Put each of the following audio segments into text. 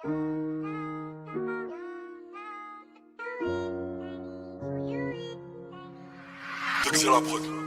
C'est la prod.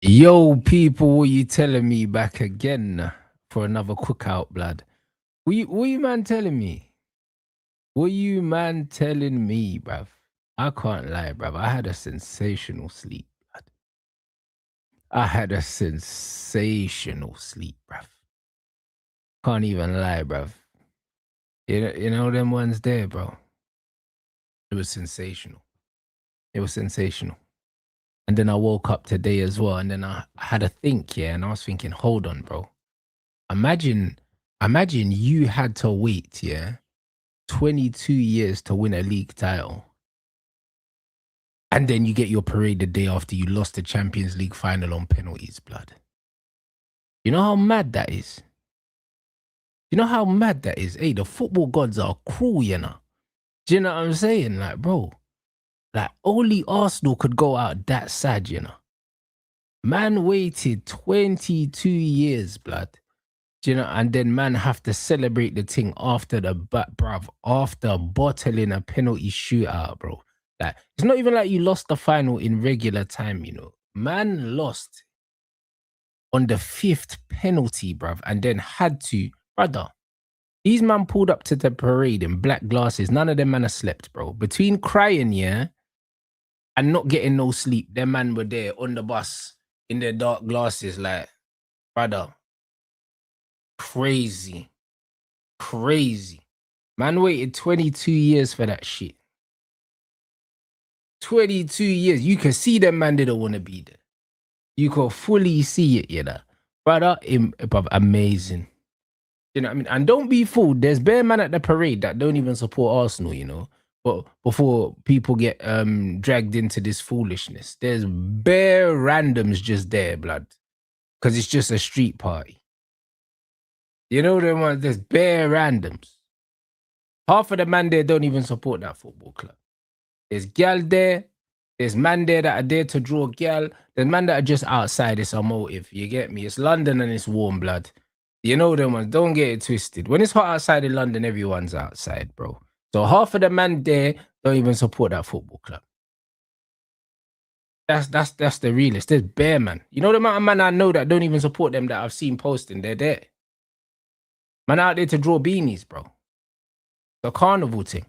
Yo, people, what you telling me back again for another cookout, blood? What you man telling me? What you man telling me, bruv? I can't lie, bruv. I had a sensational sleep, blood. I had a sensational sleep, bruv. Can't even lie, bruv. You know them ones there, bro. It was sensational. It was sensational. And then I woke up today as well, and then I had a think, yeah, and I was thinking, hold on, bro. Imagine you had to wait, yeah, 22 years to win a league title. And then you get your parade the day after you lost the Champions League final on penalties, blood. You know how mad that is? You know how mad that is? Hey, the football gods are cruel, you know? Do you know what I'm saying? Like, bro, like only Arsenal could go out that sad, you know? Man waited 22 years, blood. Do you know? And then man have to celebrate the thing after after bottling a penalty shootout, bro. Like, it's not even like you lost the final in regular time, you know. Man lost on the 5th penalty, bruv, and then had to, brother. These man pulled up to the parade in black glasses. None of them man have slept, bro. Between crying, yeah, and not getting no sleep, them man were there on the bus in their dark glasses, like, brother. Crazy. Crazy. Man waited 22 years for that shit. 22 years. You can see them man didn't want to be there. You can fully see it, you know. Brother, amazing. You know what I mean? And don't be fooled. There's bare man at the parade that don't even support Arsenal, you know. But before people get dragged into this foolishness, there's bare randoms just there, blood. Because it's just a street party. You know them ones, there's bare randoms. Half of the man there don't even support that football club. There's gal there. There's man there that are there to draw gal. There's man that are just outside. It's a motive. You get me? It's London and it's warm, blood. You know them ones. Don't get it twisted. When it's hot outside in London, everyone's outside, bro. So half of the man there don't even support that football club. That's the realist. There's bare man. You know the amount of man I know that don't even support them that I've seen posting. They're there. Man out there to draw beanies, bro. The carnival thing.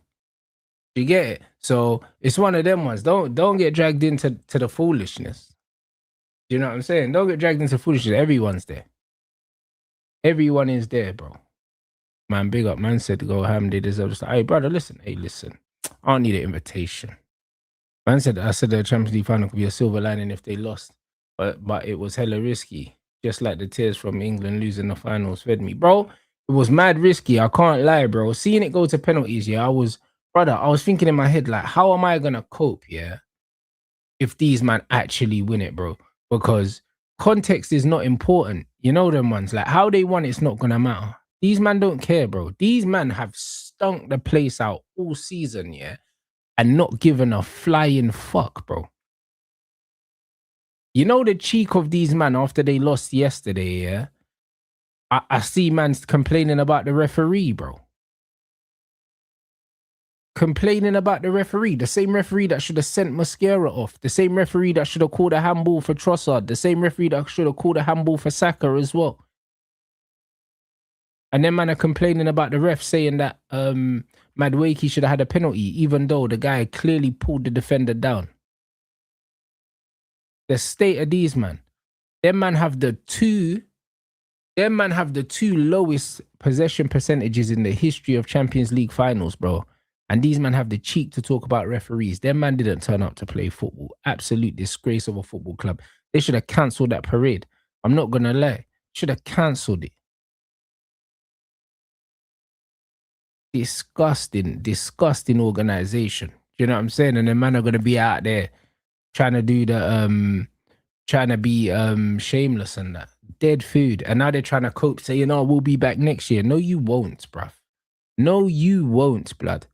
You get it? So it's one of them ones. Don't get dragged into the foolishness. You know what I'm saying? Don't get dragged into foolishness. Everyone's there. Everyone is there, bro. Man, big up. Man said to go ham. They deserve to. Hey, brother, listen. Hey, listen. I don't need an invitation. Man said, I said the Champions League final could be a silver lining if they lost. But it was hella risky. Just like the tears from England losing the finals fed me. Bro, it was mad risky. I can't lie, bro. Seeing it go to penalties, yeah, I was thinking in my head, like, how am I going to cope, yeah, if these man actually win it, bro? Because context is not important. You know them ones. Like, how they won it's not going to matter. These man don't care, bro. These man have stunk the place out all season, yeah, and not given a flying fuck, bro. You know the cheek of these man after they lost yesterday, yeah? I see man complaining about the referee, bro. Complaining about the referee, the same referee that should have sent Mascara off, the same referee that should have called a handball for Trossard, the same referee that should have called a handball for Saka as well. And then man are complaining about the ref saying that Madueke should have had a penalty, even though the guy clearly pulled the defender down. The state of these man. Them man have the two lowest possession percentages in the history of Champions League finals, bro. And these men have the cheek to talk about referees. Them man didn't turn up to play football. Absolute disgrace of a football club. They should have cancelled that parade. I'm not going to lie. Should have cancelled it. Disgusting organization. You know what I'm saying? And the man are going to be out there trying to do the, trying to be shameless and that. Dead food. And now they're trying to cope, saying, oh, we'll be back next year. No, you won't, bruv. No, you won't, blood.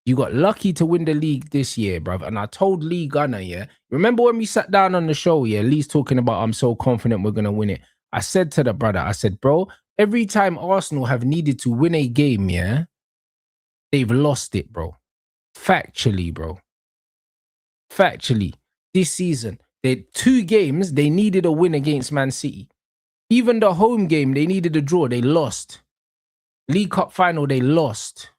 You got lucky to win the league this year, bruv. And I told Lee Gunner, yeah, remember when we sat down on the show, yeah, Lee's talking about, I'm so confident we're going to win it. I said to the brother, I said, bro, every time Arsenal have needed to win a game, yeah, they've lost it, bro. Factually, bro. Factually. This season, They 2 games, they needed a win against Man City. Even the home game, they needed a draw. They lost. League Cup final, they lost.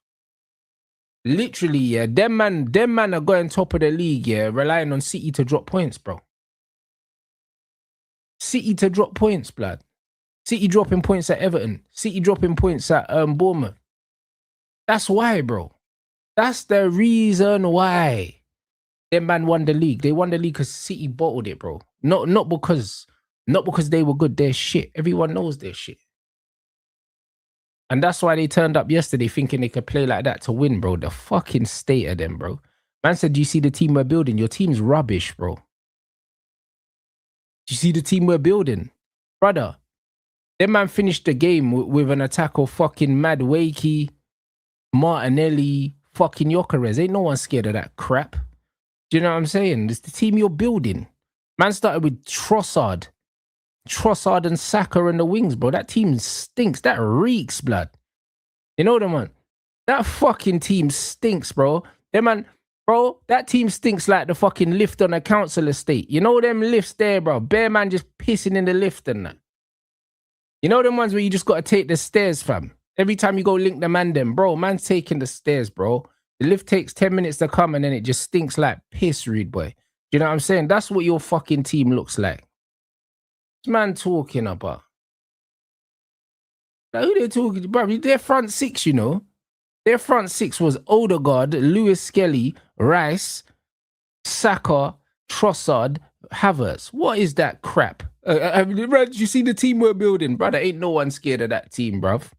Literally, yeah. Them man are going top of the league, yeah, relying on City to drop points, bro. City to drop points, blood. City dropping points at Everton. City dropping points at Bournemouth. That's why, bro. That's the reason why them man won the league. They won the league because City bottled it, bro. Not because they were good. They're shit. Everyone knows they're shit. And that's why they turned up yesterday thinking they could play like that to win, bro. The fucking state of them, bro. Man said, do you see the team we're building? Your team's rubbish, bro. Do you see the team we're building? Brother, them man finished the game with an attack of fucking Mad Wakey, Martinelli, fucking Gyökeres. Ain't no one scared of that crap. Do you know what I'm saying? It's the team you're building. Man started with Trossard and Saka and the wings, bro. That team stinks. That reeks, blood. You know them, man? That fucking team stinks, bro. Them man, bro, that team stinks like the fucking lift on a council estate. You know them lifts there, bro? Bare man just pissing in the lift and that. You know them ones where you just got to take the stairs, fam? Every time you go link the man them, bro, man's taking the stairs, bro. The lift takes 10 minutes to come and then it just stinks like piss, rude boy. You know what I'm saying? That's what your fucking team looks like. What's man talking about? Like, who they talking about? Their front 6, you know? Their front 6 was Odegaard, Lewis Skelly, Rice, Saka, Trossard, Havertz. What is that crap? You see the team we're building, brother? Ain't no one scared of that team, bruv.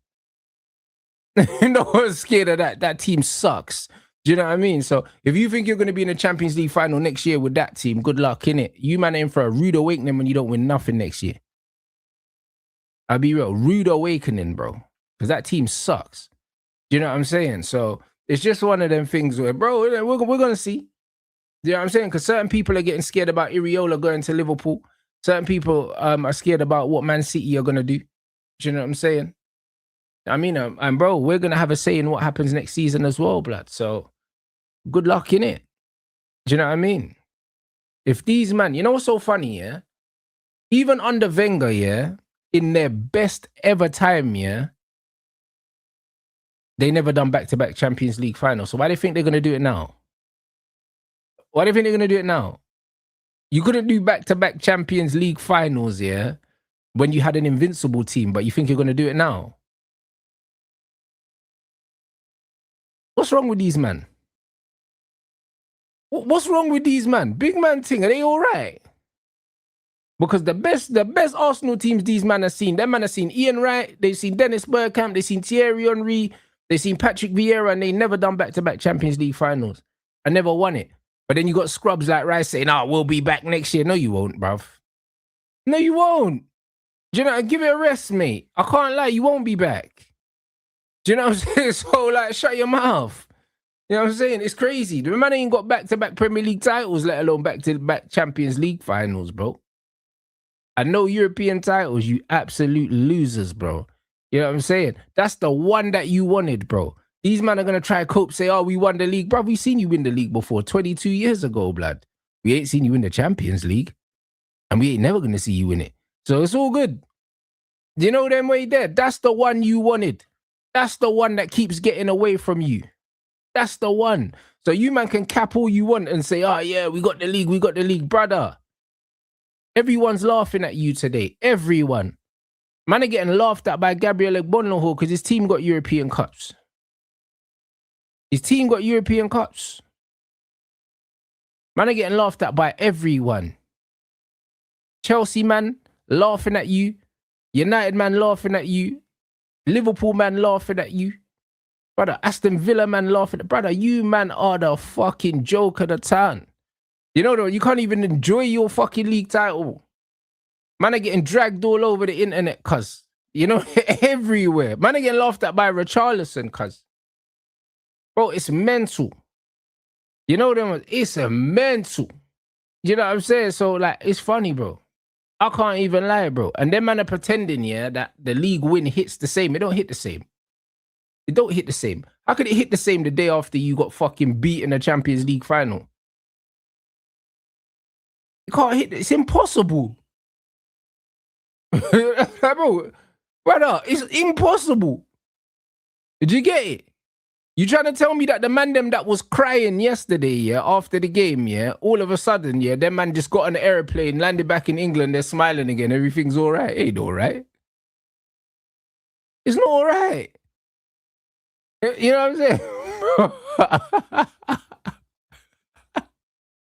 No one's scared of that. That team sucks. Do you know what I mean? So if you think you're going to be in the Champions League final next year with that team, good luck, innit? You man aim for a rude awakening when you don't win nothing next year. I'll be real, rude awakening, bro. Because that team sucks. Do you know what I'm saying? So it's just one of them things where, bro, we're going to see. Do you know what I'm saying? Because certain people are getting scared about Iriola going to Liverpool. Certain people are scared about what Man City are going to do. Do you know what I'm saying? I mean, and bro, we're going to have a say in what happens next season as well, blood. So good luck in it. Do you know what I mean? If these man, you know what's so funny, yeah? Even under Wenger, yeah, in their best ever time, yeah, they never done back-to-back Champions League finals. So why do you think they're going to do it now? Why do you think they're going to do it now? You couldn't do back-to-back Champions League finals, yeah, when you had an invincible team, but you think you're going to do it now? What's wrong with these man? What's wrong with these man? Big man thing, are they all right? Because the best Arsenal teams these men have seen, them man have seen Ian Wright, they've seen Dennis Bergkamp, they've seen Thierry Henry, they've seen Patrick Vieira, and they never done back-to-back Champions League finals. I never won it. But then you got scrubs like Rice saying, we'll be back next year. No, you won't, bruv. No, you won't. Do you know, give it a rest, mate. I can't lie, you won't be back. Do you know what I'm saying? So, like, shut your mouth. You know what I'm saying? It's crazy. The man ain't got back-to-back Premier League titles, let alone back-to-back Champions League finals, bro. And no European titles, you absolute losers, bro. You know what I'm saying? That's the one that you wanted, bro. These men are going to try to cope, say, we won the league. Bro, we've seen you win the league before, 22 years ago, blood. We ain't seen you win the Champions League. And we ain't never going to see you win it. So it's all good. You know them way there? That's the one you wanted. That's the one that keeps getting away from you. That's the one. So you man can cap all you want and say, yeah, we got the league, brother. Everyone's laughing at you today. Everyone. Man are getting laughed at by Gabriel Ogbonlahor because his team got European Cups. His team got European Cups. Man are getting laughed at by everyone. Chelsea man laughing at you. United man laughing at you. Liverpool man laughing at you. Brother, Aston Villa man laughing at... Brother, you man are the fucking joke of the town. You know, you can't even enjoy your fucking league title. Man are getting dragged all over the internet, cuz. You know, everywhere. Man are getting laughed at by Richarlison, cuz. Bro, it's mental. You know them? It's a mental. You know what I'm saying? So, like, it's funny, bro. I can't even lie, bro. And them man are pretending, yeah, that the league win hits the same. It don't hit the same. It don't hit the same. How could it hit the same the day after you got fucking beat in the Champions League final? You can't hit. It's impossible. Bro, brother, it's impossible. Did you get it? You trying to tell me that the man them that was crying yesterday, yeah, after the game, yeah, all of a sudden, yeah, them man just got on an airplane, landed back in England, they're smiling again, everything's all right. Ain't all right. It's not all right. You know what I'm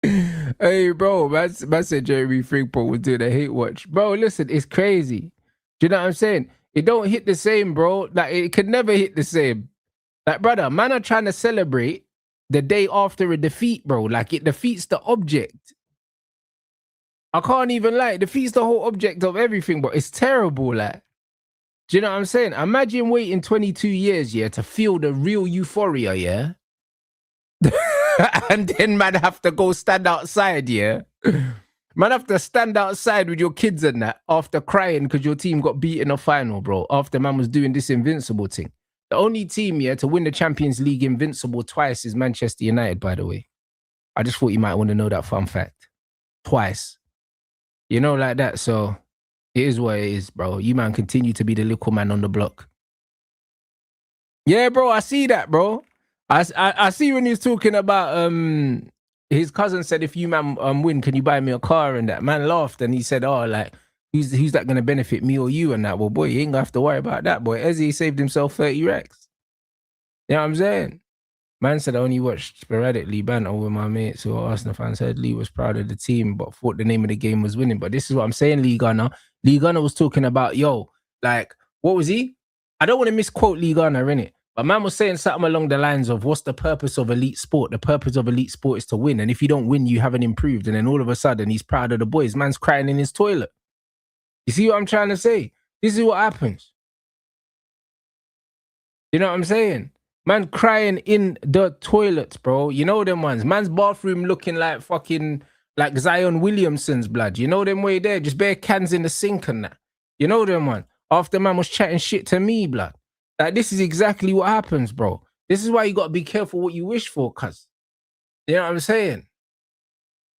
saying? Hey, bro, man said Jeremy Frimpong was doing a hate watch. Bro, listen, it's crazy. Do you know what I'm saying? It don't hit the same, bro. Like, it could never hit the same. Like, brother, man are trying to celebrate the day after a defeat, bro. Like, it defeats the object. I can't even lie. It defeats the whole object of everything, but it's terrible, like. Do you know what I'm saying? Imagine waiting 22 years, yeah, to feel the real euphoria, yeah? And then man have to go stand outside, yeah? Man have to stand outside with your kids and that after crying because your team got beat in a final, bro. After man was doing this invincible thing. The only team, yeah, to win the Champions League invincible twice is Manchester United, by the way. I just thought you might want to know that fun fact. Twice. You know, like that. So it is what it is, bro. You man continue to be the little man on the block. Yeah, bro, I see that, bro. I see when he's talking about his cousin said, if you man win, can you buy me a car? And that man laughed and he said, oh, like, who's that gonna benefit, me or you? And that, well, boy, you ain't gonna have to worry about that, boy. Eze saved himself 30 racks. You know what I'm saying? Man said I only watched sporadically banter with my mates who are Arsenal fans. Heard Lee was proud of the team, but thought the name of the game was winning. But this is what I'm saying, Lee Gunner. Lee Gunner was talking about, yo, like, what was he? I don't want to misquote Lee Gunner, innit? But man was saying something along the lines of, what's the purpose of elite sport? The purpose of elite sport is to win. And if you don't win, you haven't improved. And then all of a sudden, he's proud of the boys. Man's crying in his toilet. You see what I'm trying to say? This is what happens. You know what I'm saying? Man crying in the toilets, bro. You know them ones. Man's bathroom looking like fucking, like Zion Williamson's blood. You know them way there? Just bare cans in the sink and that. You know them one? After man was chatting shit to me, blood. Like, this is exactly what happens, bro. This is why you got to be careful what you wish for, cuz. You know what I'm saying?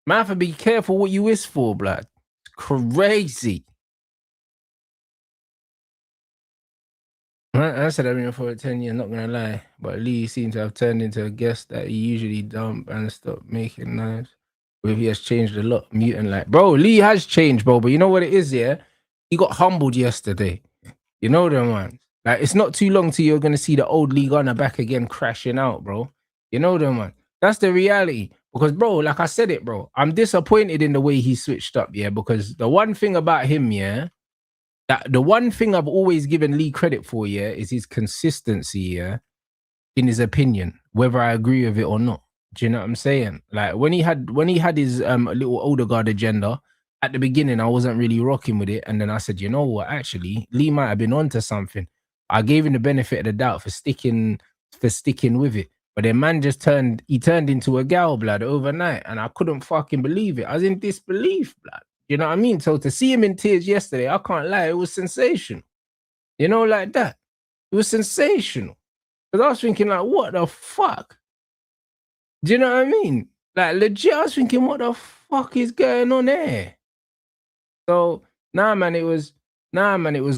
Man, have to be careful what you wish for, blood. It's crazy. I said I've been for 10 years, not gonna lie. But Lee seems to have turned into a guest that he usually dump and stop making knives. But he has changed a lot, mutant like. Bro, Lee has changed, bro. But you know what it is, yeah? He got humbled yesterday. You know them ones. Like, it's not too long till you're gonna see the old Lee Gunner back again crashing out, bro. You know them ones. That's the reality. Because, bro, like I said it, bro, I'm disappointed in the way he switched up, yeah. Because the one thing about him, yeah, that the one thing I've always given Lee credit for, yeah, is his consistency, yeah, in his opinion, whether I agree with it or not. Do you know what I'm saying? Like, when he had his little Odegaard agenda at the beginning, I wasn't really rocking with it, and then I said, you know what, actually, Lee might have been onto something. I gave him the benefit of the doubt for sticking with it. But then man just turned into a gal, blood, overnight, and I couldn't fucking believe it. I was in disbelief, blood. You know what I mean? So to see him in tears yesterday, I can't lie, it was sensational. You know, like that. It was sensational. Because I was thinking, like, what the fuck? Do you know what I mean? Like, legit, I was thinking, what the fuck is going on there? So, nah, man, it was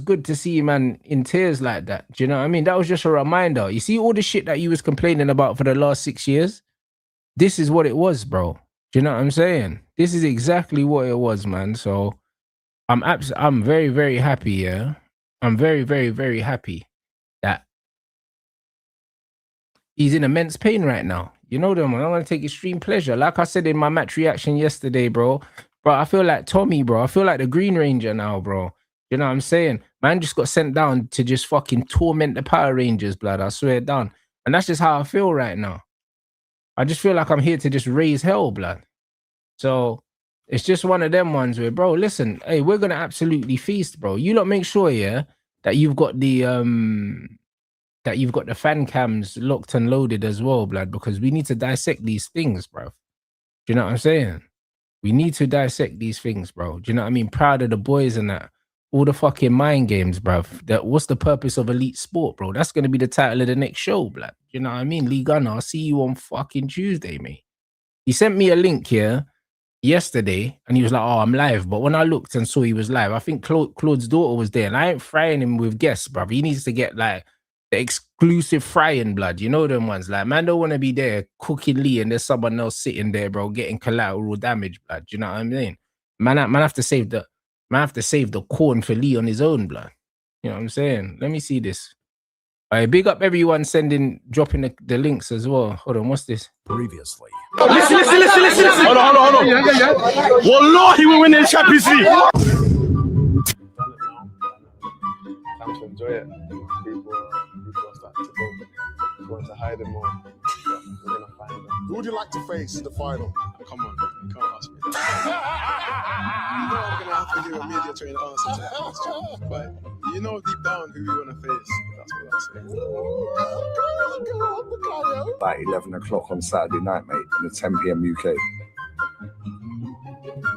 good to see man in tears like that. Do you know what I mean? That was just a reminder. You see all the shit that you was complaining about for the last 6 years? This is what it was, bro. Do you know what I'm saying? This is exactly what it was, man. So I'm very, very happy, yeah. I'm very, very, very happy that he's in immense pain right now. You know them, man. I'm gonna take extreme pleasure. Like I said in my match reaction yesterday, bro. Bro, I feel like Tommy, bro. I feel like the Green Ranger now, bro. You know what I'm saying? Man just got sent down to just fucking torment the Power Rangers, blood. I swear down. And that's just how I feel right now. I just feel like I'm here to just raise hell, blood. So it's just one of them ones where, bro, listen, hey, we're gonna absolutely feast, bro. You lot make sure, yeah, that you've got the fan cams locked and loaded as well, blood, because we need to dissect these things, bro. Do you know what I'm saying? We need to dissect these things, bro. Do you know what I mean? Proud of the boys and that. All the fucking mind games, bro. What's the purpose of elite sport, bro? That's going to be the title of the next show, blood. You know what I mean? Lee Gunner, I'll see you on fucking Tuesday, mate. He sent me a link here yesterday, and he was like, "Oh, I'm live." But when I looked and saw he was live, I think Claude's daughter was there, and I ain't frying him with guests, bruv. He needs to get like the exclusive frying blood. You know them ones. Like, man, don't want to be there cooking Lee, and there's someone else sitting there, bro, getting collateral damage blood. You know what I mean? Man, have to save the corn for Lee on his own blood. You know what I'm saying? Let me see this. All right, big up everyone dropping the links as well. Hold on, what's this? Previously. Listen. Hold on. Yeah. Wallahi, we win the Champions League. Time to enjoy it. People are starting to go. People want to hide them more. We're going to find them. Who would you like to face in the final? Come on, you can't ask me that. You know I'm going to have to give a media trained answer to that question. But you know deep down who we want to face. That's what I'm saying. Like 11 o'clock on Saturday night, mate, in the 10 p.m. UK.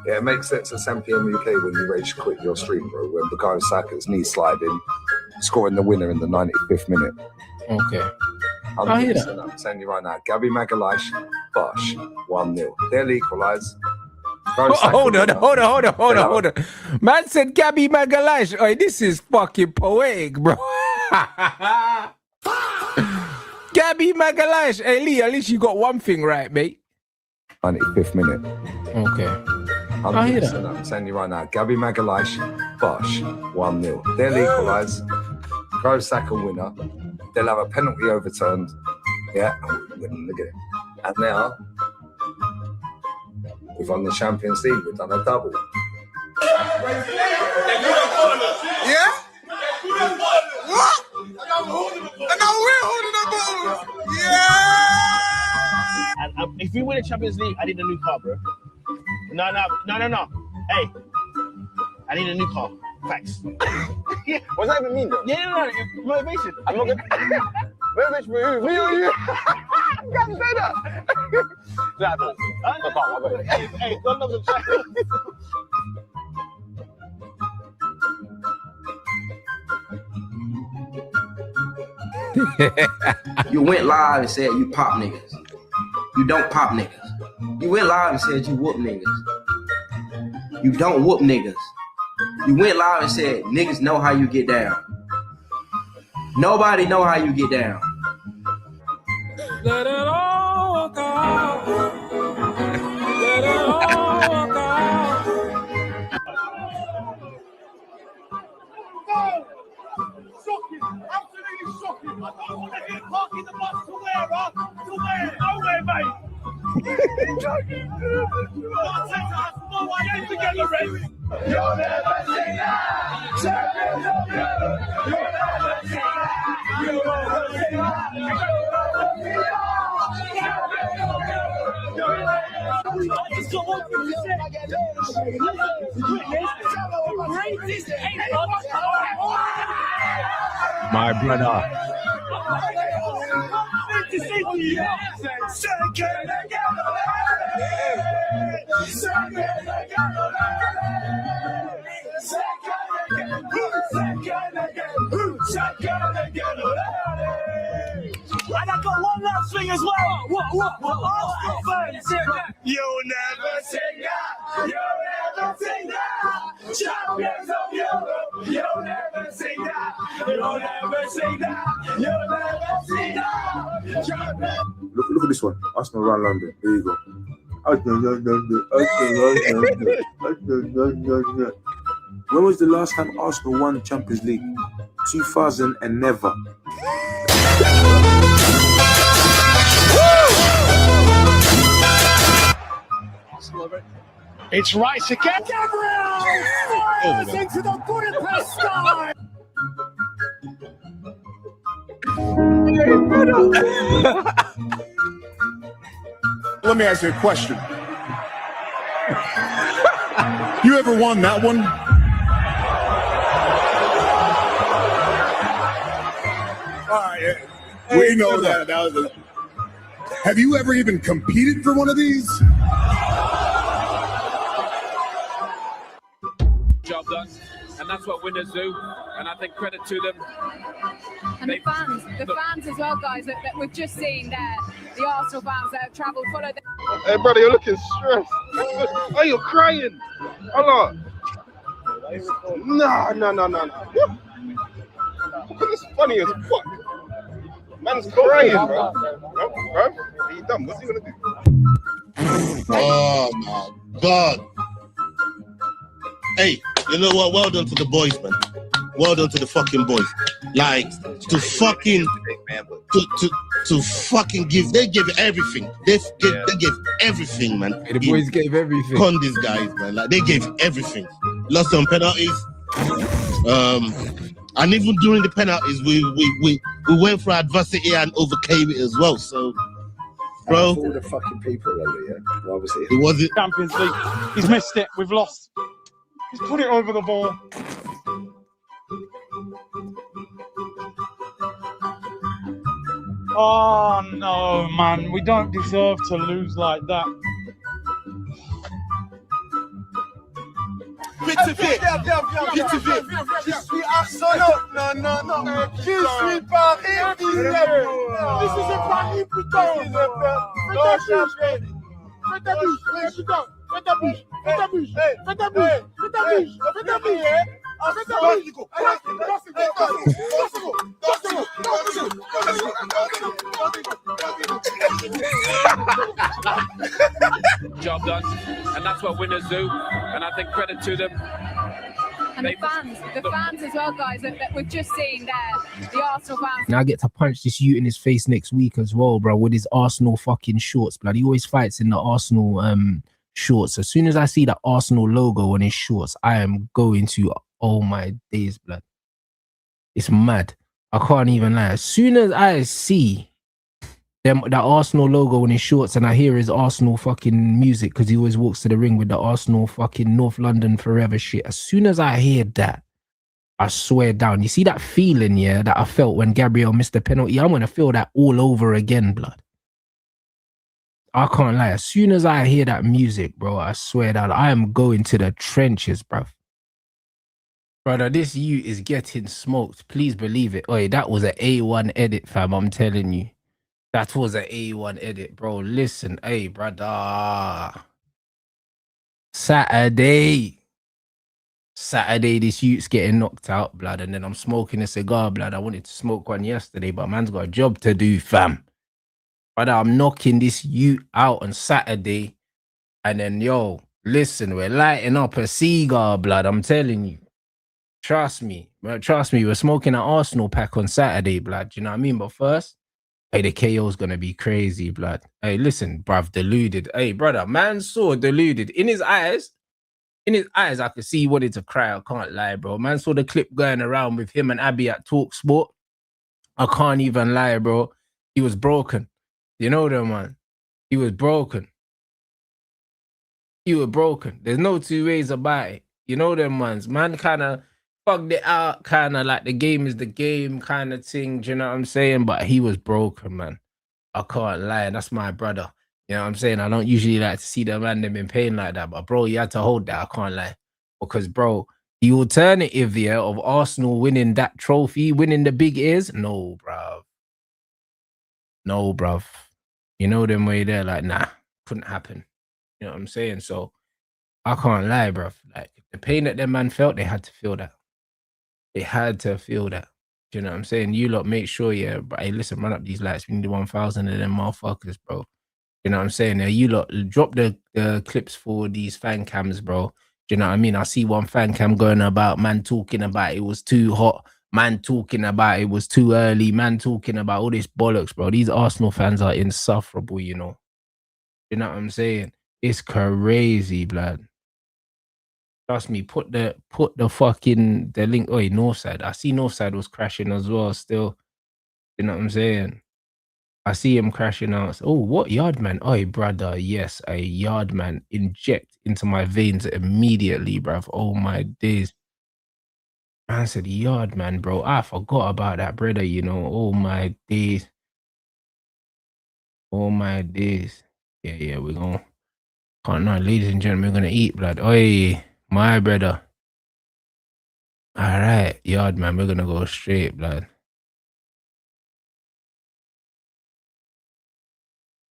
Yeah, it makes sense at 10 p.m. UK when you rage quit your stream, bro. When Bukayo Saka's knee sliding, scoring the winner in the 95th minute. Okay. I'm telling you right now, Gabby Magalhaes, Bosh, 1-0. They'll equalise. Hold on. Man said Gabby Magalhaes. Oh, this is fucking poetic, bro. Gabby Magalhaes. Hey, Lee, at least you got one thing right, mate. 95th minute. Okay. I'm telling you right now, Gabby Magalhaes, Bosh, 1-0. They'll equalise. Bukayo Saka winner. They'll have a penalty overturned. Yeah, look at it. And now, we've won the Champions League. We've done a double. Yeah? What? And now we're holding the ball. Yeah! And if we win the Champions League, I need a new car, bro. No. Hey, I need a new car. Facts. What does that even mean, though? Yeah, no. Motivation. I'm not going to... Motivation for who? Me or you? You can't say that. Hey, God knows the try. You went live and said you pop niggas. You don't pop niggas. You went live and said you whoop niggas. You don't whoop niggas. You went live and said niggas know how you get down. Nobody know how you get down. Let it all go. Let it all go. Shocking, absolutely shocking. I don't want to get parking the bus to where, huh? To where? Nowhere, mate. You'll never see that. Champions of Europe. You'll never see that. You'll never see that. My brother. And I got one last thing as well. What? Arsenal fans, you'll never sing that. You'll never sing that. Champions of Europe. You'll never sing that. You'll never sing that. You'll never sing that. Look at this one. Arsenal run London. There you go. When was the last time Arsenal won Champions League? 2000 and never. It's Rice again. Gabriel into the Budapest sky. Let me ask you a question. You ever won that one? All right, we know that. Have you ever even competed for one of these? Job done, and that's what winners do, and I think credit to them. And the fans as well, guys, that we've just seen there, the Arsenal fans that have travelled, followed them. Hey, brother, you're looking stressed. Oh, you're crying. Hold on. No. Because it's funny as fuck. Man's crying, bro. Bro, are you done? What's he gonna do? Oh my God. Hey, you know what? Well done to the boys, man. Well done to the fucking boys. Like to fucking to fucking give. They give everything. They give everything, man. The boys gave everything. On these guys, man. Like they gave everything. Lost on penalties. And even during the penalties, we went for adversity and overcame it as well. So, bro, all the fucking people over here. Why was it? It wasn't. Champions League. He's missed it. We've lost. He's put it over the ball. Oh no, man. We don't deserve to lose like that. Vite fait. Je suis Arsenal. Non. Je suis Paris. This is a Paris, putain. Fais ta bouche, putain. Fais ta bouche. Job done, and that's what winners do, and I think credit to them. And the fans as well, guys, that we've just seen there, the Arsenal fans. Now I get to punch this youth in his face next week as well, bro, with his Arsenal fucking shorts, blood. He always fights in the Arsenal shorts. As soon as I see the Arsenal logo on his shorts, I am going to, oh my days, blood. It's mad. I can't even lie. As soon as I see the Arsenal logo on his shorts and I hear his Arsenal fucking music, because he always walks to the ring with the Arsenal fucking North London forever shit. As soon as I hear that, I swear down. You see that feeling, yeah, that I felt when Gabriel missed the penalty? I'm going to feel that all over again, blood. I can't lie. As soon as I hear that music, bro, I swear that I am going to the trenches, bro. Brother, this you is getting smoked. Please believe it. Oi, that was an A1 edit, fam. I'm telling you. That was an A1 edit, bro. Listen, hey, brother. Saturday, this youth's getting knocked out, blood. And then I'm smoking a cigar, blood. I wanted to smoke one yesterday, but man's got a job to do, fam. Brother, I'm knocking this youth out on Saturday. And then, yo, listen, we're lighting up a cigar, blood. I'm telling you. Trust me. We're smoking an Arsenal pack on Saturday, blood. You know what I mean? But first, hey, the KO's gonna be crazy, blood. Hey, listen, bruv, deluded. Hey, brother, man saw deluded. In his eyes, I could see he wanted to cry. I can't lie, bro. Man saw the clip going around with him and Abby at Talk Sport. I can't even lie, bro. He was broken. You know that, man. He was broken. There's no two ways about it. You know them, mans. Man kind of fucked it out, kind of like the game is the game kind of thing. Do you know what I'm saying? But he was broken, man. I can't lie. That's my brother. You know what I'm saying? I don't usually like to see the man them in pain like that. But, bro, you had to hold that. I can't lie. Because, bro, the alternative here of Arsenal winning that trophy, winning the big ears, no, bruv. No, bruv. You know them way there, like, nah, couldn't happen. You know what I'm saying? So, I can't lie, bruv. Like, the pain that them man felt, they had to feel that. They had to feel that. Do you know what I'm saying? You lot make sure, yeah, but hey, listen, run up these lights. We need 1,000 of them motherfuckers, bro. You know what I'm saying? Yeah, you lot drop the clips for these fan cams, bro. Do you know what I mean? I see one fan cam going about, man talking about it was too hot, man talking about it was too early, man talking about all this bollocks, bro. These Arsenal fans are insufferable, you know. You know what I'm saying? It's crazy, blood. Trust me, put the fucking the link. Oh, Northside. I see Northside was crashing as well still. You know what I'm saying? I see him crashing out. Oh, what Yardman? Oh, brother, yes, a Yardman. Inject into my veins immediately, bruv. Oh my days. Man said Yardman, bro. I forgot about that, brother, you know. Oh my days. Oh my days. Yeah, we're going. Can't know, ladies and gentlemen, we're gonna eat, blood. Oi, my brother. Alright, Yardman, we're gonna go straight, blood.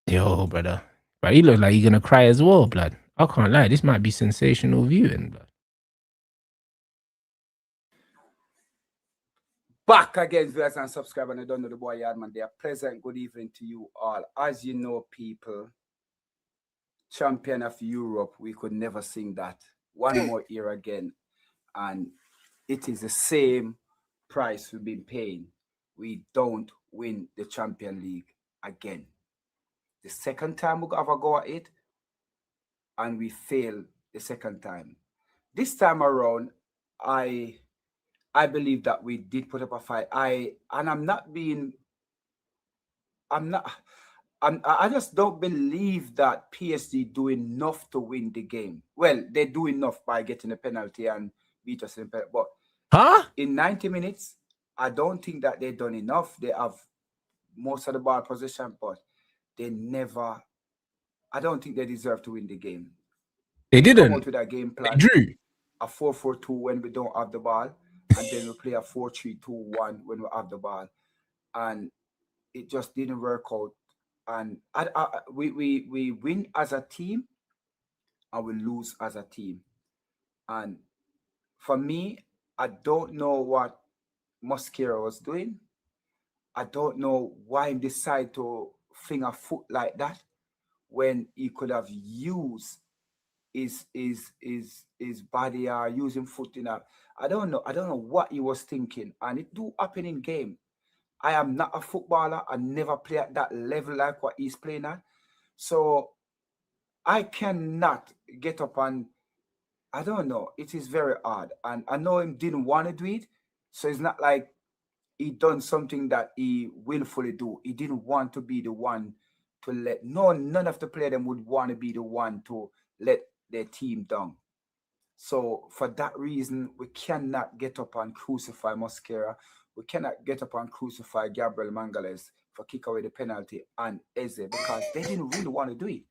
Yo, brother. But he looks like he's gonna cry as well, blood. I can't lie. This might be sensational viewing, blood. Back again, viewers and subscribers, and I don't know the boy Yardman. They are pleasant good evening to you all. As you know, people, champion of Europe, we could never sing that one more year again. And it is the same price we've been paying. We don't win the Champion League again. The second time we have a go at it, and we fail the second time. This time around, I believe that we did put up a fight. I just don't believe that PSG do enough to win the game. Well, they do enough by getting a penalty and beat us in penalty. But in 90 minutes, I don't think that they've done enough. They have most of the ball possession, but they never. I don't think they deserve to win the game. They didn't. Come out with a game plan. They drew. A 4-4-2 when we don't have the ball, and then we play a 4-3-2-1 when we have the ball, and it just didn't work out. And we win as a team, and we lose as a team. And for me, I don't know what Mosquera was doing. I don't know why he decided to fling a foot like that when he could have used his body or using foot in a. I don't know what he was thinking, and it do happen in game. I am not a footballer. I never play at that level like what he's playing at. So I cannot get up and, I don't know. It is very hard. And I know him didn't want to do it. So it's not like he done something that he willfully do. He didn't want to be the one to let, none of the players them would want to be the one to let their team down. So for that reason, we cannot get up and crucify Mosquera. We cannot get up and crucify Gabriel Mangales for kick away the penalty and Eze because they didn't really want to do it.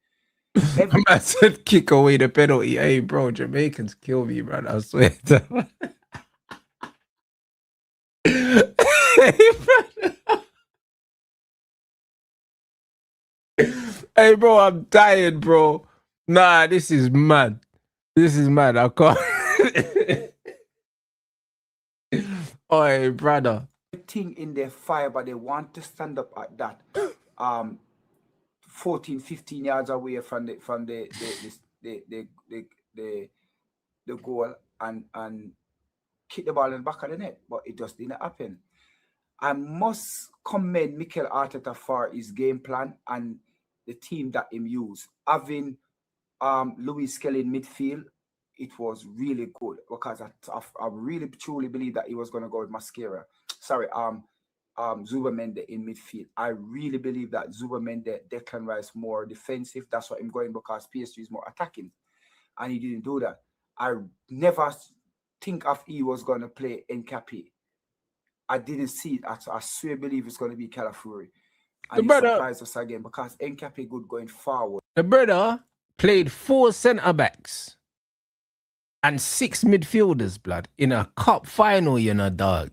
I said kick away the penalty. Hey, bro, Jamaicans kill me, man. I swear. Hey, bro, I'm dying, bro. Nah, this is mad. This is mad. I can't. Oi, brother. Thing in their fire, but they want to stand up at that 14, 15 yards away from the goal and kick the ball in the back of the net, but it just didn't happen. I must commend Mikel Arteta for his game plan and the team that he used. Having Luis Kelly in midfield, it was really good because I really truly believe that he was going to go with Mosquera. Sorry, Zubamende in midfield. I really believe that Zubamende, Declan Rice more defensive. That's why I'm going because PSG is more attacking, and he didn't do that. I never think of he was going to play Nkapi. I didn't see it. I swear believe it's going to be Calafiori. And he surprised us again because Nkapi good going forward. The brother played 4 centre-backs and 6 midfielders, blood, in a cup final, you know, dog.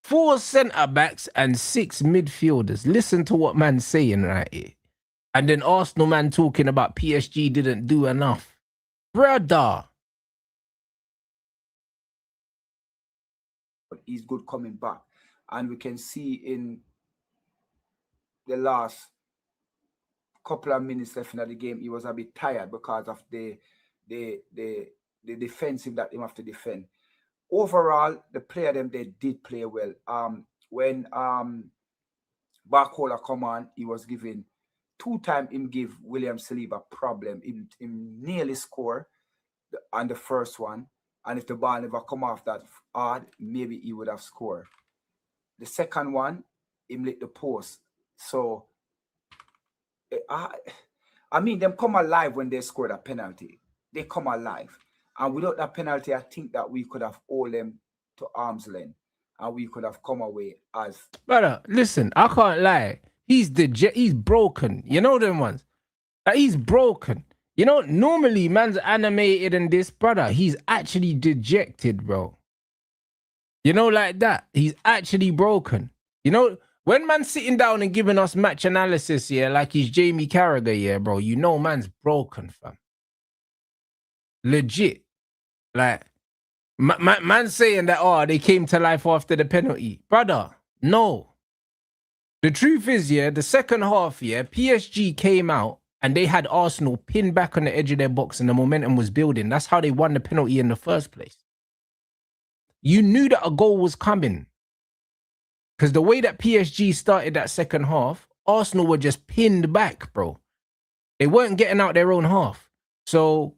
4 centre-backs and 6 midfielders. Listen to what man's saying right here. And then Arsenal man talking about PSG didn't do enough. Brother. But he's good coming back. And we can see in the last couple of minutes left in the game, he was a bit tired because of the defensive that he have to defend. Overall, the player them they did play well. When Barcola come on, he was given 2 times him give William Saliba problem. Him nearly score on the first one, and if the ball never come off that hard, maybe he would have scored. The second one, him lit the post. So I mean, them come alive when they scored a penalty. They come alive. And without that penalty, I think that we could have held them to arm's length. And we could have come away as... Brother, listen, I can't lie. He's broken. You know them ones? He's broken. You know, normally man's animated and this, brother. He's actually dejected, bro. You know, like that. He's actually broken. You know, when man's sitting down and giving us match analysis, yeah, like he's Jamie Carragher, yeah, bro, you know man's broken, fam. Legit. Like, man saying that, oh, they came to life after the penalty. Brother, no. The truth is, yeah, the second half, yeah, PSG came out and they had Arsenal pinned back on the edge of their box and the momentum was building. That's how they won the penalty in the first place. You knew that a goal was coming. Because the way that PSG started that second half, Arsenal were just pinned back, bro. They weren't getting out their own half. So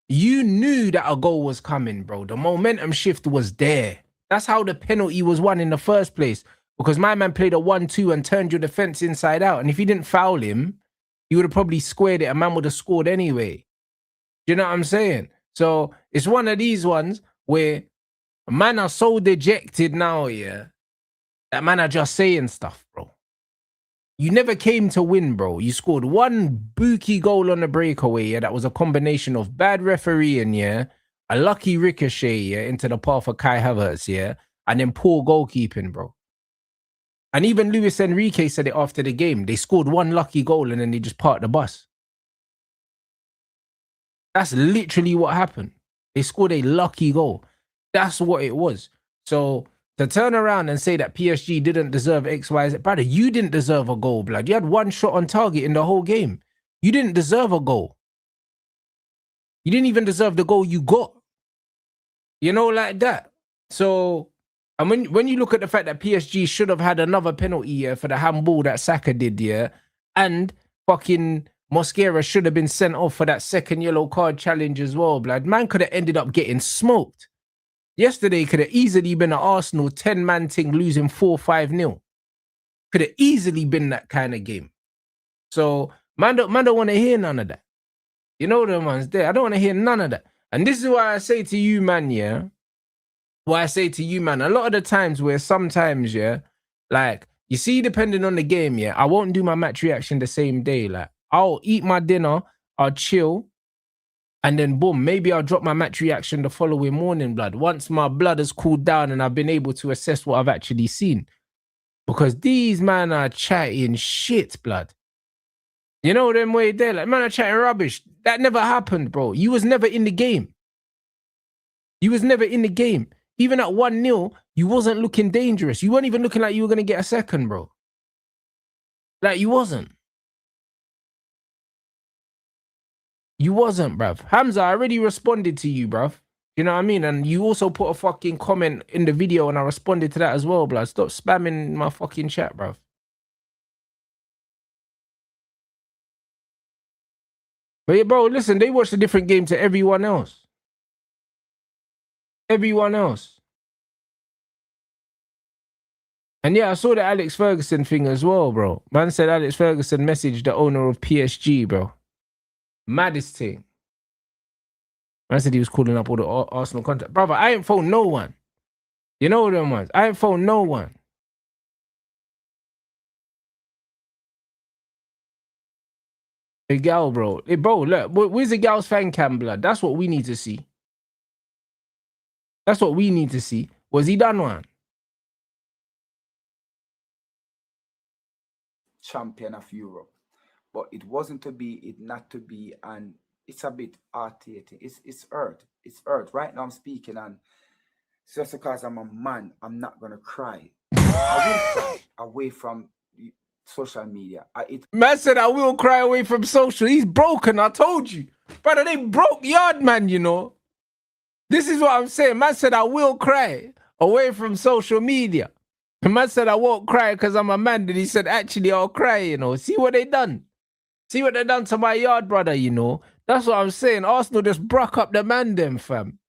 you knew that a goal was coming, bro. The momentum shift was there. That's how the penalty was won in the first place. Because my man played a 1-2 and turned your defense inside out. And if you didn't foul him, you would have probably squared it and man would have scored anyway. Do you know what I'm saying? So it's one of these ones where man are so dejected now, yeah, that man are just saying stuff, bro. You never came to win, bro. You scored one bookie goal on the breakaway, yeah, that was a combination of bad refereeing, yeah, a lucky ricochet, yeah, into the path of Kai Havertz, yeah, and then poor goalkeeping, bro. And even Luis Enrique said it after the game. They scored one lucky goal and then they just parked the bus. That's literally what happened. They scored a lucky goal. That's what it was. So to turn around and say that PSG didn't deserve X, Y, Z, brother, you didn't deserve a goal, blood. You had one shot on target in the whole game. You didn't deserve a goal. You didn't even deserve the goal you got. You know, like that. So, and when you look at the fact that PSG should have had another penalty here for the handball that Saka did, yeah, and fucking Mosquera should have been sent off for that second yellow card challenge as well, blood. Man could have ended up getting smoked. Yesterday could have easily been an Arsenal 10-man thing losing 4-5-0. Could have easily been that kind of game. So, man don't want to hear none of that. You know the ones there. I don't want to hear none of that. And this is why I say to you, man, yeah, what I say to you, man, a lot of the times where sometimes, yeah, like, you see, depending on the game, yeah, I won't do my match reaction the same day. Like, I'll eat my dinner, I'll chill, and then boom, maybe I'll drop my match reaction the following morning, blood. Once my blood has cooled down and I've been able to assess what I've actually seen. Because these man are chatting shit, blood. You know them way there, like, man are chatting rubbish. That never happened, bro. You was never in the game. You was never in the game. Even at 1-0, you wasn't looking dangerous. You weren't even looking like you were going to get a second, bro. Like, you wasn't. You wasn't, bruv. Hamza, I already responded to you, bruv. You know what I mean? And you also put a fucking comment in the video and I responded to that as well, blood. Stop spamming my fucking chat, bruv. But yeah, bro, listen, they watched a different game to everyone else. Everyone else. And yeah, I saw the Alex Ferguson thing as well, bro. Man said Alex Ferguson messaged the owner of PSG, bro. Maddest thing. Man said he was calling up all the Arsenal contact. Brother, I ain't phoned no one. You know what them ones? I ain't phoned no one. A gal, bro. Hey, bro, look, where's the gal's fan cam, blood? That's what we need to see. That's what we need to see. Was he done one? Champion of Europe. But it wasn't to be, it not to be, and it's a bit irritating. It's hurt. It's hurt. Right now I'm speaking, and just because I'm a man, I'm not gonna cry. I will cry away from social media. Man said I will cry away from social. He's broken, I told you. Brother, they broke yard, man, you know. This is what I'm saying. Man said I will cry away from social media. Man said I won't cry because I'm a man. Then he said, actually, I'll cry, you know. See what they done? See what they done to my yard, brother, you know. That's what I'm saying. Arsenal just broke up the man, them, fam.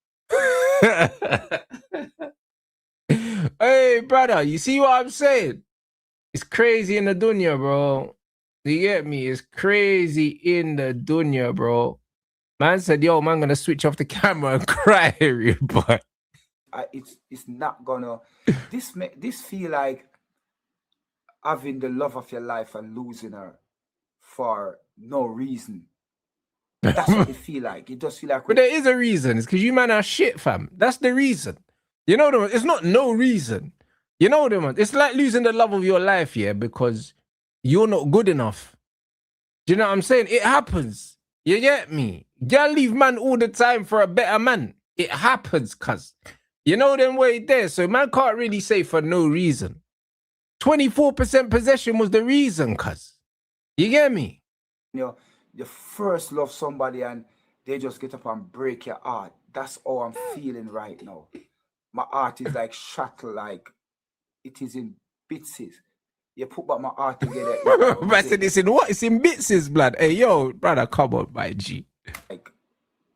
Hey, brother, you see what I'm saying? It's crazy in the dunya, bro. You get me? It's crazy in the dunya, bro. Man said, yo, man, gonna switch off the camera and cry, boy. It's not gonna... This feel like having the love of your life and losing her for no reason. That's what it feel like. It does feel like... But there is a reason. It's because you man are shit, fam. That's the reason. You know what I mean? It's not no reason. You know what I mean? It's like losing the love of your life, yeah, because you're not good enough. Do you know what I'm saying? It happens. You get me? Girl leave man all the time for a better man. It happens, cuz. You know them way there, so man can't really say for no reason. 24% possession was the reason, cuz. You get me? You know, you first love somebody and they just get up and break your heart. That's how I'm feeling right now. My heart is like shattered, like it is in bits. You put back my heart together. I said it's in what? It's in bits, blood. Hey, yo, brother, come on, my G. Like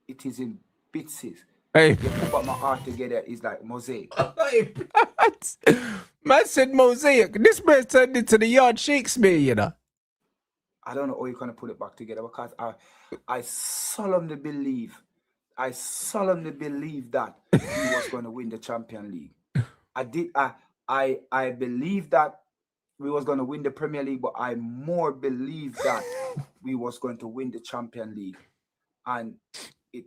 it is in bits. Hey. You put back my heart together, it's like mosaic. Hey, man said mosaic. This man turned into the yard Shakespeare, you know. I don't know how you're gonna put it back together because I solemnly believe that he was going to win the Champions League. I believe that we was going to win the Premier League, but I more believe that we was going to win the Champions League, and it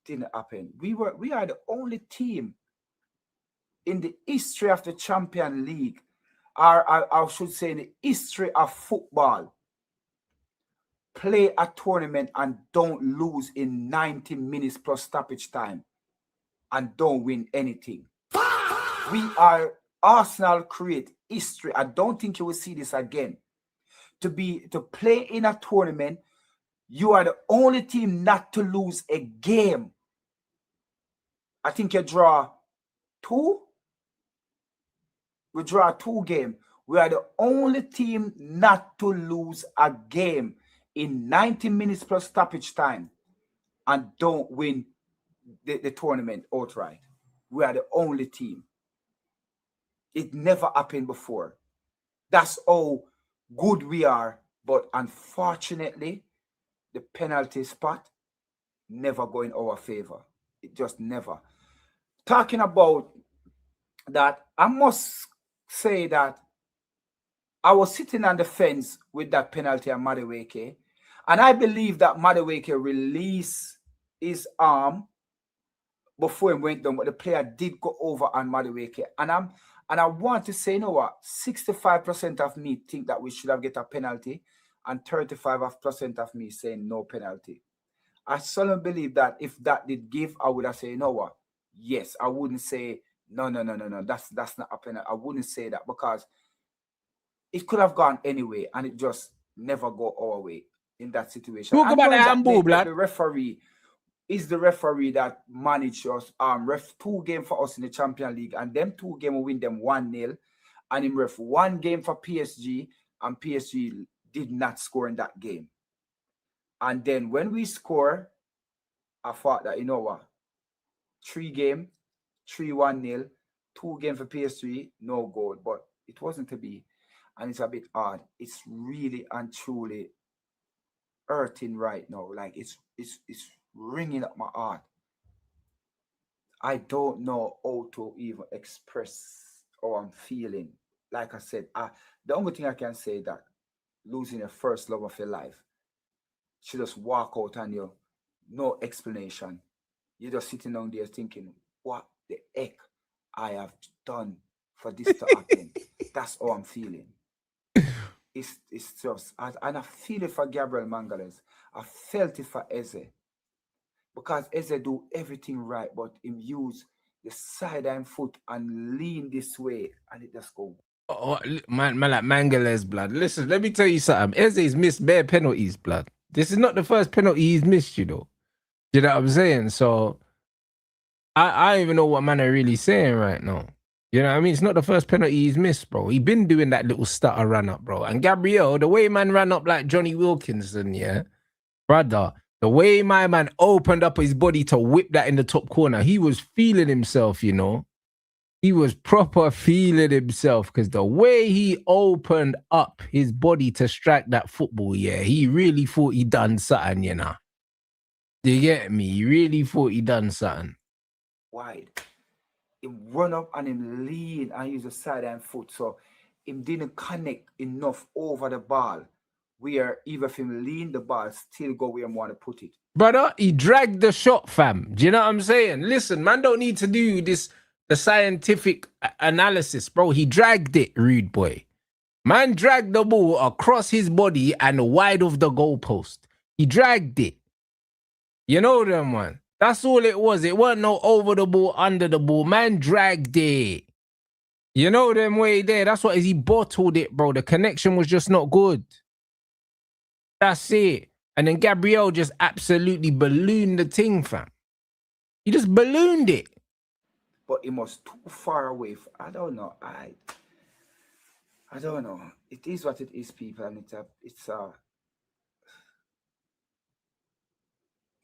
didn't happen. We are the only team in the history of the Champions League, or I should say in the history of football, play a tournament and don't lose in 90 minutes plus stoppage time and don't win anything. Arsenal create history. I don't think you will see this again. To play in a tournament, you are the only team not to lose a game. I think you draw 2. We draw 2 games. We are the only team not to lose a game in 90 minutes plus stoppage time and don't win the tournament outright. We are the only team. It never happened before. That's how good we are. But unfortunately, the penalty spot never go in our favor. It just never. Talking about that, I must say that I was sitting on the fence with that penalty on Madueke, and I believe that Madueke released his arm before he went down, but the player did go over on Madueke. And I want to say, you know what? 65% of me think that we should have get a penalty, and 35% of me saying no penalty. I solemnly believe that if that did give, I would have said, you know what? Yes, I wouldn't say no. That's not a penalty. I wouldn't say that because it could have gone anyway, and it just never go our way in that situation. Talk about the handball, blood. The referee is the referee that managed us, ref 2 games for us in the Champions League, and them 2 games we win them 1-0, and him ref 1 game for PSG, and PSG did not score in that game. And then when we score, I thought that, you know what, 3 game, 3-1-0, 2 game for PSG, no goal, but it wasn't to be, and it's a bit odd. It's really and truly hurting right now. Like it's ringing up my heart. I don't know how to even express how I'm feeling. Like I said, the only thing I can say that losing your first love of your life, you just walk out on you, no explanation. You're just sitting down there thinking, what the heck I have done for this to happen. That's how I'm feeling. It's just, and I feel it for Gabriel Magalhaes. I felt it for Eze. Because Eze do everything right, but him use the sideline foot and lean this way, and it just go. Oh, man like Magalhaes, blood. Listen, let me tell you something. Eze's missed bare penalties, blood. This is not the first penalty he's missed, you know. You know what I'm saying? So, I don't even know what man are really saying right now. You know what I mean? It's not the first penalty he's missed, bro. He been doing that little stutter run up, bro. And Gabriel, the way man ran up like Johnny Wilkinson, yeah, brother, the way my man opened up his body to whip that in the top corner, he was feeling himself, you know. He was proper feeling himself because the way he opened up his body to strike that football, yeah, he really thought he done something, you know. Do you get me? He really thought he done something. Wide. Him run up and him lean and use the sideline foot. So him didn't connect enough over the ball. Where even if him lean the ball, still go where him want to put it. Brother, he dragged the shot, fam. Do you know what I'm saying? Listen, man don't need to do this, the scientific analysis, bro. He dragged it, rude boy. Man dragged the ball across his body and wide of the goalpost. He dragged it. You know them one. That's all it was. It wasn't no over the ball, under the ball. Man dragged it. You know them way there. That's what he bottled it, bro. The connection was just not good. That's it. And then Gabriel just absolutely ballooned the thing, fam. He just ballooned it. But it was too far away. I don't know. I don't know. It is what it is, people, and it's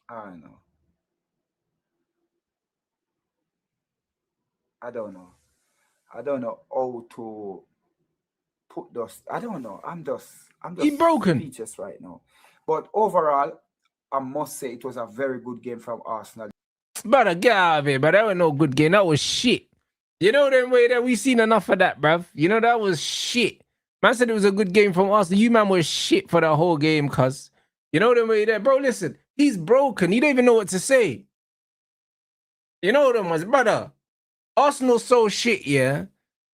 I don't know. I don't know. I don't know how to put those. I don't know. I'm just he broken speechless right now. But overall, I must say it was a very good game from Arsenal. Brother, get out of here, but that was no good game. That was shit. You know them way that we seen enough of that, bruv. You know that was shit. Man said it was a good game from Arsenal. You man was shit for the whole game, cuz. You know them way there, bro. Listen, he's broken. He don't even know what to say. You know them ones, brother. Arsenal so shit, yeah.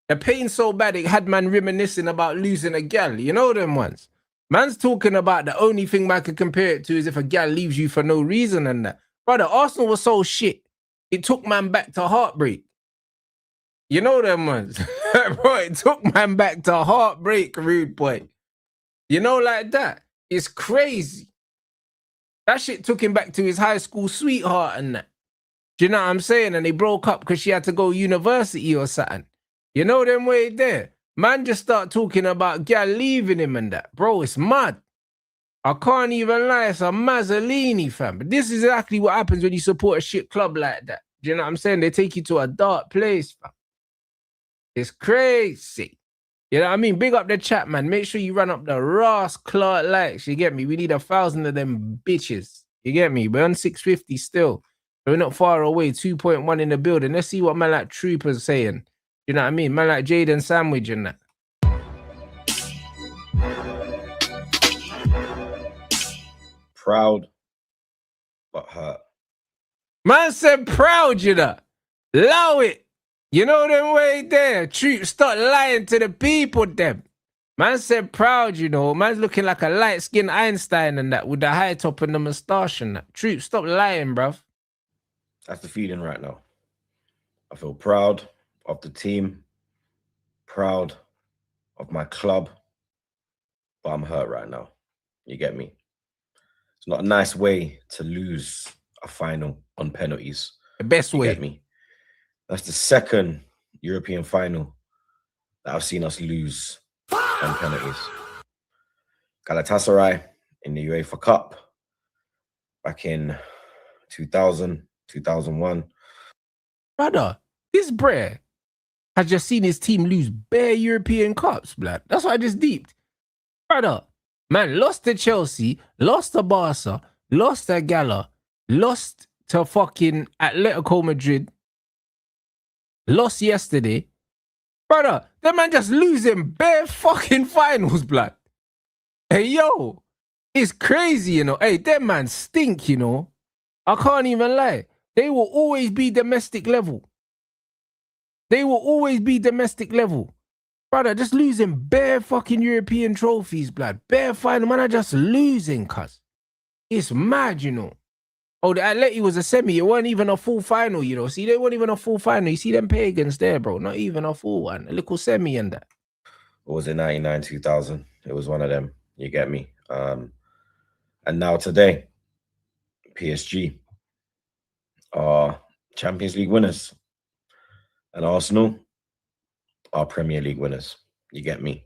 The pain so bad it had man reminiscing about losing a gal. You know them ones. Man's talking about the only thing man could compare it to is if a gal leaves you for no reason and that. Brother, Arsenal was so shit. It took man back to heartbreak. You know them ones. Bro, it took man back to heartbreak, rude boy. You know, like that. It's crazy. That shit took him back to his high school sweetheart and that. Do you know what I'm saying? And they broke up because she had to go university or something. You know them way there. Man just start talking about gal leaving him and that. Bro, it's mad. I can't even lie. It's a Mazzolini, fam. But this is exactly what happens when you support a shit club like that. Do you know what I'm saying? They take you to a dark place, fam. It's crazy. You know what I mean? Big up the chat, man. Make sure you run up the Ross Clark likes. You get me? We need 1,000 of them bitches. You get me? We're on 650 still. We're not far away. 2.1 in the building. Let's see what man like Trooper's saying. You know what I mean? Man like Jaden Sandwich and that. Proud, but hurt. Man said proud, you know. Allow it. You know them way there. Troop, stop lying to the people, them. Man said proud, you know. Man's looking like a light-skinned Einstein and that with the high top and the moustache and that. Troop, stop lying, bruv. That's the feeling right now. I feel proud of the team, proud of my club, but I'm hurt right now. You get me? It's not a nice way to lose a final on penalties. The best way. You get me? That's the second European final that I've seen us lose on penalties. Galatasaray in the UEFA Cup back in 2000, 2001. Brother, this Brer has just seen his team lose bare European Cups, blood. That's what I just deeped. Brother, man lost to Chelsea, lost to Barca, lost to Gala, lost to fucking Atletico Madrid, lost yesterday. Brother, that man just losing bare fucking finals, blood. Hey, yo, it's crazy, you know. Hey, that man stink, you know. I can't even lie. They will always be domestic level. They will always be domestic level. Brother, just losing bare fucking European trophies, blood. Bare final, man, are just losing, cuz. It's mad, you know. Oh, the Atleti was a semi. It wasn't even a full final, you know. See, they weren't even a full final. You see them pagans there, bro. Not even a full one. A little semi and that. What was it, 99, 2000? It was one of them. You get me? And now today, PSG are Champions League winners. And Arsenal are Premier League winners. You get me?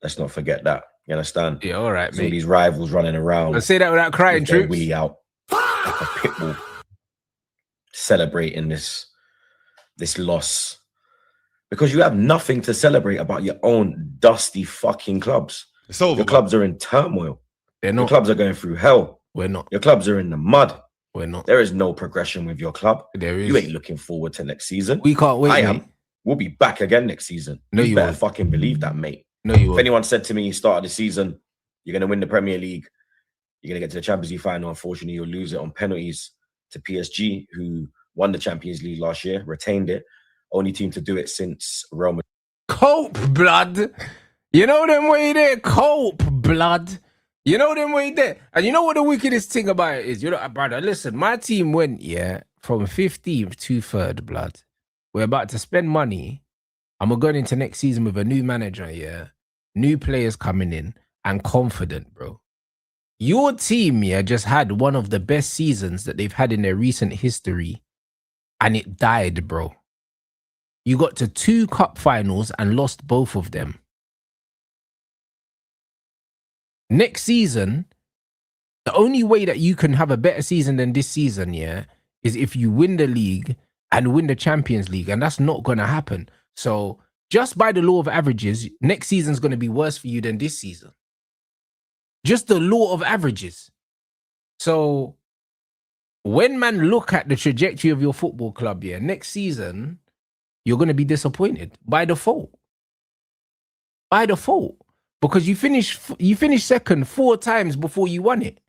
Let's not forget that. You understand? Yeah, all right, so mate. These rivals running around. I say that without crying, troops. Willy out like a pit bull, celebrating this loss. Because you have nothing to celebrate about your own dusty fucking clubs. It's over. Your clubs are in turmoil. They're not. Your clubs are going through hell. We're not. Your clubs are in the mud. We're not. There is no progression with your club. There is. You ain't looking forward to next season. We can't wait, I am. mate. We'll be back again next season. No, you better won't. fucking believe that, mate. No, you won't. If anyone said to me, start of the season, you're going to win the Premier League, you're going to get to the Champions League final, unfortunately, you'll lose it on penalties to PSG, who won the Champions League last year, retained it. Only team to do it since Roma. Cope, blood. You know them way there? Cope, blood. You know them way there. And you know what the wickedest thing about it is? You know, brother, listen, my team went, from 15th to 3rd, blood. We're about to spend money. And we're going into next season with a new manager, new players coming in and confident, bro. Your team, just had one of the best seasons that they've had in their recent history. And it died, bro. You got to 2 cup finals and lost both of them. Next season, the only way that you can have a better season than this season, is if you win the league and win the Champions League. And that's not going to happen. So just by the law of averages, next season's going to be worse for you than this season. Just the law of averages. So when man look at the trajectory of your football club, next season, you're going to be disappointed by default. By default. Because you finished second 4 times before you won it.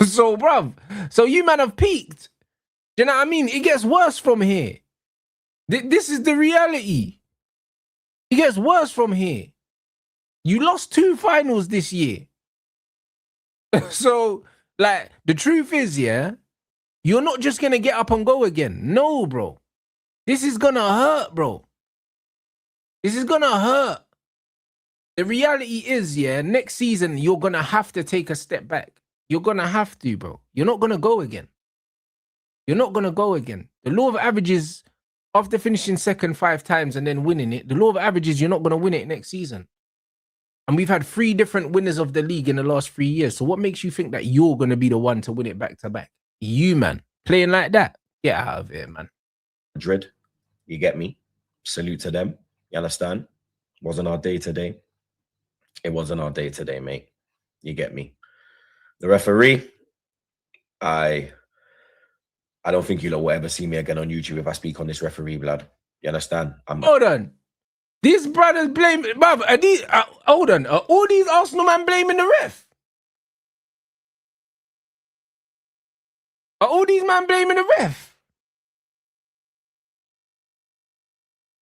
So, bruv, so you man have peaked. Do you know what I mean? It gets worse from here. This is the reality. It gets worse from here. You lost 2 finals this year. So, like, the truth is, you're not just going to get up and go again. No, bro. This is going to hurt, bro. This is going to hurt. The reality is, next season, you're going to have to take a step back. You're going to have to, bro. You're not going to go again. You're not going to go again. The law of averages, after finishing second 5 times and then winning it, the law of averages, you're not going to win it next season. And we've had 3 different winners of the league in the last 3 years. So what makes you think that you're going to be the one to win it back to back? You, man. Playing like that? Get out of here, man. Madrid, you get me? Salute to them. You understand? Wasn't our day today. It wasn't our day today, mate. You get me? The referee, I don't think you'll ever see me again on YouTube if I speak on this referee, blood. You understand? Hold on. These brothers blame, bruv, hold on. Are all these Arsenal man blaming the ref? Are all these man blaming the ref?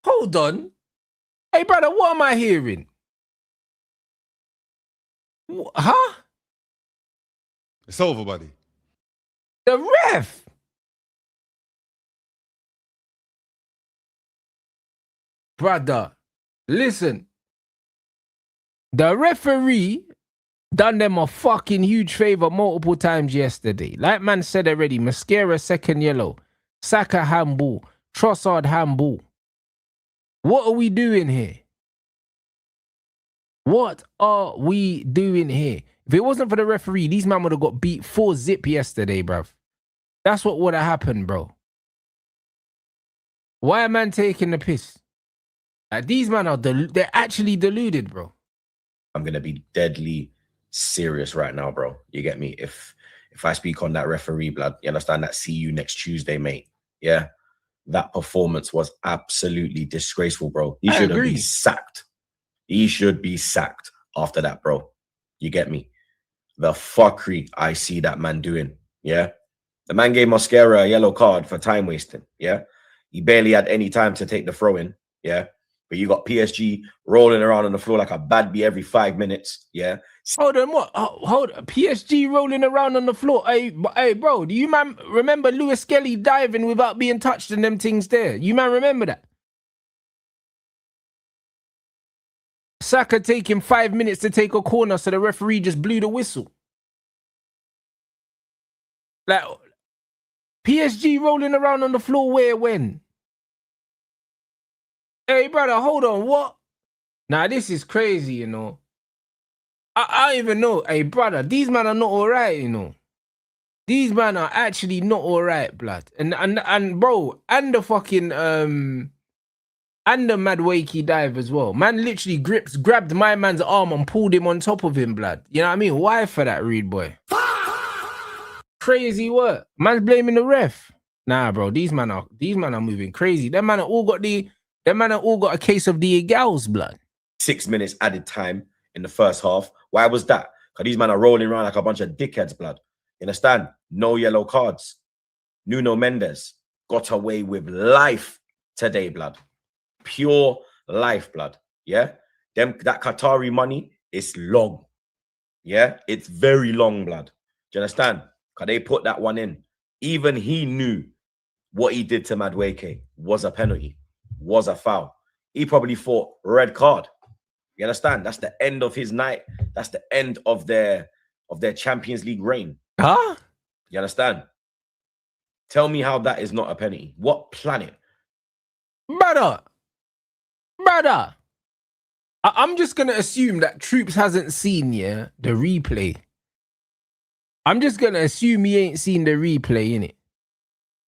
Hold on. Hey, brother, what am I hearing? Huh? It's over, buddy. The ref. Brother, listen. The referee done them a fucking huge favor multiple times yesterday. Like man said already, Mascara second yellow, Saka handball, Trossard handball. What are we doing here? What are we doing here? If it wasn't for the referee, these men would have got beat 4-0 yesterday, bruv. That's what would have happened, bro. Why are man taking the piss? Like, these men are they're actually deluded, bro. I'm gonna be deadly serious right now, bro. You get me? If I speak on that referee, blood, you understand that? See you next Tuesday, mate. Yeah, that performance was absolutely disgraceful, bro. He should have been sacked. He should be sacked after that, bro. You get me? The fuckery I see that man doing. Yeah, the man gave Mascara a yellow card for time wasting. Yeah, he barely had any time to take the throw in. Yeah. But you got PSG rolling around on the floor like a bad bee every 5 minutes. Yeah. Hold on, what? Hold on. PSG rolling around on the floor. Hey, bro, do you man remember Lewis Skelly diving without being touched and them things there? You man remember that? Saka taking 5 minutes to take a corner, so the referee just blew the whistle. Like, PSG rolling around on the floor where, when? Hey, brother, hold on, what? Nah, this is crazy, you know. I don't even know. Hey, brother, these men are not all right, you know. These men are actually not all right, blood. And bro, and the fucking, and the mad wakey dive as well. Man literally grabbed my man's arm and pulled him on top of him, blood. You know what I mean? Why for that, rude boy? Crazy work. Man's blaming the ref. Nah, bro, these men are moving crazy. Them man are all got a case of the gals, blood. 6 minutes added time in the first half. Why was that? Because these men are rolling around like a bunch of dickheads, blood. You understand? No yellow cards. Nuno Mendes got away with life today, blood. Pure life, blood. Yeah? that Qatari money, it's long. Yeah, it's very long, blood. Do you understand? Because they put that one in. Even he knew what he did to Madueke was a penalty, was a foul. He probably thought red card. You understand? That's the end of his night. That's the end of their Champions League reign. Huh? You understand? Tell me how that is not a penalty. What planet? Brother. I'm just going to assume that Troops hasn't seen, the replay. I'm just going to assume he ain't seen the replay, innit?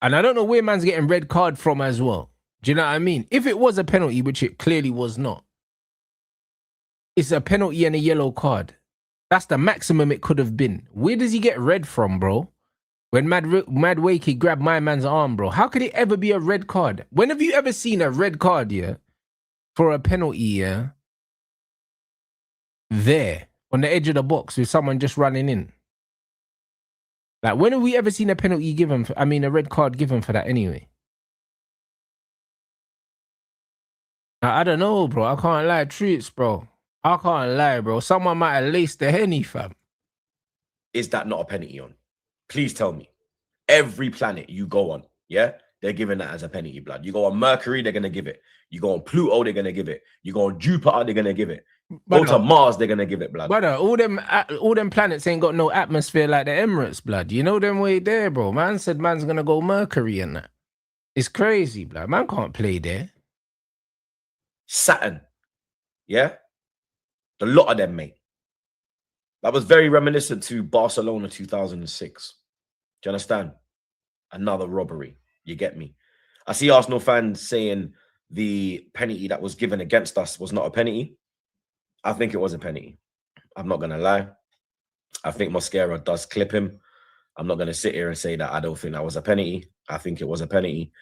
And I don't know where man's getting red card from as well. Do you know what I mean? If it was a penalty, which it clearly was not, it's a penalty and a yellow card. That's the maximum it could have been. Where does he get red from, bro? When Madueke grabbed my man's arm, bro. How could it ever be a red card? When have you ever seen a red card, for a penalty, there, on the edge of the box with someone just running in? Like, when have we ever seen a penalty given, a red card given for that anyway? I don't know, bro. I can't lie. Truths, bro. I can't lie, bro. Someone might have laced the Henny, fam. Is that not a penalty on? Please tell me. Every planet you go on, yeah, they're giving that as a penalty, blood. You go on Mercury, they're going to give it. You go on Pluto, they're going to give it. You go on Jupiter, they're going to give it. Go to Mars, they're going to give it, blood. Brother, all them planets ain't got no atmosphere like the Emirates, blood. You know them way there, bro. Man said man's going to go Mercury and that. It's crazy, blood. Man can't play there. Saturn, yeah? A lot of them, mate. That was very reminiscent to Barcelona 2006. Do you understand? Another robbery. You get me? I see Arsenal fans saying the penalty that was given against us was not a penalty. I think it was a penalty. I'm not going to lie. I think Mosquera does clip him. I'm not going to sit here and say that I don't think that was a penalty. I think it was a penalty.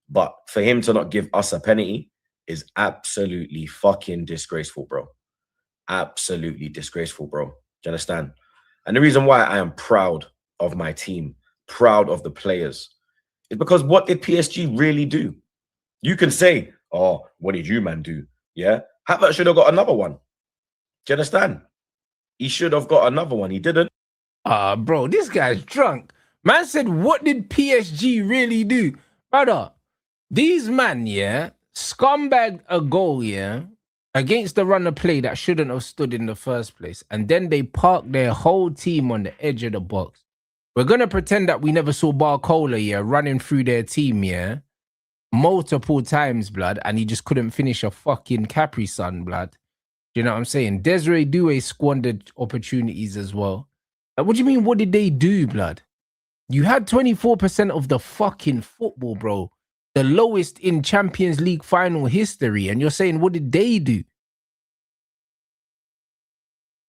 But for him to not give us a penalty is absolutely fucking disgraceful, bro. Absolutely disgraceful, bro. Do you understand? And the reason why I am proud of my team, proud of the players, is because what did PSG really do? You can say, oh, what did you, man, do? Yeah? Havertz should have got another one. Do you understand? He should have got another one. He didn't. Bro, this guy's drunk. Man said, what did PSG really do? Brother, these man, scumbagged a goal, against the run of play that shouldn't have stood in the first place. And then they parked their whole team on the edge of the box. We're going to pretend that we never saw Barcola, running through their team, multiple times, blood, and he just couldn't finish a fucking Capri Sun, blood. You know what I'm saying? Desiree Doué squandered opportunities as well. Like, what do you mean, what did they do, blood? You had 24% of the fucking football, bro. The lowest in Champions League final history. And you're saying, what did they do?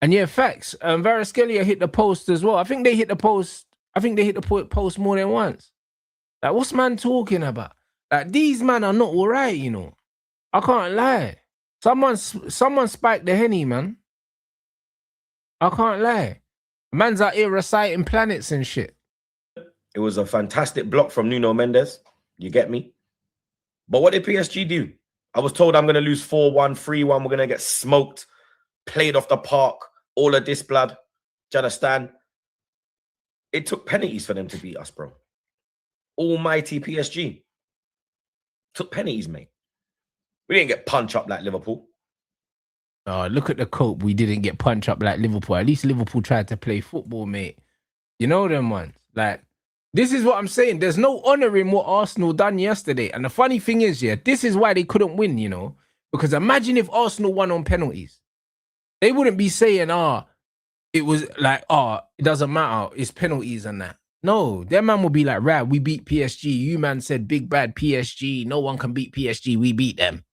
And yeah, facts. Varaskelia hit the post as well. I think they hit the post. I think they hit the post more than once. Like, what's man talking about? Like, these men are not all right, you know. I can't lie. Someone spiked the Henny, man. I can't lie. Man's out here reciting planets and shit. It was a fantastic block from Nuno Mendes. You get me? But what did PSG do? I was told I'm going to lose 4-1, 3-1. We're going to get smoked, played off the park, all of this, blood. Do you understand? It took penalties for them to beat us, bro. Almighty PSG. Took penalties, mate. We didn't get punch up like Liverpool. Oh, look at the cope. We didn't get punch up like Liverpool. At least Liverpool tried to play football, mate. You know them ones. Like, this is what I'm saying. There's no honouring what Arsenal done yesterday. And the funny thing is, this is why they couldn't win, you know. Because imagine if Arsenal won on penalties. They wouldn't be saying, it was like, it doesn't matter. It's penalties and that. No, their man will be like, right, we beat PSG. You man said big bad PSG. No one can beat PSG. We beat them.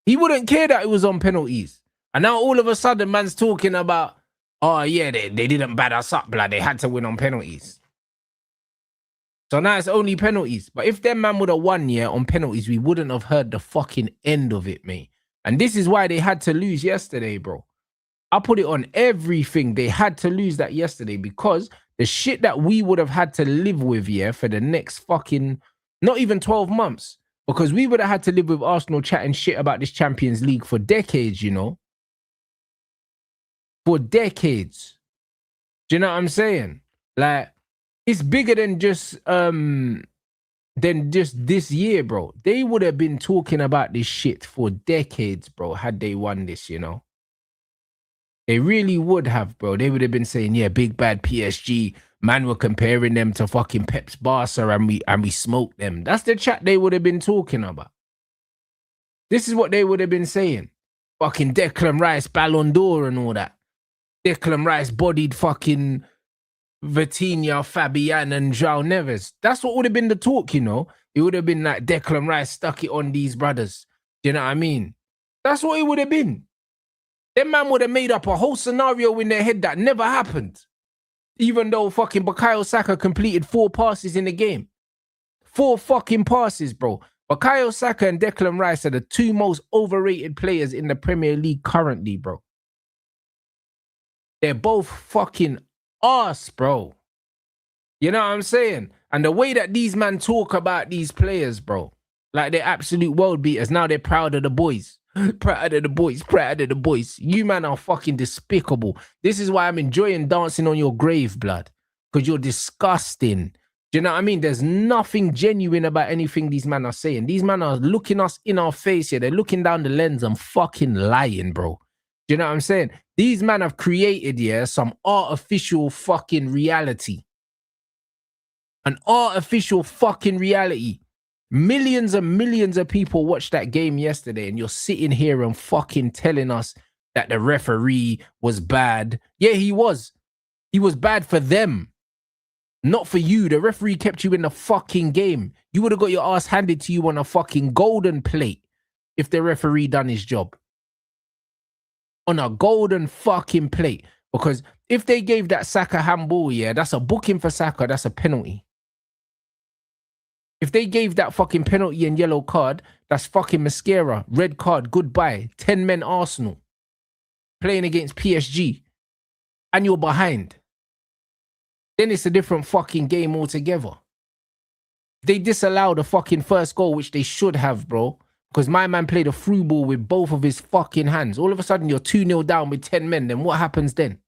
He wouldn't care that it was on penalties. And now all of a sudden, man's talking about, they didn't bad us up, blood. They had to win on penalties. So now it's only penalties. But if them man would have won, on penalties, we wouldn't have heard the fucking end of it, mate. And this is why they had to lose yesterday, bro. I put it on everything. They had to lose that yesterday because the shit that we would have had to live with, for the next fucking, not even 12 months. Because we would have had to live with Arsenal chatting shit about this Champions League for decades, you know? For decades. Do you know what I'm saying? Like, it's bigger than just this year, bro. They would have been talking about this shit for decades, bro, had they won this, you know? They really would have, bro. They would have been saying, yeah, big bad PSG. Man, we're comparing them to fucking Pep's Barca and we smoked them. That's the chat they would have been talking about. This is what they would have been saying. Fucking Declan Rice, Ballon d'Or and all that. Declan Rice bodied fucking Vitinha, Fabian and João Neves. That's what would have been the talk, you know? It would have been like Declan Rice stuck it on these brothers. Do you know what I mean? That's what it would have been. Them man would have made up a whole scenario in their head that never happened. Even though fucking Bukayo Saka completed 4 passes in the game. 4 fucking passes, bro. Bukayo Saka and Declan Rice are the 2 most overrated players in the Premier League currently, bro. They're both fucking arse, bro. You know what I'm saying? And the way that these men talk about these players, bro, like they're absolute world beaters. Now they're proud of the boys. Proud of the boys, proud of the boys. You man are fucking despicable. This is why I'm enjoying dancing on your grave, blood. Because you're disgusting. Do you know what I mean? There's nothing genuine about anything these men are saying. These men are looking us in our face here. They're looking down the lens and fucking lying, bro. Do you know what I'm saying? These men have created, yeah, some artificial fucking reality. An artificial fucking reality. Millions and millions of people watched that game yesterday and you're sitting here and fucking telling us that the referee was bad. Yeah, he was. He was bad for them. Not for you. The referee kept you in the fucking game. You would have got your ass handed to you on a fucking golden plate if the referee done his job. On a golden fucking plate. Because if they gave that Saka handball, yeah, that's a booking for Saka. That's a penalty. If they gave that fucking penalty and yellow card, that's fucking mascara. Red card, goodbye. 10 men Arsenal. Playing against PSG. And you're behind. Then it's a different fucking game altogether. They disallowed the fucking first goal, which they should have, bro. Because my man played a through ball with both of his fucking hands. All of a sudden, you're 2-0 down with 10 men. Then what happens then?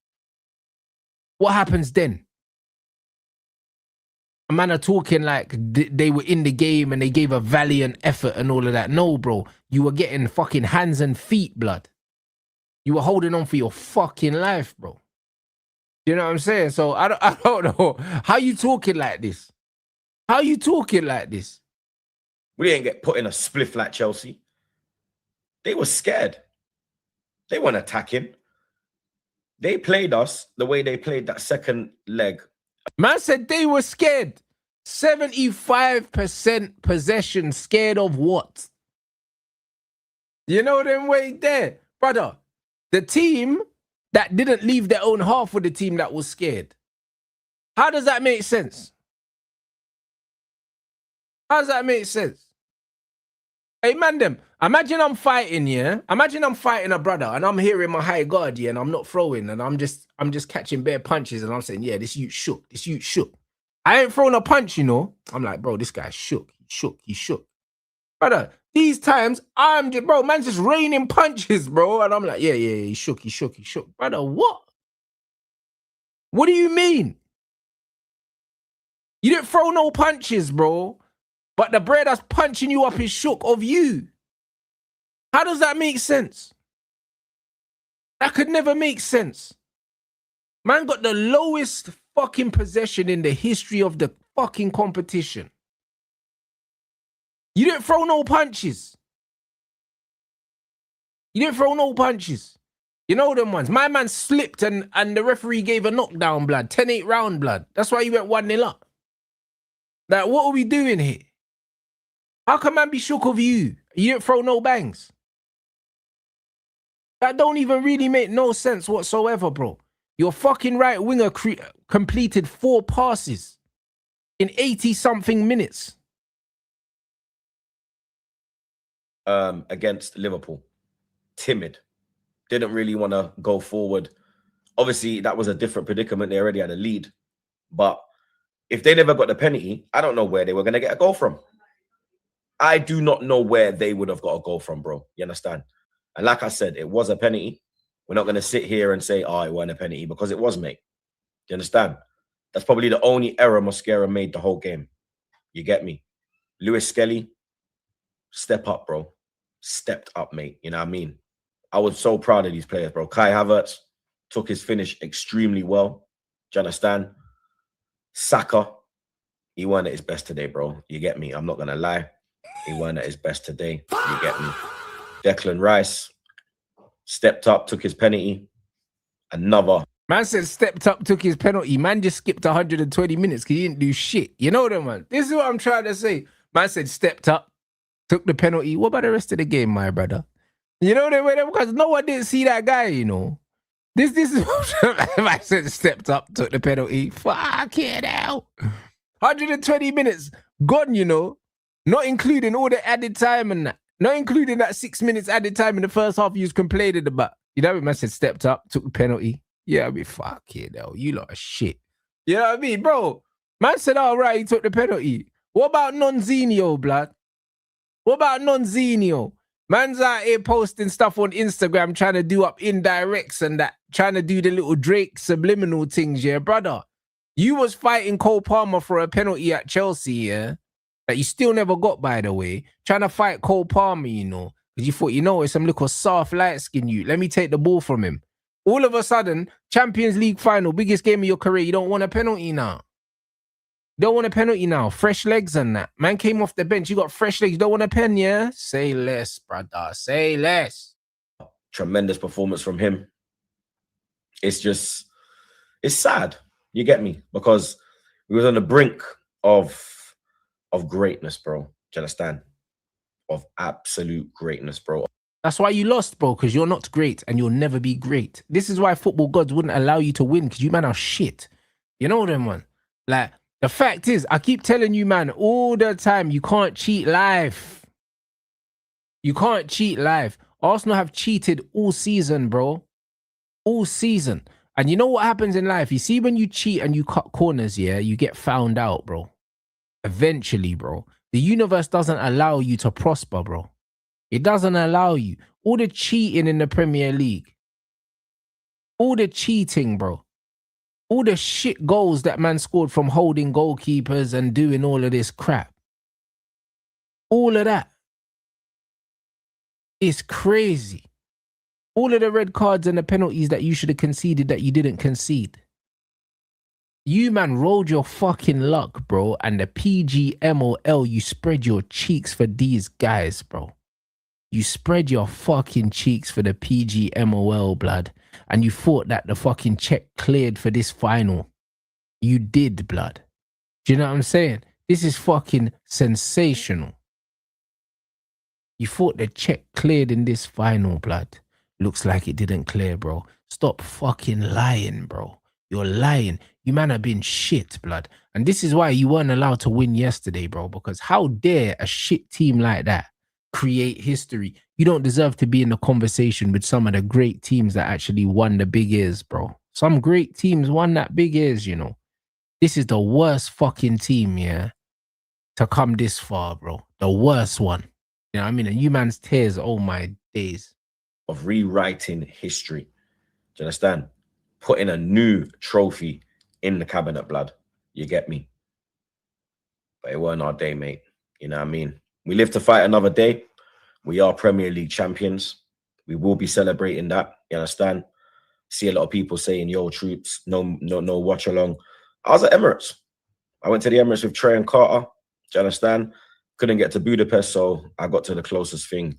What happens then? A man are talking like they were in the game and they gave a valiant effort and all of that. No, bro. You were getting fucking hands and feet, blood. You were holding on for your fucking life, bro. You know what I'm saying? So I don't know. How you talking like this? How you talking like this? We didn't get put in a spliff like Chelsea. They were scared. They weren't attacking. They played us the way they played that second leg. Man said they were scared. 75% possession. Scared of what? You know them way there. Brother, the team that didn't leave their own half were the team that was scared. How does that make sense? How does that make sense? Hey, man, them. Imagine I'm fighting, yeah? Imagine I'm fighting a brother and I'm hearing my high guard, yeah, and I'm not throwing and I'm just catching bare punches and I'm saying, yeah, this you shook. This you shook. I ain't throwing a punch, you know? I'm like, bro, this guy shook. He shook. He shook. Brother, these times, I'm just, bro, man's just raining punches, bro. And I'm like, yeah, he shook. He shook. He shook. Brother, what? What do you mean? You didn't throw no punches, bro. But the bread that's punching you up is shook of you. How does that make sense? That could never make sense. Man got the lowest fucking possession in the history of the fucking competition. You didn't throw no punches. You didn't throw no punches. You know them ones. My man slipped and the referee gave a knockdown, blood. 10-8 round, blood. That's why he went 1-0 up. Like, what are we doing here? How can man be shook of you? You didn't throw no bangs. That don't even really make no sense whatsoever, bro. Your fucking right winger completed 4 passes in 80-something minutes. Against Liverpool. Timid. Didn't really want to go forward. Obviously, that was a different predicament. They already had a lead. But if they never got the penalty, I don't know where they were going to get a goal from. I do not know where they would have got a goal from, bro. You understand? And like I said, it was a penalty. We're not going to sit here and say, oh, it wasn't a penalty, because it was, mate. You understand? That's probably the only error Mosquera made the whole game. You get me? Lewis Skelly, step up, bro. Stepped up, mate. You know what I mean? I was so proud of these players, bro. Kai Havertz took his finish extremely well. Do you understand? Saka, he weren't at his best today, bro. You get me? I'm not going to lie. He weren't at his best today. You get me? Declan Rice stepped up, took his penalty. Another. Man said stepped up, took his penalty. Man just skipped 120 minutes because he didn't do shit. You know that, man? This is what I'm trying to say. Man said stepped up, took the penalty. What about the rest of the game, my brother? You know that way? Because no one didn't see that guy, you know. This is what man said stepped up, took the penalty. Fuck it out. 120 minutes gone, you know. Not including all the added time and that. Not including that 6 minutes added time in the first half you was complaining about. You know what I mean? Man said stepped up, took the penalty. Yeah, I mean, fuck it, though. You lot of shit. You know what I mean, bro? Man said, all right, he took the penalty. What about Nonzinho, blood? What about Nonzinho? Man's out here posting stuff on Instagram, trying to do up indirects and that, trying to do the little Drake subliminal things, yeah, brother. You was fighting Cole Palmer for a penalty at Chelsea, yeah, that you still never got, by the way. Trying to fight Cole Palmer, you know, because you thought, you know, it's some little soft light skin you. Let me take the ball from him. All of a sudden, Champions League final, biggest game of your career, you don't want a penalty now. Don't want a penalty now. Fresh legs and that. Man came off the bench. You got fresh legs. Don't want a pen, yeah? Say less, brother. Say less. Tremendous performance from him. It's just, it's sad. You get me? Because we was on the brink of greatness, bro. Do you understand? Of absolute greatness, bro. That's why you lost, bro, because you're not great and you'll never be great. This is why football gods wouldn't allow you to win, because you, man, are shit. You know them, man? Like, the fact is, I keep telling you, man, all the time, you can't cheat life. You can't cheat life. Arsenal have cheated all season, bro. All season. And you know what happens in life? You see, when you cheat and you cut corners, yeah, you get found out, bro. Eventually, bro. The universe doesn't allow you to prosper, bro. It doesn't allow you. All the cheating in the Premier League. All the cheating, bro. All the shit goals that man scored from holding goalkeepers and doing all of this crap. All of that. It's crazy. All of the red cards and the penalties that you should have conceded that you didn't concede. You, man, rolled your fucking luck, bro. And the PGMOL, you spread your cheeks for these guys, bro. You spread your fucking cheeks for the PGMOL, blood. And you thought that the fucking check cleared for this final. You did, blood. Do you know what I'm saying? This is fucking sensational. You thought the check cleared in this final, blood. Looks like it didn't clear, bro. Stop fucking lying, bro. You're lying. You man have been shit, blood. And this is why you weren't allowed to win yesterday, bro. Because how dare a shit team like that create history? You don't deserve to be in the conversation with some of the great teams that actually won the big ears, bro. Some great teams won that big ears, you know. This is the worst fucking team, yeah, to come this far, bro. The worst one. You know what I mean? And you man's tears, oh my days. Of rewriting history. Do you understand? Putting a new trophy in the cabinet, blood. You get me? But it weren't our day, mate. You know what I mean? We live to fight another day. We are Premier League champions. We will be celebrating that. You understand? See a lot of people saying, yo, troops, no watch along. I was at Emirates. I went to the Emirates with Trey and Carter. Do you understand? Couldn't get to Budapest, so I got to the closest thing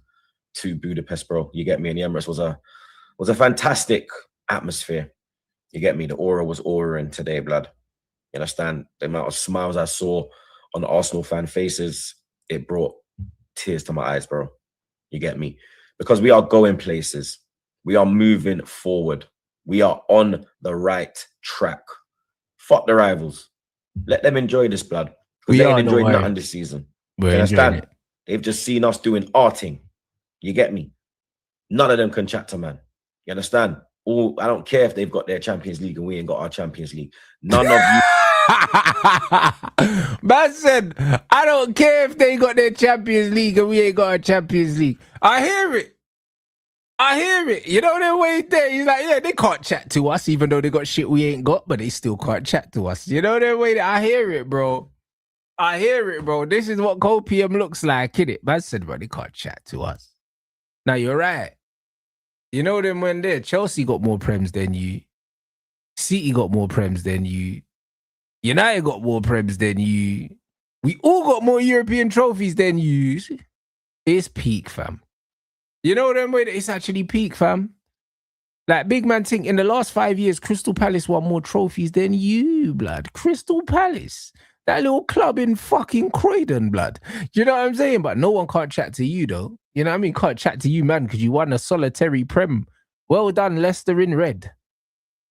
to Budapest, bro. You get me? And the Emirates was a fantastic atmosphere. You get me? The aura was auraing today, blood. You understand? The amount of smiles I saw on the Arsenal fan faces, it brought tears to my eyes, bro. You get me? Because we are going places. We are moving forward. We are on the right track. Fuck the rivals. Let them enjoy this, blood. Because they ain't enjoyed nothing this season. You understand? They've just seen us doing our thing. You get me? None of them can chat to man. You understand? I don't care if they've got their Champions League and we ain't got our Champions League. None of you Man said, I don't care if they got their Champions League and we ain't got a Champions League. I hear it. I hear it. You know their way there. He's like, yeah, they can't chat to us, even though they got shit we ain't got, but they still can't chat to us. You know their way there. I hear it, bro. I hear it, bro. This is what copium looks like, innit? Man said, bro, they can't chat to us. Now, you're right. You know them when there. Chelsea got more prems than you. City got more prems than you. United got more prems than you. We all got more European trophies than you. It's peak, fam. You know them way that it's actually peak, fam. Like, big man think in the last 5 years, Crystal Palace won more trophies than you, blood. Crystal Palace. That little club in fucking Croydon, blood. You know what I'm saying? But no one can't chat to you, though. You know what I mean? Can't chat to you, man, because you won a solitary prem. Well done, Leicester in red.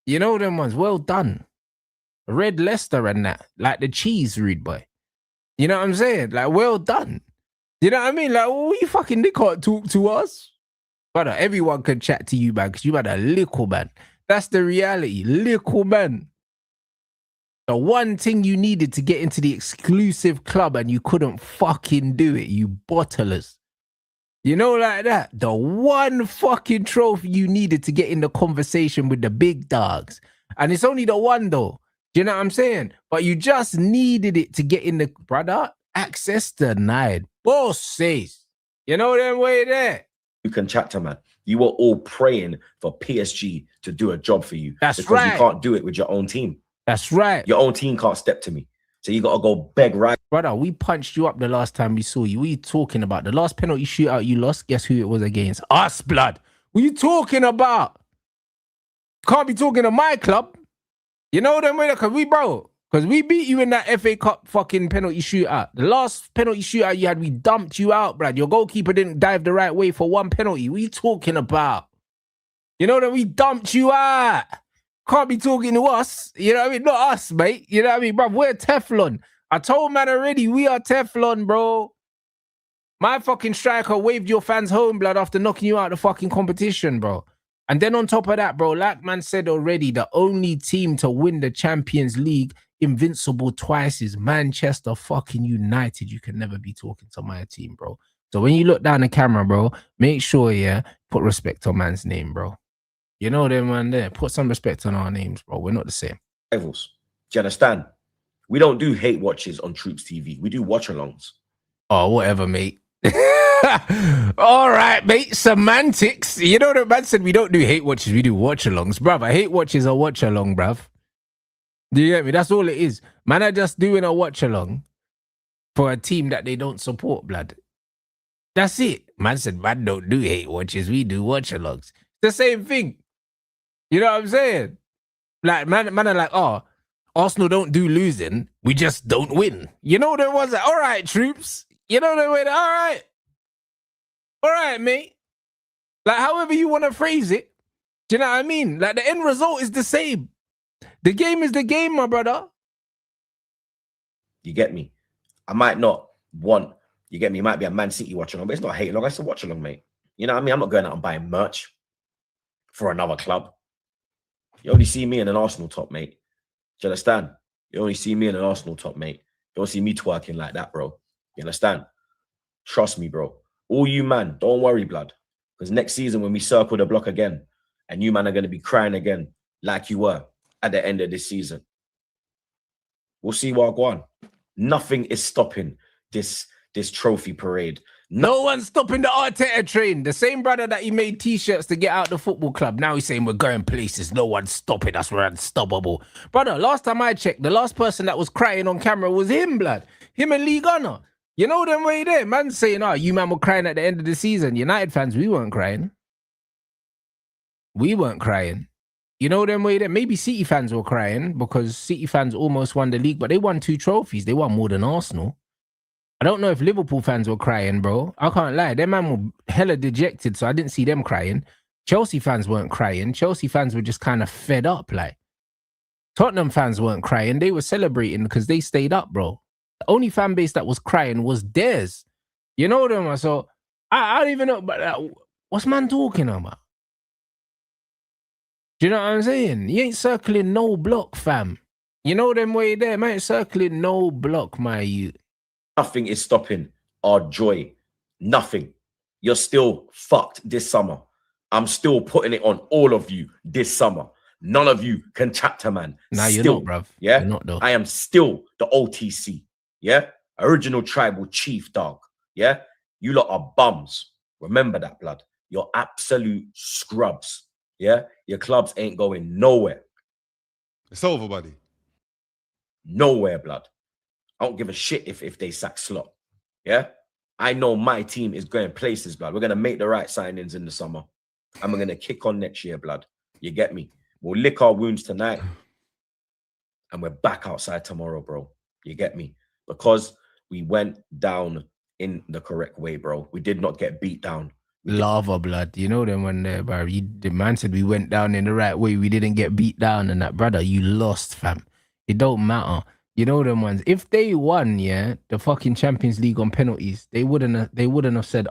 You know them ones. Well done. Red Leicester and that. Like the cheese, rude boy. You know what I'm saying? Like, well done. You know what I mean? Like, oh, you fucking, they can't talk to us. Brother, everyone can chat to you, man, because you had a little man. That's the reality. Little man. The one thing you needed to get into the exclusive club and you couldn't fucking do it, you bottlers. You know, like that. The one fucking trophy you needed to get in the conversation with the big dogs. And it's only the one, though. Do you know what I'm saying? But you just needed it to get in the... Brother, access denied. Boss says. You know them way there? You can chat to, man. You were all praying for PSG to do a job for you. That's because right. You can't do it with your own team. That's right. Your own team can't step to me. So you got to go beg right. Brother, we punched you up the last time we saw you. What are you talking about? The last penalty shootout you lost, guess who it was against? Us, blood. What are you talking about? Can't be talking to my club. You know them way, because we beat you in that FA Cup fucking penalty shootout. The last penalty shootout you had, we dumped you out, bruv. Your goalkeeper didn't dive the right way for one penalty. What are you talking about? You know that we dumped you out. Can't be talking to us. You know what I mean? Not us, mate. You know what I mean, bruv? We're Teflon. I told man already, we are Teflon, bro. My fucking striker waved your fans home, blood, after knocking you out of the fucking competition, bro. And then on top of that, bro, like man said already, the only team to win the Champions League invincible twice is Manchester fucking United. You can never be talking to my team, bro. So when you look down the camera, bro, make sure, yeah, put respect on man's name, bro. You know them, man, there. Put some respect on our names, bro. We're not the same. Rivals. Do you understand? We don't do hate watches on Troops TV. We do watch-alongs. Oh, whatever, mate. All right, mate. Semantics. You know what man said? We don't do hate watches. We do watch-alongs. Bruv, a hate watch is a watch-along, bruv. Do you get me? That's all it is. Man are just doing a watch-along for a team that they don't support, blood. That's it. Man said, man don't do hate watches. We do watch-alongs. The same thing. You know what I'm saying? Like, man are like, oh, Arsenal don't do losing. We just don't win. You know there was like, all right, troops. You know the way, all right. All right, mate. Like, however you want to phrase it. Do you know what I mean? Like, the end result is the same. The game is the game, my brother. You get me? I might not want, you get me? It might be a Man City watch-along, but it's not a hate-along. It's a watch-along, mate. You know what I mean? I'm not going out and buying merch for another club. You only see me in an Arsenal top, mate. Do you understand? You only see me in an Arsenal top, mate. You don't see me twerking like that, bro. You understand? Trust me, bro. All you man, don't worry, blood. Because next season when we circle the block again, and you man are going to be crying again like you were at the end of this season. We'll see what go on. Nothing is stopping this trophy parade. No one's stopping the Arteta train. The same brother that he made t-shirts to get out the football club. Now he's saying we're going places. No one's stopping us. We're unstoppable. Brother, last time I checked, the last person that was crying on camera was him, blood. Him and Lee Gunner. You know them way there. Man saying, oh, you man were crying at the end of the season. United fans, we weren't crying. We weren't crying. You know them way there. Maybe City fans were crying because City fans almost won the league, but they won 2 trophies. They won more than Arsenal. I don't know if Liverpool fans were crying, bro. I can't lie. Them man were hella dejected, so I didn't see them crying. Chelsea fans weren't crying. Chelsea fans were just kind of fed up, like. Tottenham fans weren't crying. They were celebrating because they stayed up, bro. The only fan base that was crying was theirs. You know them? So I don't even know, but what's man talking about? Do you know what I'm saying? You ain't circling no block, fam. You know them way there, man. Circling no block, my youth. Nothing is stopping our joy. Nothing. You're still fucked this summer. I'm still putting it on all of you this summer. None of you can chapter, man. Nah, still, you're not, bruv. Yeah, you're not though. I am still the OTC. Yeah, original tribal chief, dog. Yeah, you lot are bums. Remember that, blood. You're absolute scrubs. Yeah, your clubs ain't going nowhere. It's over, buddy. Nowhere, blood. I don't give a shit if they sack Slot. Yeah, I know my team is going places, blood. We're gonna make the right signings in the summer, and we're gonna kick on next year, blood. You get me? We'll lick our wounds tonight, and we're back outside tomorrow, bro. You get me? Because we went down in the correct way, bro. We did not get beat down. Lava blood. You know them when there, bro. The man said we went down in the right way. We didn't get beat down, and that, brother, you lost, fam. It don't matter. You know them ones. If they won, yeah, the fucking Champions League on penalties, they wouldn't have said,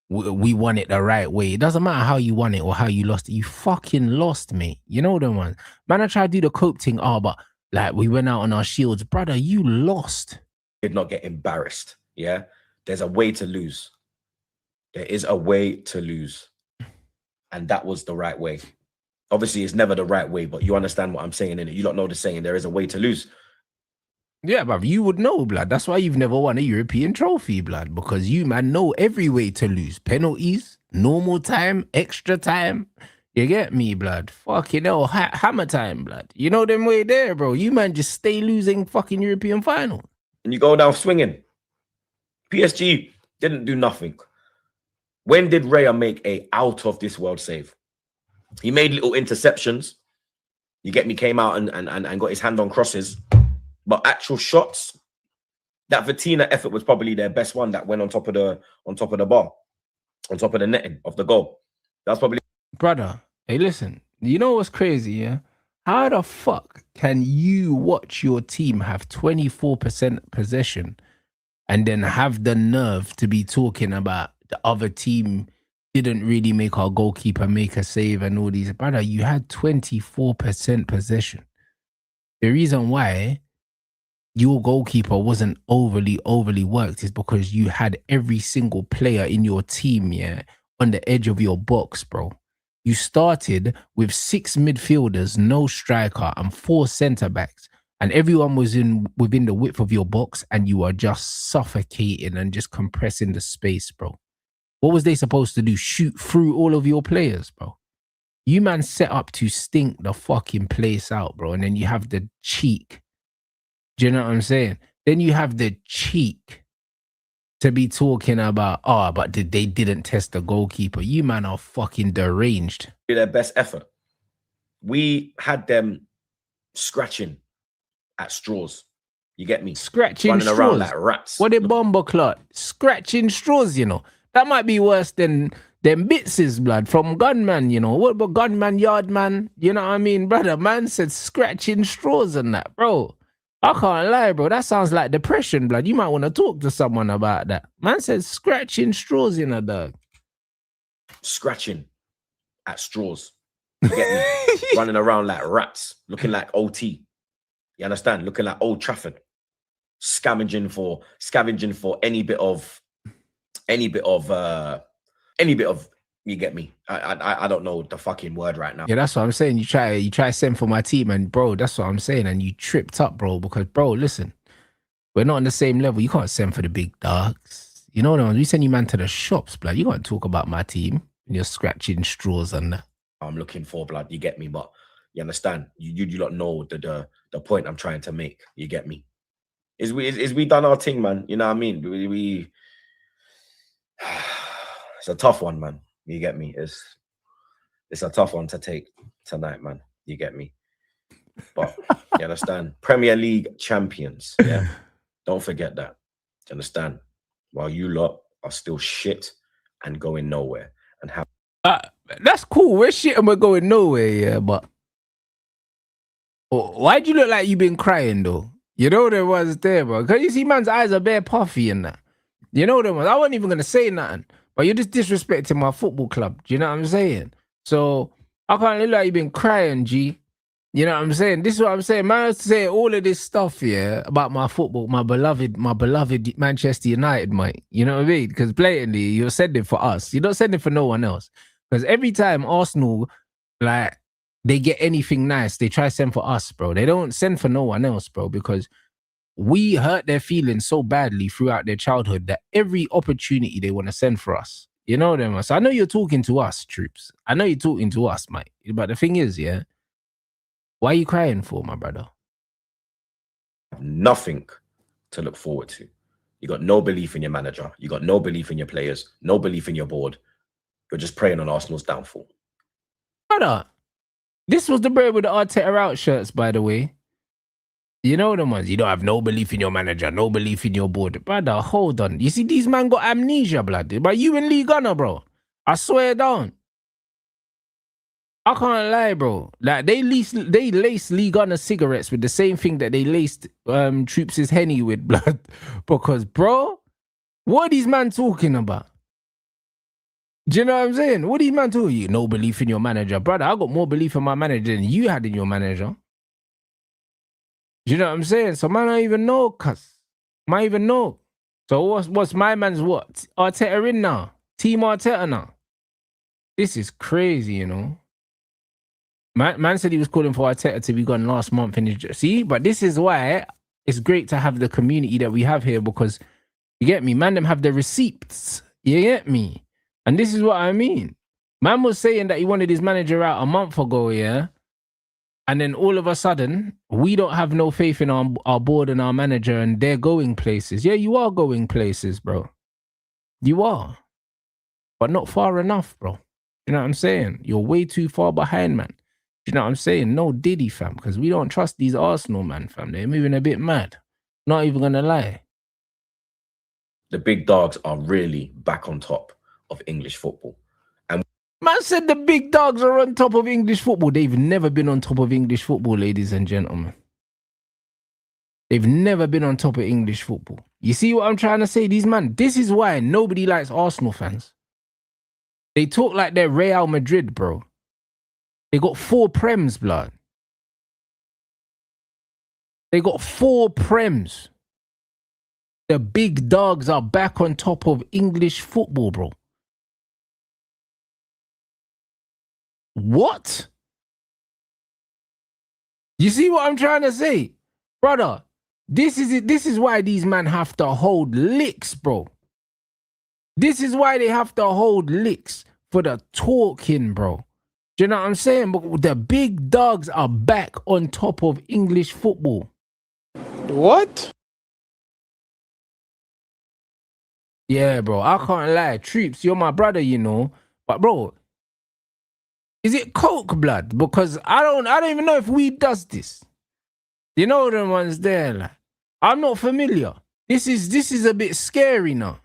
we won it the right way. It doesn't matter how you won it or how you lost it. You fucking lost, mate. You know them ones. Man, I tried to do the cope thing. But like we went out on our shields. Brother, you lost. Did not get embarrassed. Yeah. There's a way to lose. There is a way to lose. And that was the right way. Obviously, it's never the right way, but you understand what I'm saying, innit? You don't know the saying, there is a way to lose. Yeah, bruv, you would know, blood. That's why you've never won a European trophy, blood. Because you, man, know every way to lose. Penalties, normal time, extra time. You get me, blood? Fucking hell, hammer time, blood. You know them way there, bro. You, man, just stay losing fucking European final. And you go down swinging. PSG didn't do nothing. When did Raya make a out of this world save? He made little interceptions. You get me? Came out and got his hand on crosses. But actual shots, that Vitina effort was probably their best one that went on top of the bar, on top of the netting of the goal. That's probably... Brother, hey, listen. You know what's crazy, yeah? How the fuck can you watch your team have 24% possession and then have the nerve to be talking about the other team didn't really make our goalkeeper make a save and all these? Brother, you had 24% possession. The reason why your goalkeeper wasn't overly worked is because you had every single player in your team, yeah, on the edge of your box, bro. You started with 6 midfielders, no striker, and 4 centre-backs, and everyone was within the width of your box, and you are just suffocating and just compressing the space, bro. What was they supposed to do? Shoot through all of your players, bro? You, man, set up to stink the fucking place out, bro, and then you have the cheek. Do you know what I'm saying? Then you have the cheek to be talking about, but they didn't test the goalkeeper. You, man, are fucking deranged. Their best effort. We had them scratching at straws. You get me? Scratching running straws. Around like rats. What a bomber clot. Scratching straws, you know. That might be worse than them Bitses, blood, from Gunman, you know. What about Gunman, Yardman? You know what I mean, brother? Man said scratching straws and that, bro. I can't lie, bro. That sounds like depression, blood. You might want to talk to someone about that. Man said scratching straws in a dog. Scratching at straws. You get me? Running around like rats, looking like OT. You understand? Looking like Old Trafford. Scavenging for any bit of you get me? I don't know the fucking word right now. Yeah, that's what I'm saying. You try send for my team, and bro, that's what I'm saying. And you tripped up, bro, because bro, listen, we're not on the same level. You can't send for the big dogs. You know what I mean? We send you man to the shops, blood. You can't talk about my team and you're scratching straws and that. I'm looking for, blood. You get me? But you understand? You don't know the point I'm trying to make. You get me? Is we done our thing, man? You know what I mean? We it's a tough one, man. You get me? It's a tough one to take tonight, man. You get me? But you understand? Premier League champions, yeah? Don't forget that. You understand? While you lot are still shit and going nowhere. And have that's cool. We're shit and we're going nowhere, yeah, but why'd you look like you've been crying, though? You know there was there, bro. Because you see man's eyes are bare puffy and that. You know them ones. I wasn't even going to say nothing. But you're just disrespecting my football club. Do you know what I'm saying? So I can't look like you've been crying, G. You know what I'm saying? This is what I'm saying. Man, I say all of this stuff, yeah, about my football, my beloved Manchester United, mate. You know what I mean? Because blatantly, you're sending for us. You're not sending for no one else. Because every time Arsenal, like, they get anything nice, they try to send for us, bro. They don't send for no one else, bro, because we hurt their feelings so badly throughout their childhood that every opportunity they want to send for us. You know what I mean? So I know you're talking to us, troops. I know you're talking to us, mate. But the thing is, yeah, why are you crying for, my brother? Nothing to look forward to. You got no belief in your manager. You got no belief in your players. No belief in your board. You're just preying on Arsenal's downfall. Brother, this was the break with the Arteta out shirts, by the way. You know the ones. You don't have no belief in your manager, no belief in your board. Brother, hold on. You see, these man got amnesia, blood. But you and Lee Gunner, bro. I swear down. I can't lie, bro. Like they laced Lee Gunner cigarettes with the same thing that they laced Troops' Henny with, blood. Because, bro, what are these man talking about? Do you know what I'm saying? What are these man talking? You no belief in your manager, brother. I got more belief in my manager than you had in your manager. Do you know what I'm saying? So man, I don't even know, cuz. I even know. So what's my man's what? Arteta in now. Team Arteta now. This is crazy, you know. Man said he was calling for Arteta to be gone last month. See, but this is why it's great to have the community that we have here, because you get me? Man, them have the receipts. You get me? And this is what I mean. Man was saying that he wanted his manager out a month ago, yeah? And then all of a sudden, we don't have no faith in our board and our manager, and they're going places. Yeah, you are going places, bro. You are. But not far enough, bro. You know what I'm saying? You're way too far behind, man. You know what I'm saying? No Diddy, fam, because we don't trust these Arsenal, man, fam. They're moving a bit mad. Not even going to lie. The big dogs are really back on top of English football. And man said the big dogs are on top of English football. They've never been on top of English football, ladies and gentlemen. They've never been on top of English football. You see what I'm trying to say? These man, this is why nobody likes Arsenal fans. They talk like they're Real Madrid, bro. They got 4 Prems, blood. They got 4 Prems. The big dogs are back on top of English football, bro. What? You see what I'm trying to say? Brother, this is it. This is why these men have to hold licks, bro. This is why they have to hold licks for the talking, bro. Do you know what I'm saying? But the big dogs are back on top of English football. What? Yeah, bro. I can't lie. Troops, you're my brother, you know. But bro, is it Coke, blood? Because I don't even know if weed does this. You know the ones there, like. I'm not familiar. This is a bit scary now.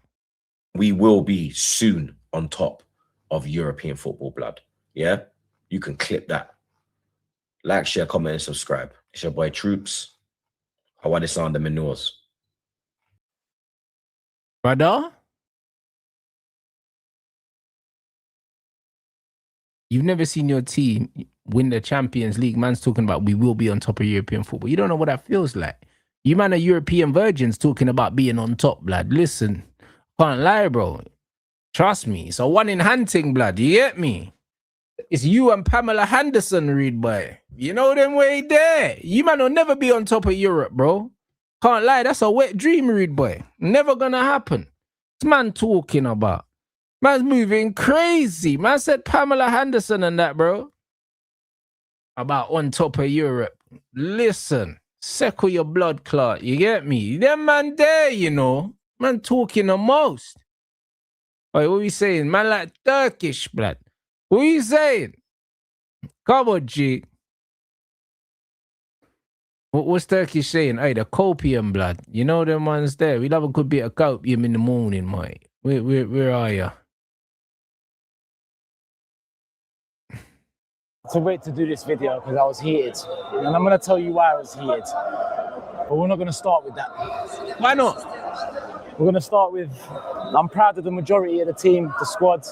we will be soon on top of European football, blood. Yeah? You can clip that. Like, share, comment, and subscribe. It's your boy Troops. How are they sound the manures? Brother? You've never seen your team win the Champions League. Man's talking about we will be on top of European football. You don't know what that feels like. You man are European virgins talking about being on top, blood. Listen, can't lie, bro. Trust me. It's a one in hand thing, blood. You get me? It's you and Pamela Henderson, read boy. You know them way there. You man will never be on top of Europe, bro. Can't lie. That's a wet dream, read boy. Never gonna happen. This man talking about. Man's moving crazy. Man said Pamela Henderson and that, bro. About on top of Europe. Listen, settle your blood clot. You get me? Them man there, you know. Man talking the most. Wait, what are we saying? Man like Turkish blood. What are you saying? Come on, G. What's Turkish saying? Hey, the copium blood. You know them ones there. We love a good bit of copium in the morning, mate. Where are you? To wait to do this video because I was heated, and I'm going to tell you why I was heated, but we're not going to start with that. Why not? We're going to start with, I'm proud of the majority of the team, the squad,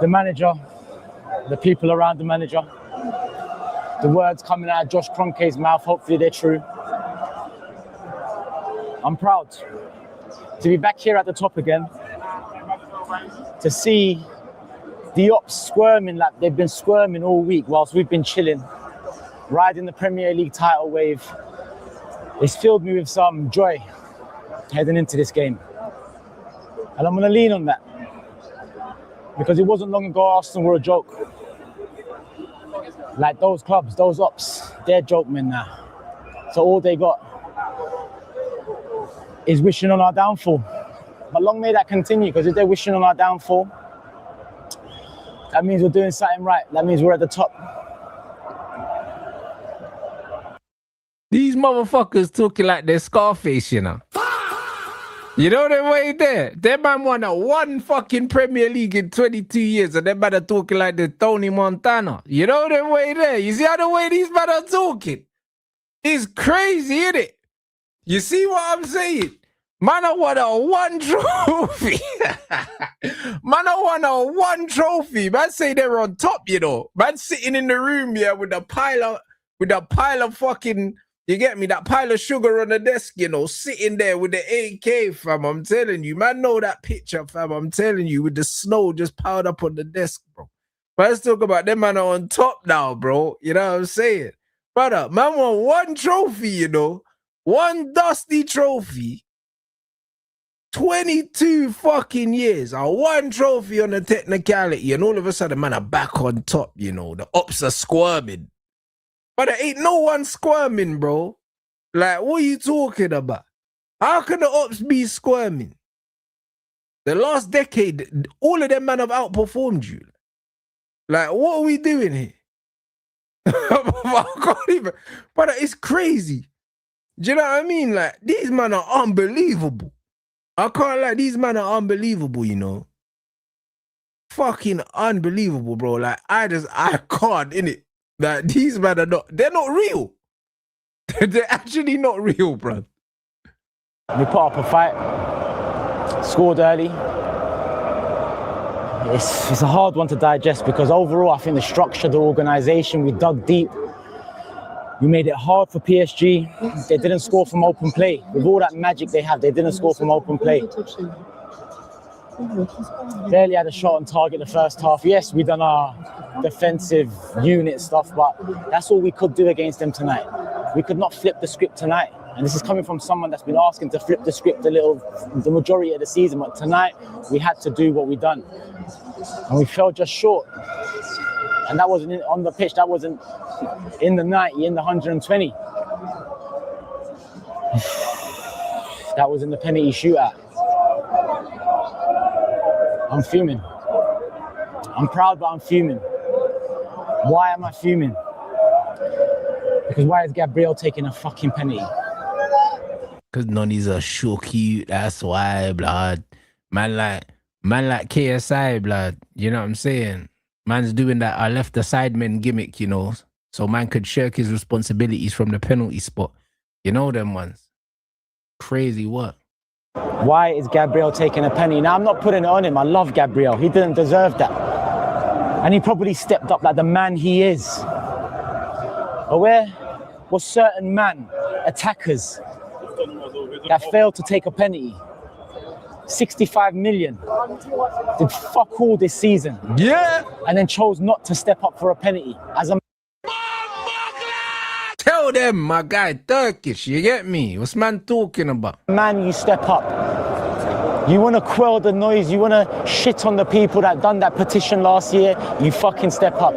the manager, the people around the manager. the words coming out of Josh Kroenke's mouth, hopefully they're true. I'm proud to be back here at the top again, to see the ops squirming like they've been squirming all week whilst we've been chilling, riding the Premier League title wave. It's filled me with some joy heading into this game. And I'm going to lean on that, because it wasn't long ago Arsenal were a joke. Like those clubs, those ops, they're joke men now. So all they got is wishing on our downfall. But long may that continue, because if they're wishing on our downfall, that means we're doing something right. That means we're at the top. These motherfuckers talking like they're Scarface, you know. You know the way there? That man won one fucking Premier League in 22 years, and they better talking like the Tony Montana. You know the way there? You see how the way these men are talking? It's crazy, isn't it? You see what I'm saying? Man, I won one trophy. Man, I won one trophy. Man, say they're on top, you know. Man, sitting in the room, yeah, with a pile of fucking, you get me, that pile of sugar on the desk, you know, sitting there with the AK, fam. I'm telling you, man, know that picture, fam. I'm telling you, with the snow just piled up on the desk, bro. But let's talk about them, man, are on top now, bro. You know what I'm saying? Brother, man won one trophy, you know, one dusty trophy. 22 fucking years, one trophy on the technicality, and all of a sudden, man, are back on top, you know. The ops are squirming. But there ain't no one squirming, bro. Like, what are you talking about? How can the ops be squirming? The last decade, all of them, man, have outperformed you. Like, what are we doing here? I can't even, but it's crazy. Do you know what I mean? Like, these men are unbelievable. I can't lie, these men are unbelievable, you know. Fucking unbelievable, bro. Like, I can't, innit? Like, these men are they're not real. They're actually not real, bro. We put up a fight, scored early. It's a hard one to digest, because overall, I think the structure, the organisation, we dug deep. We made it hard for PSG. They didn't score from open play. With all that magic they have, they didn't score from open play. Barely had a shot on target the first half. Yes, we done our defensive unit stuff, but that's all we could do against them tonight. We could not flip the script tonight. And this is coming from someone that's been asking to flip the script the majority of the season. But tonight, we had to do what we done. And we fell just short. And that wasn't on the pitch, that wasn't in the 90, in the 120. That was in the penalty shootout. I'm fuming. I'm proud, but I'm fuming. Why am I fuming? Because why is Gabriel taking a fucking penalty? Because Nonny's a shooky, that's why, blood. Man like KSI, blood. You know what I'm saying? Man's doing that I left the sideman gimmick, you know, so man could shirk his responsibilities from the penalty spot. You know them ones. Crazy what? Why is Gabriel taking a penalty? Now, I'm not putting it on him. I love Gabriel. He didn't deserve that. And he probably stepped up like the man he is. But where was certain attackers that failed to take a penalty? 65 million. Did fuck all this season. Yeah. And then chose not to step up for a penalty. As a Tell them, my guy, Turkish, you get me? What's man talking about? Man, you step up. You want to quell the noise. You want to shit on the people that done that petition last year. You fucking step up.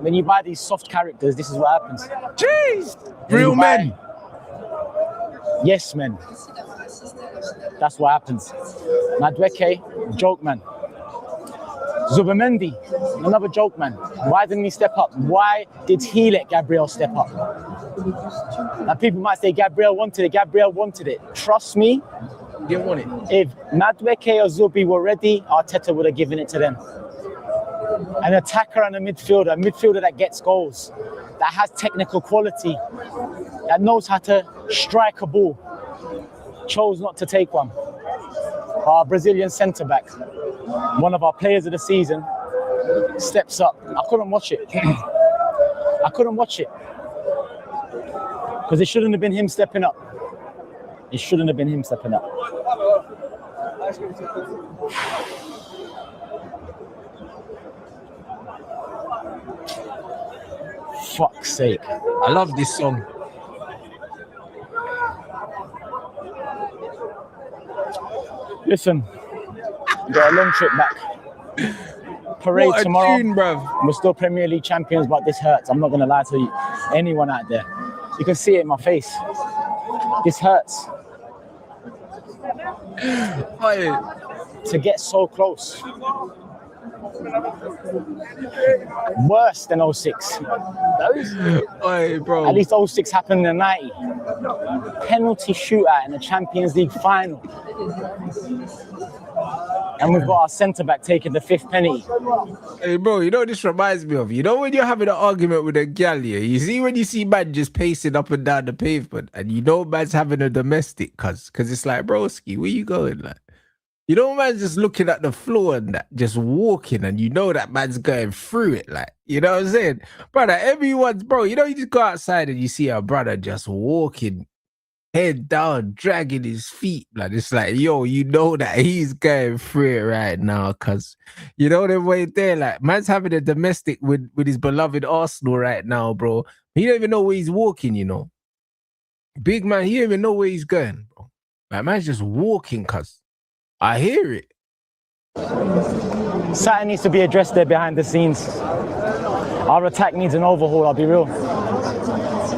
When you buy these soft characters, this is what happens. Jeez! Real men. Yes, men. That's what happens. Madueke, joke man. Zubamendi, another joke man. Why didn't he step up? Why did he let Gabriel step up? Now people might say Gabriel wanted it. Gabriel wanted it. Trust me, he didn't want it. If Madueke or Zubi were ready, Arteta would have given it to them. An attacker and a midfielder that gets goals, that has technical quality, that knows how to strike a ball, chose not to take one. Our Brazilian centre-back, one of our players of the season, steps up. I couldn't watch it. couldn't watch it. Because it shouldn't have been him stepping up. It shouldn't have been him stepping up. Fuck's sake. I love this song. Listen, we got a long trip back. Parade What a tomorrow. tune, bruv. We're still Premier League champions, but this hurts. I'm not going to lie to you, anyone out there. You can see it in my face. This hurts. To get so close. Worse than 06. Bro. At least 06 happened in the 90. Penalty shootout in the Champions League final. And we've got our centre-back taking the 5th penalty. Hey, bro, you know what this reminds me of? You know when you're having an argument with a gal, yeah? You see when you see man just pacing up and down the pavement, and you know man's having a domestic, cause it's like, broski, where you going? Like, you know man's just looking at the floor and that, just walking, and you know that man's going through it, like, you know what I'm saying? Brother, everyone's, bro, you know, you just go outside and you see a brother just walking, head down, dragging his feet. Like, it's like, yo, you know that he's going through it right now, cause you know the way there, like, man's having a domestic with his beloved Arsenal right now, bro. He don't even know where he's walking, you know. Big man, he don't even know where he's going, bro. Like, man's just walking, cuz I hear it. Something needs to be addressed there behind the scenes. Our attack needs an overhaul, I'll be real.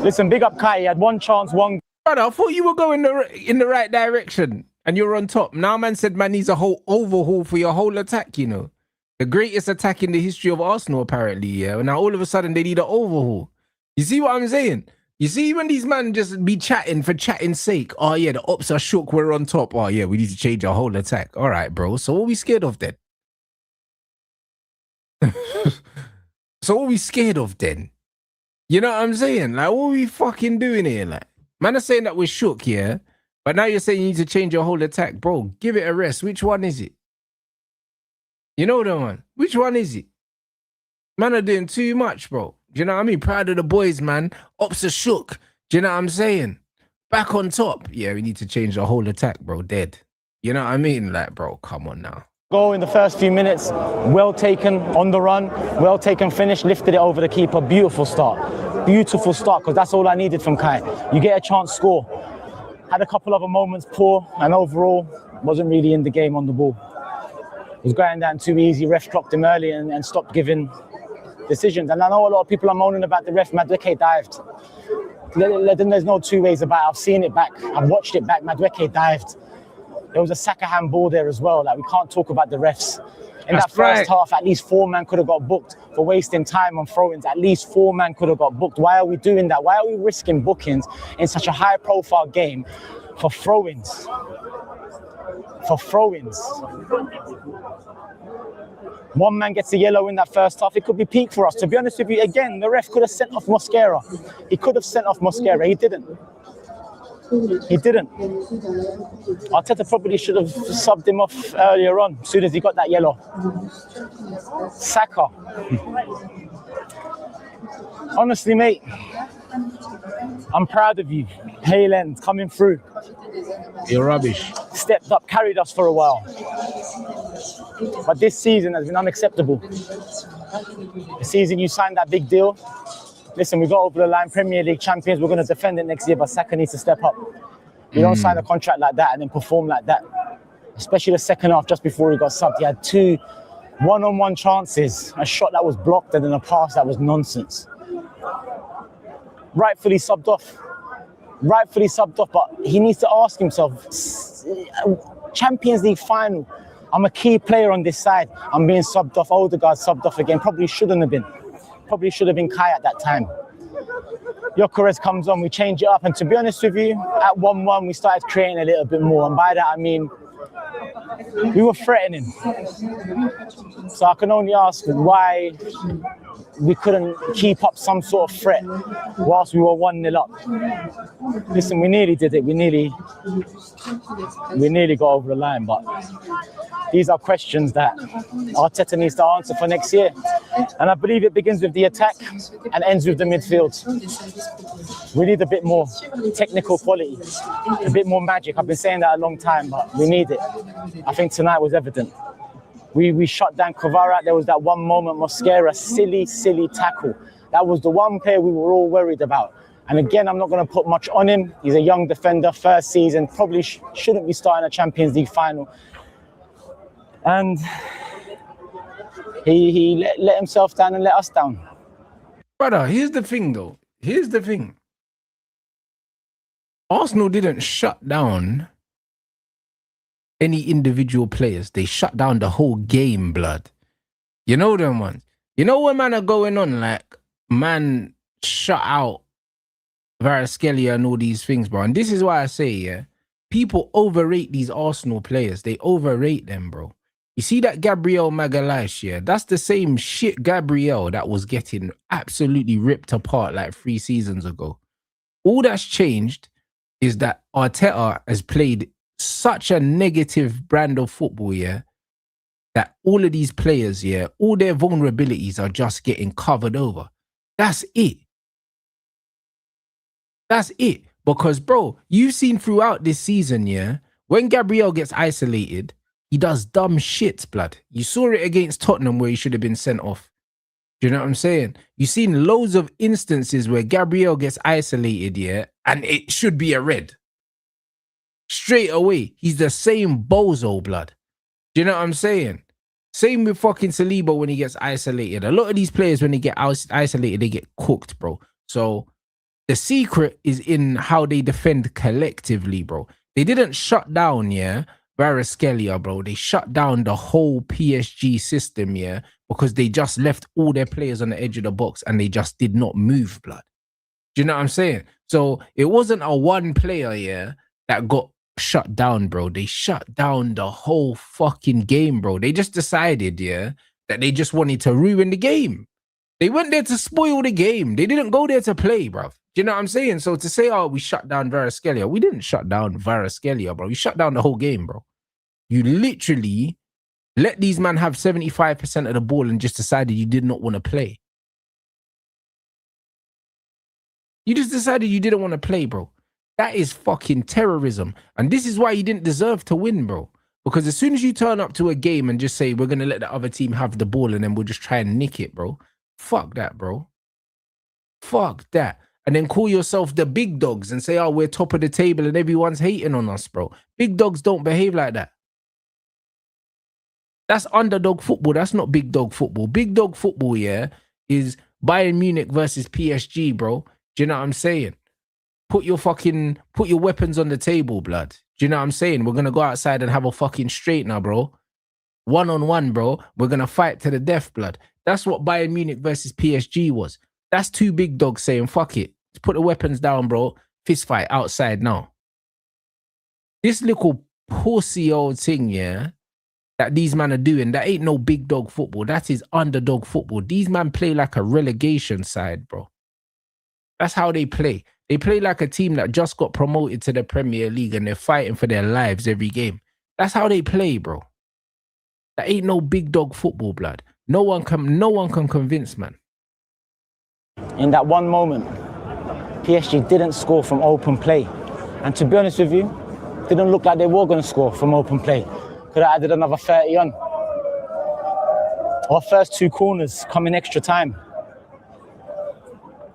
Listen, big up Kai, he had one chance, one. Brother, I thought you were going in the right direction and you're on top. Now man said man needs a whole overhaul for your whole attack, you know. The greatest attack in the history of Arsenal, apparently, yeah. Now all of a sudden they need an overhaul. You see what I'm saying? You see when these men just be chatting for chatting's sake. Oh yeah, the ops are shook, we're on top. Oh yeah, we need to change our whole attack. All right, bro. So what are we scared of then? So what are we scared of then? You know what I'm saying? Like, what are we fucking doing here? Like, man are saying that we're shook, yeah? But now you're saying you need to change your whole attack. Bro, give it a rest. Which one is it? You know the one. Which one is it? Man are doing too much, bro. Do you know what I mean? Proud of the boys, man. Ops are shook. Do you know what I'm saying? Back on top. Yeah, we need to change the whole attack, bro. Dead. You know what I mean? Like, bro, come on now. Goal in the first few minutes, well taken on the run, well taken finish, lifted it over the keeper. Beautiful start. Beautiful start, because that's all I needed from Kai. You get a chance to score. Had a couple other moments poor, and overall wasn't really in the game on the ball. He was going down too easy. Ref clocked him early and stopped giving decisions. And I know a lot of people are moaning about the ref. Madueke dived. There's no two ways about it. I've seen it back. I've watched it back. Madueke dived. There was a Saka handball there as well. Like, we can't talk about the refs. In that first half, at least 4 men could have got booked for wasting time on throw-ins. At least 4 men could have got booked. Why are we doing that? Why are we risking bookings in such a high-profile game for throw-ins? For throw-ins. 1 man gets a yellow in that first half. It could be peak for us. To be honest with you, again, the ref could have sent off Mosquera. He could have sent off Mosquera. He didn't. He didn't. Arteta probably should have subbed him off earlier on, as soon as he got that yellow. Saka. Honestly, mate, I'm proud of you. Hayland coming through. You're rubbish. Stepped up, carried us for a while. But this season has been unacceptable. The season you signed that big deal. Listen, we got over the line, Premier League champions. We're going to defend it next year, but Saka needs to step up. You don't sign a contract like that and then perform like that. Especially the second half, just before he got subbed. He had 2 one-on-one chances. A shot that was blocked and then a pass that was nonsense. Rightfully subbed off. Rightfully subbed off, but he needs to ask himself, Champions League final, I'm a key player on this side. I'm being subbed off. Odegaard subbed off again. Probably shouldn't have been. Probably should have been Kai at that time. Gyökeres comes on, we change it up, and to be honest with you, at 1-1 we started creating a little bit more, and by that I mean we were threatening. So I can only ask why we couldn't keep up some sort of threat whilst we were 1-0 up. Listen, we nearly did it. We nearly got over the line, but these are questions that Arteta needs to answer for next year. And I believe it begins with the attack and ends with the midfield. We need a bit more technical quality, a bit more magic. I've been saying that a long time, but we need it. I think tonight was evident. We shut down Kvara. There was that one moment, Mosquera, silly tackle. That was the one player we were all worried about. And again, I'm not going to put much on him. He's a young defender, first season, probably shouldn't be starting a Champions League final. And he let himself down and let us down. Brother, here's the thing though. Here's the thing. Arsenal didn't shut down any individual players. They shut down the whole game, blood. You know them ones. You know when man are going on like, man shut out Kvaratskhelia and all these things, bro. And this is why I say, yeah, people overrate these Arsenal players. They overrate them, bro. You see that Gabriel Magalhaes, yeah? That's the same shit Gabriel that was getting absolutely ripped apart like 3 seasons ago. All that's changed is that Arteta has played such a negative brand of football, yeah, that all of these players, yeah, all their vulnerabilities are just getting covered over. That's it. That's it. Because, bro, you've seen throughout this season, yeah, when Gabriel gets isolated, he does dumb shit, blood. You saw it against Tottenham where he should have been sent off. Do you know what I'm saying? You've seen loads of instances where Gabriel gets isolated, yeah, and it should be a red. Straight away, he's the same bozo, blood. Do you know what I'm saying? Same with fucking Saliba when he gets isolated. A lot of these players, when they get isolated, they get cooked, bro. So the secret is in how they defend collectively, bro. They didn't shut down, yeah, Kvaratskhelia, bro. They shut down the whole PSG system, yeah, because they just left all their players on the edge of the box and they just did not move, blood. Do you know what I'm saying? So it wasn't a one player, yeah, that got shut down, bro. They shut down the whole fucking game, bro. They just decided, yeah, that they just wanted to ruin the game. They went there to spoil the game. They didn't go there to play, bro. Do you know what I'm saying? So to say, oh, we shut down Kvaratskhelia, we didn't shut down Kvaratskhelia, bro. We shut down the whole game, bro. You literally let these men have 75% of the ball and just decided you did not want to play. You just decided you didn't want to play, bro. That is fucking terrorism. And this is why you didn't deserve to win, bro. Because as soon as you turn up to a game and just say, we're going to let the other team have the ball and then we'll just try and nick it, bro. Fuck that, bro. Fuck that. And then call yourself the big dogs and say, oh, we're top of the table and everyone's hating on us, bro. Big dogs don't behave like that. That's underdog football. That's not big dog football. Big dog football, yeah, is Bayern Munich versus PSG, bro. Do you know what I'm saying? Put your weapons on the table, blood. Do you know what I'm saying? We're going to go outside and have a fucking straightener, bro. 1-on-1, bro. We're going to fight to the death, blood. That's what Bayern Munich versus PSG was. That's 2 big dogs saying, fuck it. Let's put the weapons down, bro. Fist fight outside now. This little pussy old thing, yeah, that these men are doing, that ain't no big dog football. That is underdog football. These men play like a relegation side, bro. That's how they play. They play like a team that just got promoted to the Premier League and they're fighting for their lives every game. That's how they play, bro. That ain't no big dog football, blood. No one can convince, man. In that one moment, PSG didn't score from open play. And to be honest with you, didn't look like they were going to score from open play. Could have added another 30 on. Our first 2 corners come in extra time.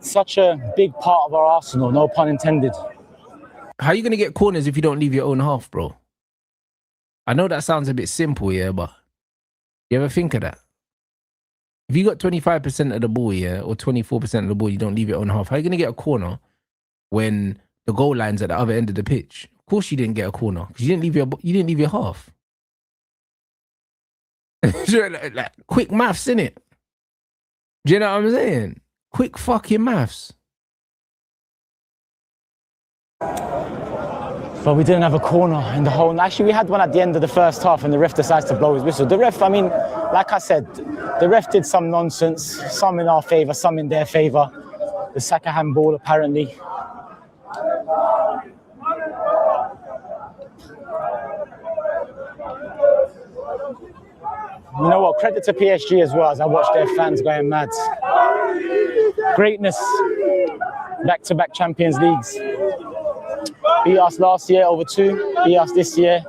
Such a big part of our arsenal, no pun intended. How are you going to get corners if you don't leave your own half, bro? I know that sounds a bit simple, yeah, but you ever think of that? If you got 25% of the ball, yeah, or 24% of the ball, you don't leave your own half. How are you going to get a corner when the goal line's at the other end of the pitch? Of course you didn't get a corner because you didn't leave your half. like, quick maths, innit? Do you know what I'm saying? Quick fucking maths. But we didn't have a corner in the whole... Actually, we had one at the end of the first half and the ref decides to blow his whistle. The ref, I mean, like I said, the ref did some nonsense, some in our favour, some in their favour. The Saka handball, apparently. You know what? Credit to PSG as well, as I watched their fans going mad. Greatness. Back-to-back Champions Leagues. Beat us last year over 2. Beat us this year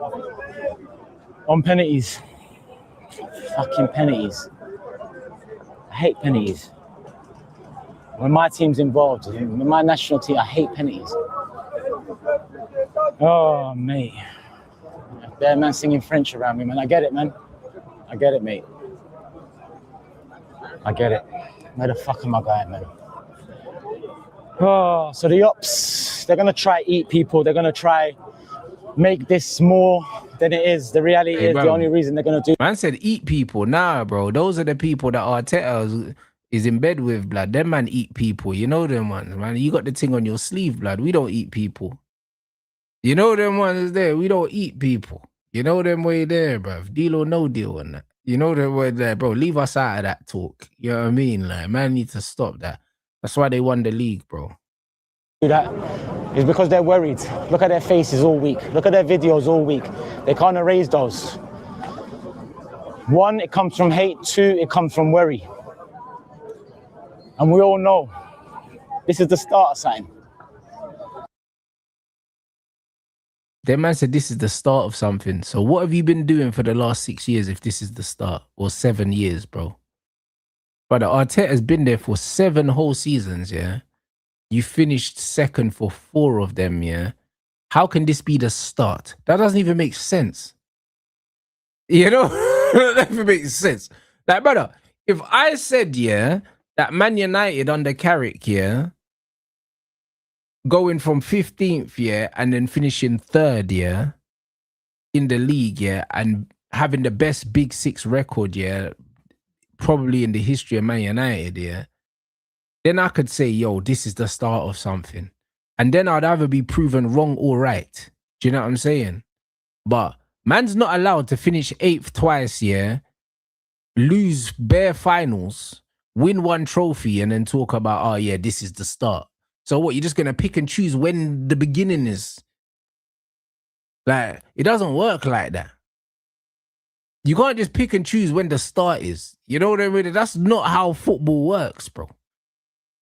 on penalties. Fucking penalties. I hate penalties. When my team's involved, when my national team, I hate penalties. Oh, mate. There, man, singing French around me, man. I get it, man. I get it, mate. I get it. Where the fuck am I going, man? Oh, so the ops, they're going to try eat people. They're going to try make this more than it is. The reality is bro, the only reason they're going to do... Man said eat people. Nah, bro. Those are the people that Arteta is in bed with, blood. Them man eat people. You know them ones, man. You got the thing on your sleeve, blood. We don't eat people. You know them ones there. We don't eat people. You know them way there, bro. Deal or no deal on that. You know them way there, bro. Leave us out of that talk. You know what I mean? Like, man need to stop that. That's why they won the league, bro. That is because they're worried. Look at their faces all week. Look at their videos all week. They can't erase those. 1, it comes from hate. 2, it comes from worry. And we all know this is the start of something. That man said this is the start of something. So what have you been doing for the last 6 years if this is the start? Or 7 years, bro? But Arteta's been there for 7 whole seasons, yeah? You finished second for 4 of them, yeah? How can this be the start? That doesn't even make sense. You know? That doesn't even make sense. Like, brother, if I said, yeah, that Man United under Carrick, yeah, going from 15th, yeah, and then finishing 3rd, yeah, in the league, yeah, and having the best Big 6 record, yeah, probably in the history of Man United, yeah, then I could say, yo, this is the start of something. And then I'd either be proven wrong or right. Do you know what I'm saying? But man's not allowed to finish 8th twice, yeah, lose bare finals, win 1 trophy, and then talk about, oh, yeah, this is the start. So what, you're just going to pick and choose when the beginning is? Like, it doesn't work like that. You can't just pick and choose when the start is. You know what I mean? That's not how football works, bro.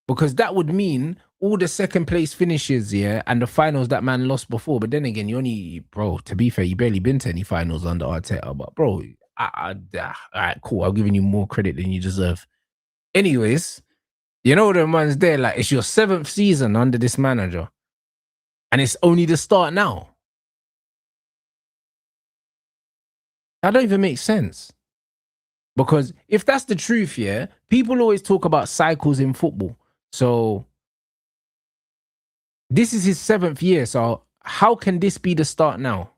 Because that would mean all the second place finishes, yeah, and the finals that man lost before. But then again, you only, bro, to be fair, you barely been to any finals under Arteta. But bro, all right, cool. I'm giving you more credit than you deserve. Anyways, you know the ones there, like, it's your 7th season under this manager. And it's only the start now. That don't even make sense. Because if that's the truth, yeah, people always talk about cycles in football. So this is his 7th year. So how can this be the start now?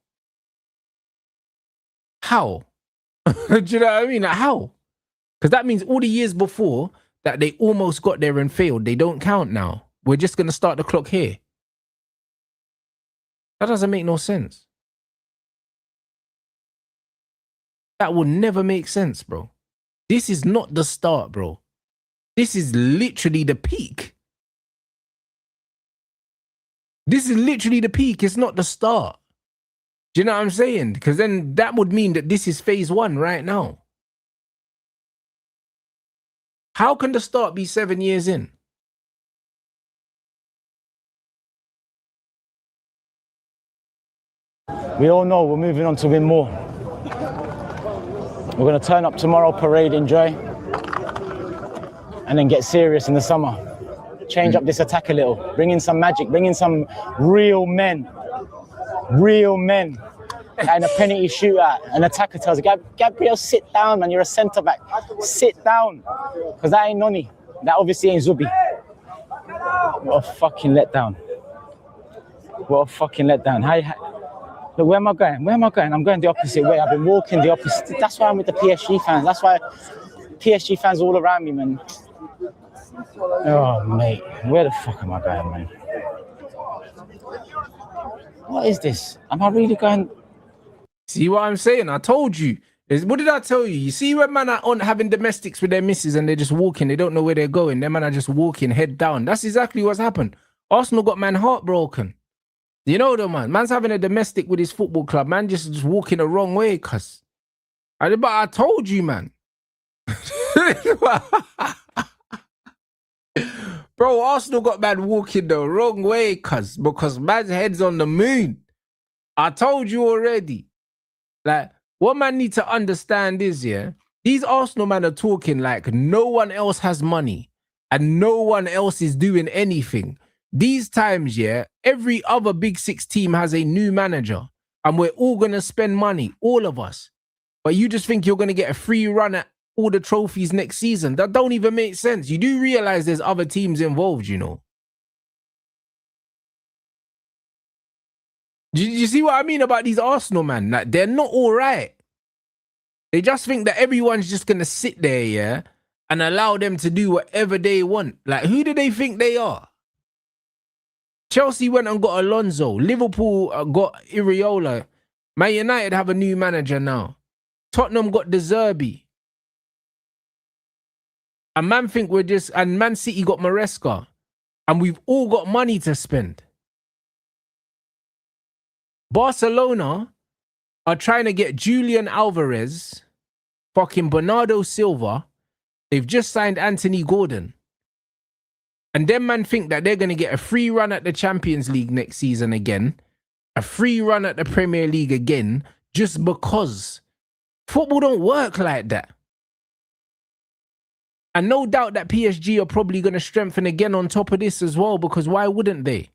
How? Do you know what I mean? Like, how? Because that means all the years before that they almost got there and failed, they don't count now. We're just going to start the clock here. That doesn't make no sense. That will never make sense, bro. This is not the start, bro. This is literally the peak. This is literally the peak. It's not the start. Do you know what I'm saying? Because then that would mean that this is phase 1 right now. How can the start be 7 years in? We all know we're moving on to win more. We're going to turn up tomorrow, parade, enjoy, and then get serious in the summer. Change up this attack a little. Bring in some magic. Bring in some real men. Real men. And a penalty shootout. An attacker tells you, Gabriel, sit down, man. You're a centre-back. Sit down. Because that ain't Noni. That obviously ain't Zubi. What a fucking letdown. What a fucking letdown. Look, where am I going? Where am I going? I'm going the opposite way. I've been walking the opposite. That's why I'm with the PSG fans. That's why PSG fans all around me, man. Oh, mate. Where the fuck am I going, man? What is this? Am I really going... See what I'm saying? I told you. What did I tell you? You see when man are on having domestics with their missus and they're just walking, they don't know where they're going. Them man are just walking head down. That's exactly what's happened. Arsenal got man heartbroken. You know though, man. Man's having a domestic with his football club. Man just walking the wrong way, cuz. But I told you, man. Bro, Arsenal got man walking the wrong way, because man's head's on the moon. I told you already. Like, what man need to understand is, yeah, these Arsenal men are talking like no one else has money and no one else is doing anything. These times, yeah, every other Big Six team has a new manager and we're all going to spend money, all of us. But you just think you're going to get a free run at all the trophies next season. That don't even make sense. You do realize there's other teams involved, you know. Do you see what I mean about these Arsenal, man? Like, they're not all right. They just think that everyone's just going to sit there, yeah, and allow them to do whatever they want. Like, who do they think they are? Chelsea went and got Alonso. Liverpool got Iriola. Man United have a new manager now. Tottenham got De Zerbi. And man think we're just... And Man City got Maresca. And we've all got money to spend. Barcelona are trying to get Julian Alvarez, fucking Bernardo Silva. They've just signed Anthony Gordon. And them man think that they're going to get a free run at the Champions League next season again. A free run at the Premier League again. Just because. Football don't work like that. And no doubt that PSG are probably going to strengthen again on top of this as well. Because why wouldn't they?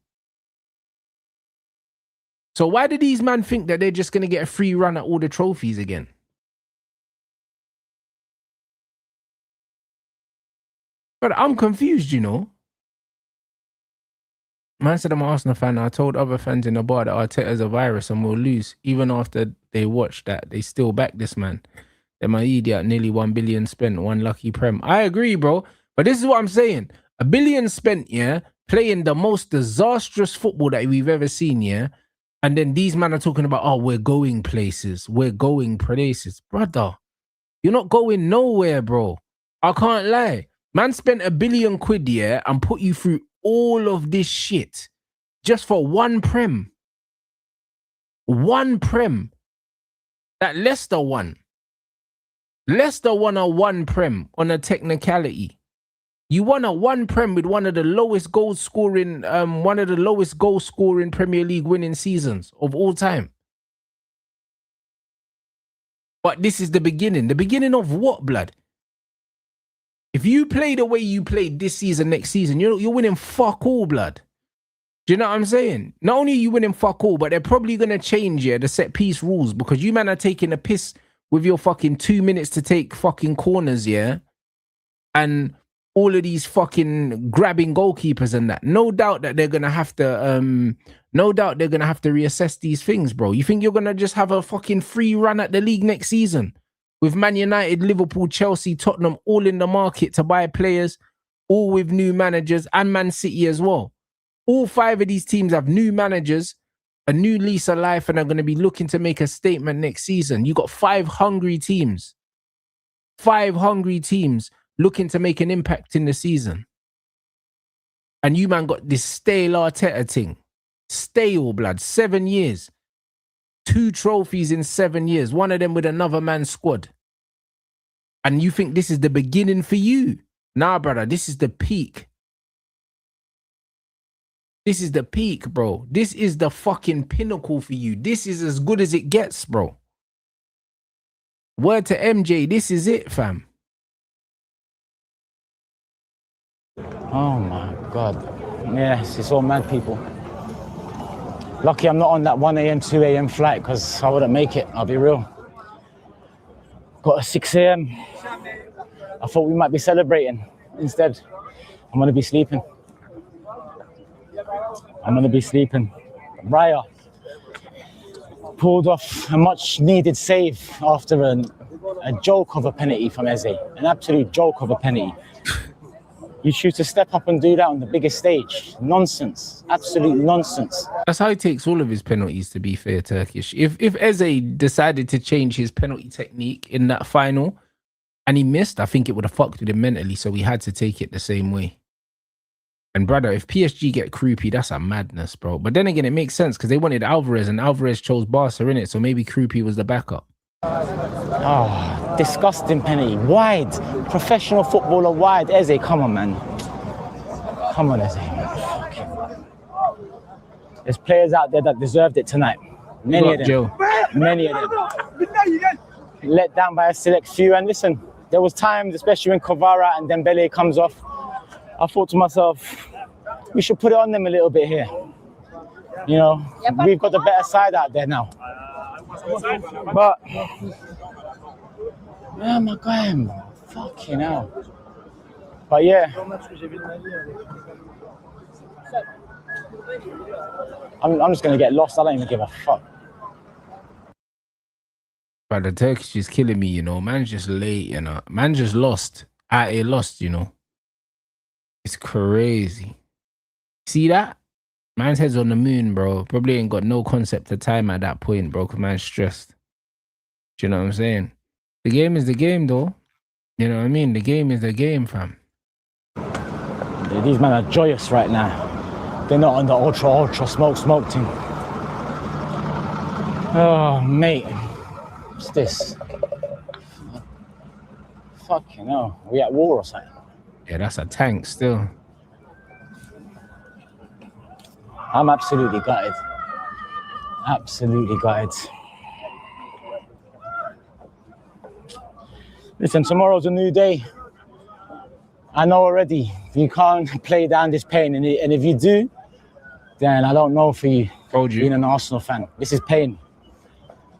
So why do these men think that they're just going to get a free run at all the trophies again? But I'm confused, you know. Man said I'm an Arsenal fan. I told other fans in the bar that Arteta's a virus and we'll lose. Even after they watched that, they still back this man. They're my idiot. Nearly 1 billion spent, one lucky prem. I agree, bro. But this is what I'm saying. 1 billion spent, yeah, playing the most disastrous football that we've ever seen, yeah. And then these men are talking about, oh, we're going places. We're going places. Brother, you're not going nowhere, bro. I can't lie. Man spent £1 billion, yeah, and put you through all of this shit just for one prem. One prem. That Leicester won. Leicester won a one prem on a technicality. You won a one prem with one of the lowest goal scoring Premier League winning seasons of all time. But this is the beginning. The beginning of what, blood? If you play the way you played this season, next season, you're winning fuck all, blood. Do you know what I'm saying? Not only are you winning fuck all, but they're probably going to change the set piece rules because you man are taking a piss with your fucking 2 minutes to take fucking corners, yeah? And all of these fucking grabbing goalkeepers and that. No doubt that they're going to have to, reassess these things, bro. You think you're going to just have a fucking free run at the league next season? With Man United, Liverpool, Chelsea, Tottenham all in the market to buy players, all with new managers, and Man City as well. All 5 of these teams have new managers, a new lease of life, and are going to be looking to make a statement next season. You got 5 hungry teams. 5 hungry teams looking to make an impact in the season. And you man got this stale Arteta thing. Stale, blood. 7 years. 2 trophies in 7 years. One of them with another man's squad. And you think this is the beginning for you? Nah, brother. This is the peak. This is the peak, bro. This is the fucking pinnacle for you. This is as good as it gets, bro. Word to MJ. This is it, fam. Oh my God. Yes, it's all mad people. Lucky I'm not on that 1 a.m., 2 a.m. flight because I wouldn't make it, I'll be real. Got a 6 a.m. I thought we might be celebrating. Instead, I'm going to be sleeping. Raya pulled off a much needed save after a joke of a penalty from Eze. An absolute joke of a penalty. You choose to step up and do that on the biggest stage. Nonsense. Absolute nonsense. That's how he takes all of his penalties, to be fair, Turkish. If Eze decided to change his penalty technique in that final and he missed, I think it would have fucked with him mentally, so he had to take it the same way. And brother, if PSG get Krupi, that's a madness, bro. But then again, it makes sense because they wanted Alvarez and Alvarez chose Barca, innit? So maybe Krupi was the backup. Oh, disgusting penalty. Wide. Professional footballer wide. Eze, come on, man. Come on, Eze. There's players out there that deserved it tonight. Many of them. Joe. Many of them. Let down by a select few. And listen, there was times, especially when Kvara and Dembele comes off, I thought to myself, we should put it on them a little bit here. You know, we've got the better side out there now. But, oh my God, fucking hell. But yeah, I'm just gonna get lost. I don't even give a fuck. But the Turkish is killing me, you know. Man's just late, you know. Man just lost. Lost, you know. It's crazy. See that? Man's head's on the moon, bro. Probably ain't got no concept of time at that point, bro, because man's stressed. Do you know what I'm saying? The game is the game, though. You know what I mean? The game is the game, fam. These men are joyous right now. They're not on the ultra smoke thing. Oh, mate. What's this? Fucking hell. Are we at war or something? Yeah, that's a tank still. I'm absolutely gutted. Absolutely gutted. Listen, tomorrow's a new day. I know already you can't play down this pain, and if you do, then I don't know for you. Told you. Being an Arsenal fan, this is pain.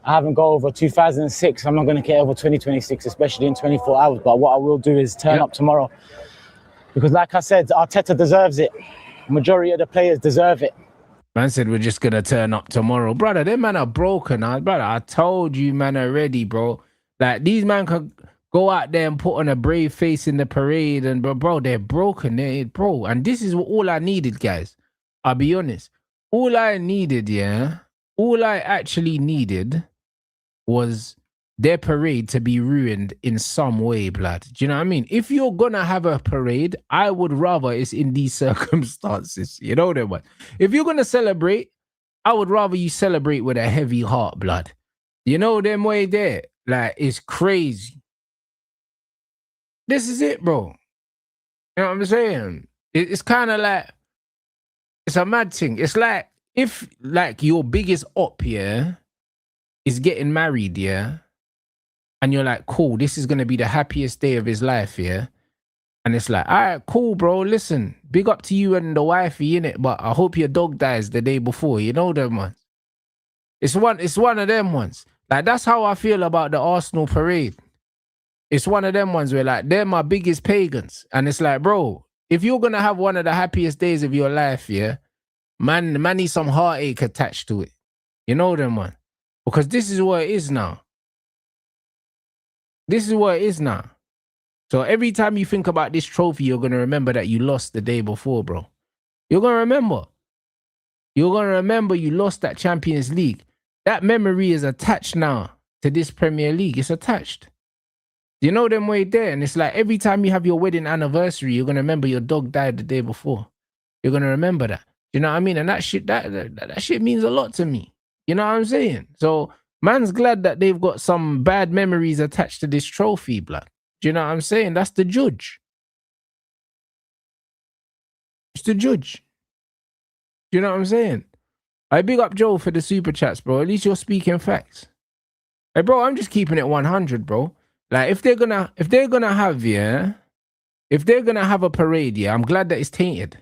I haven't got over 2006. I'm not going to get over 2026, especially in 24 hours. But what I will do is turn up tomorrow, because, like I said, Arteta deserves it. Majority of the players deserve it. Man said we're just gonna turn up tomorrow, brother. Them man are broken, brother. I told you, man, already, bro. Like these man could go out there and put on a brave face in the parade, and bro, they're broken, bro. And this is all I needed, guys. I'll be honest. All I needed, all I actually needed was their parade to be ruined in some way, blood. Do you know what I mean? If you're gonna have a parade, I would rather it's in these circumstances. You know them one. If you're gonna celebrate, I would rather you celebrate with a heavy heart, blood. You know them way there. Like, it's crazy. This is it, bro. You know what I'm saying? It's kind of like, it's a mad thing. It's like, if like your biggest op, is getting married, and you're like, cool, this is going to be the happiest day of his life, And it's like, all right, cool, bro. Listen, big up to you and the wifey, innit? But I hope your dog dies the day before. You know them ones. It's one of them ones. Like, that's how I feel about the Arsenal parade. It's one of them ones where, like, they're my biggest pagans. And it's like, bro, if you're going to have one of the happiest days of your life, man needs some heartache attached to it. You know them one. Because this is what it is now. This is what it is now. So every time you think about this trophy, you're going to remember that you lost the day before, bro. You're going to remember. You're going to remember you lost that Champions League. That memory is attached now to this Premier League. It's attached. You know them way there. And it's like every time you have your wedding anniversary, you're going to remember your dog died the day before. You're going to remember that. You know what I mean? And that shit means a lot to me. You know what I'm saying? So man's glad that they've got some bad memories attached to this trophy, blood. Do you know what I'm saying? That's the judge. It's the judge. Do you know what I'm saying? I big up Joe for the super chats, bro. At least you're speaking facts. Hey, bro, I'm just keeping it 100, bro. Like, if they're gonna have a parade, I'm glad that it's tainted.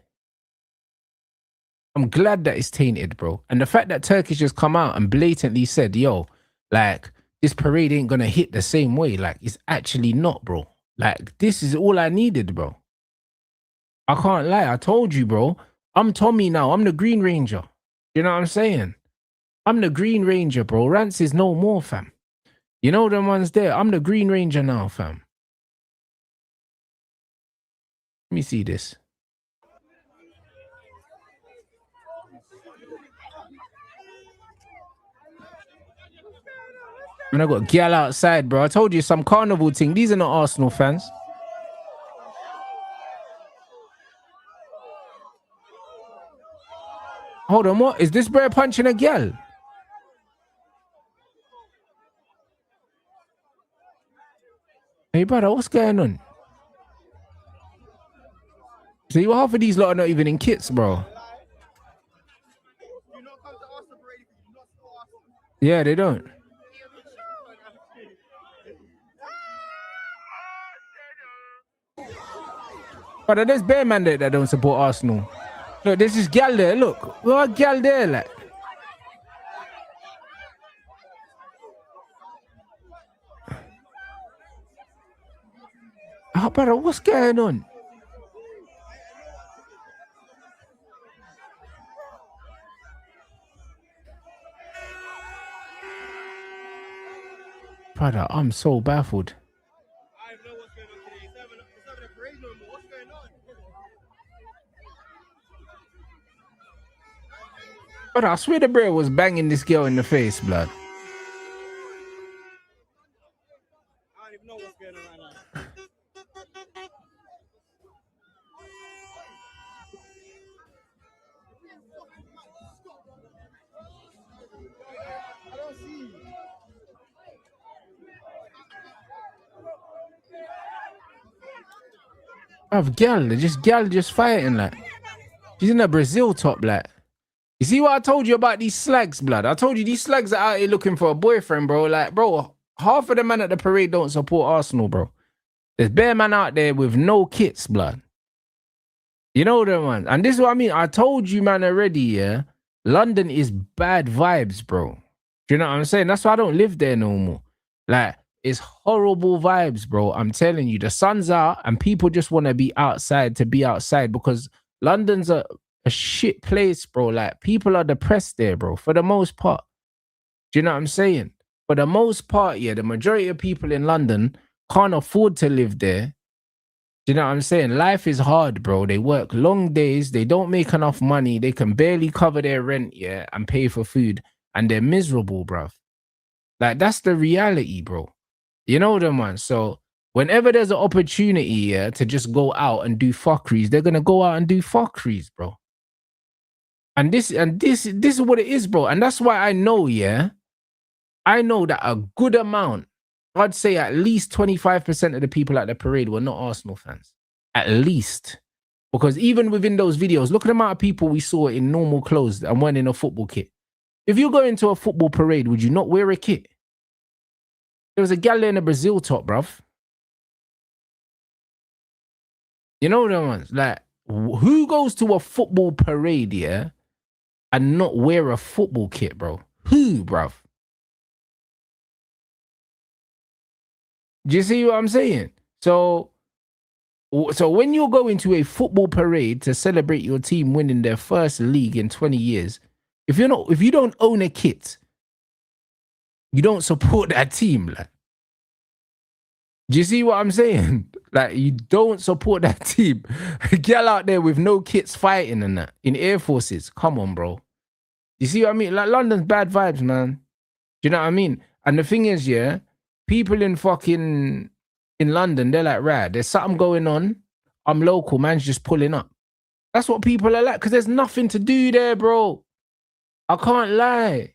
I'm glad that it's tainted, bro. And the fact that Turkish just come out and blatantly said, yo, like, this parade ain't gonna hit the same way. Like, it's actually not, bro. Like, this is all I needed, bro. I can't lie. I told you, bro. I'm Tommy now. I'm the Green Ranger. You know what I'm saying? I'm the Green Ranger, bro. Rance is no more, fam. You know them ones there? I'm the Green Ranger now, fam. Let me see this. And I got gal outside, bro. I told you some carnival thing. These are not Arsenal fans. Hold on, what? Is this bro punching a gal? Hey, brother, what's going on? See, well, half of these lot are not even in kits, bro. Yeah, they don't. But there's bare man that don't support Arsenal. Look, there's this gal there. Look, what gal there, like. Oh, brother, what's going on? Brother, I'm so baffled. But I swear the bro was banging this girl in the face, blood. I've gal just fighting like. She's in a Brazil top like. You see what I told you about these slags, blood? I told you these slags are out here looking for a boyfriend, bro. Like, bro, half of the men at the parade don't support Arsenal, bro. There's bare man out there with no kits, blood. You know them, man. And this is what I mean. I told you, man, already, yeah. London is bad vibes, bro. Do you know what I'm saying? That's why I don't live there no more. Like, it's horrible vibes, bro. I'm telling you, the sun's out and people just want to be outside because London's a shit place, bro. Like, people are depressed there, bro, for the most part. Do you know what I'm saying? For the most part, yeah, the majority of people in London can't afford to live there. Do you know what I'm saying? Life is hard, bro. They work long days. They don't make enough money. They can barely cover their rent, yeah, and pay for food. And they're miserable, bruv. Like, that's the reality, bro. You know them, man. So whenever there's an opportunity, yeah, to just go out and do fuckeries, they're gonna go out and do fuckeries, bro. And this is what it is, bro. And that's why I know, yeah, I know that a good amount, I'd say at least 25% of the people at the parade were not Arsenal fans. At least. Because even within those videos, look at the amount of people we saw in normal clothes and weren't in a football kit. If you go into a football parade, would you not wear a kit? There was a gal in a Brazil top, bruv. You know the ones? Like, who goes to a football parade, yeah, and not wear a football kit, bro? Who, bruv? Do you see what I'm saying? So when you're going to a football parade to celebrate your team winning their first league in 20 years, if you don't own a kit, you don't support that team. Like, do you see what I'm saying? Like, you don't support that team. A girl out there with no kits fighting and that in Air Forces. Come on, bro. You see what I mean? Like, London's bad vibes, man. Do you know what I mean? And the thing is, yeah, people in London, they're like, right, there's something going on. I'm local, man's just pulling up. That's what people are like, because there's nothing to do there, bro. I can't lie.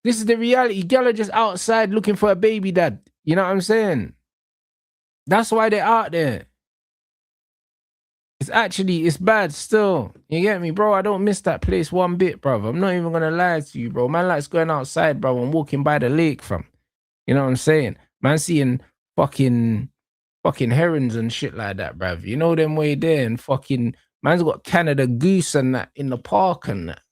This is the reality. Girl are just outside looking for a baby dad. You know what I'm saying? That's why they're out there. It's bad still. You get me, bro? I don't miss that place one bit, bro. I'm not even gonna lie to you, bro. Man likes going outside, bro, and walking by the lake, fam. You know what I'm saying? Man seeing fucking herons and shit like that, bruv. You know them way there, and fucking man's got Canada goose and that in the park and that.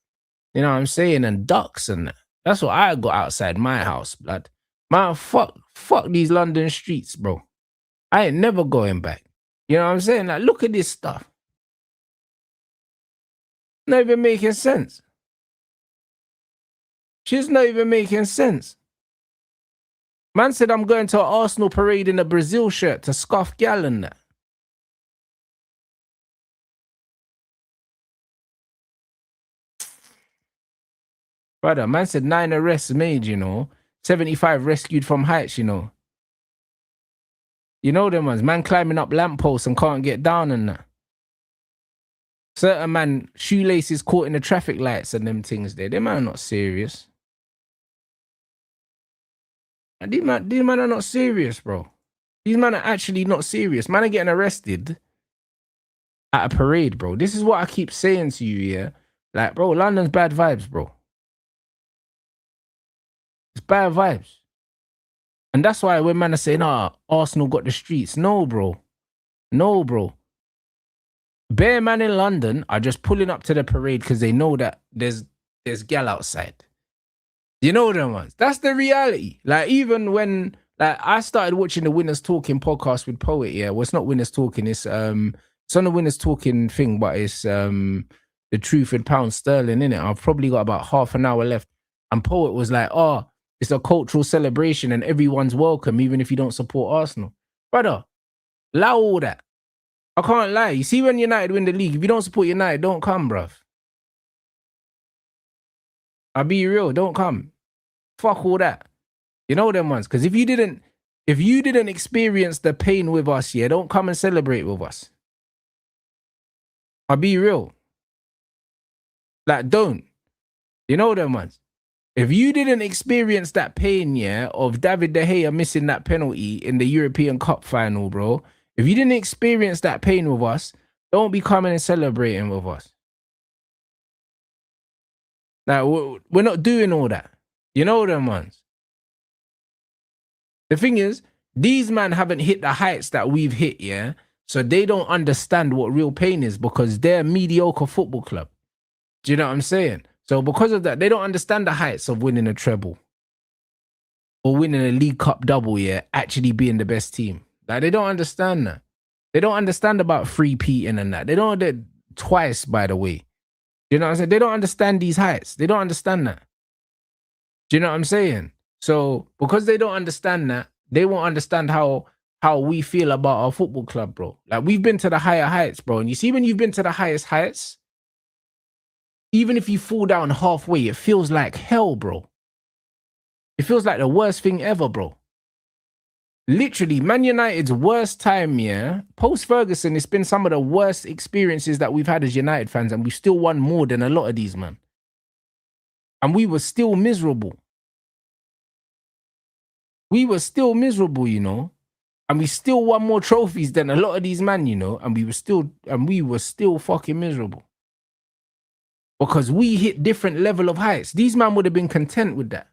You know what I'm saying? And ducks and that. That's what I got outside my house, blood. Man, fuck these London streets, bro. I ain't never going back. You know what I'm saying? Like, look at this stuff. Not even making sense. She's not even making sense. Man said I'm going to an Arsenal parade in a Brazil shirt to scuff gal and that. Brother, man said 9 arrests made, you know. 75 rescued from heights, you know. You know them ones. Man climbing up lampposts and can't get down and that. Certain man, shoelaces caught in the traffic lights and them things there. Them man are not serious. And these man are not serious, bro. These men are actually not serious. Man are getting arrested at a parade, bro. This is what I keep saying to you, yeah? Like, bro, London's bad vibes, bro. It's bad vibes. And that's why when man are saying, Arsenal got the streets. No, bro. No, bro. Bare man in London are just pulling up to the parade because they know that there's gal outside. You know them ones. That's the reality. Like, even when I started watching the Winners Talking podcast with pRoUd, yeah. Well, it's not Winners Talking, it's on the Winners Talking thing, but it's the Truth in Pound Sterling, innit? I've probably got about half an hour left. And pRoUd was like, it's a cultural celebration and everyone's welcome, even if you don't support Arsenal. Brother, allow all that. I can't lie. You see, when United win the league, if you don't support United, don't come, bruv. I'll be real, don't come. Fuck all that. You know them ones. Because if you didn't experience the pain with us, yeah, don't come and celebrate with us. I'll be real. Like, don't. You know them ones. If you didn't experience that pain, yeah, of David De Gea missing that penalty in the European Cup final, bro, if you didn't experience that pain with us, don't be coming and celebrating with us. Now, we're not doing all that. You know them ones. The thing is, these men haven't hit the heights that we've hit, yeah? So they don't understand what real pain is because they're a mediocre football club. Do you know what I'm saying? So because of that, they don't understand the heights of winning a treble or winning a League Cup double, yeah, actually being the best team. Like, they don't understand that. They don't understand about three-peating and that. They don't do it twice, by the way. You know what I'm saying? They don't understand these heights. They don't understand that. Do you know what I'm saying? So because they don't understand that, they won't understand how we feel about our football club, bro. Like, we've been to the higher heights, bro. And you see, when you've been to the highest heights, even if you fall down halfway, it feels like hell, bro. It feels like the worst thing ever, bro. Literally, Man United's worst time, yeah, post-Ferguson, it's been some of the worst experiences that we've had as United fans, and we still won more than a lot of these, man. And we were still miserable. We were still miserable, you know. And we still won more trophies than a lot of these men, you know. And we were still fucking miserable. Because we hit different level of heights. These men would have been content with that.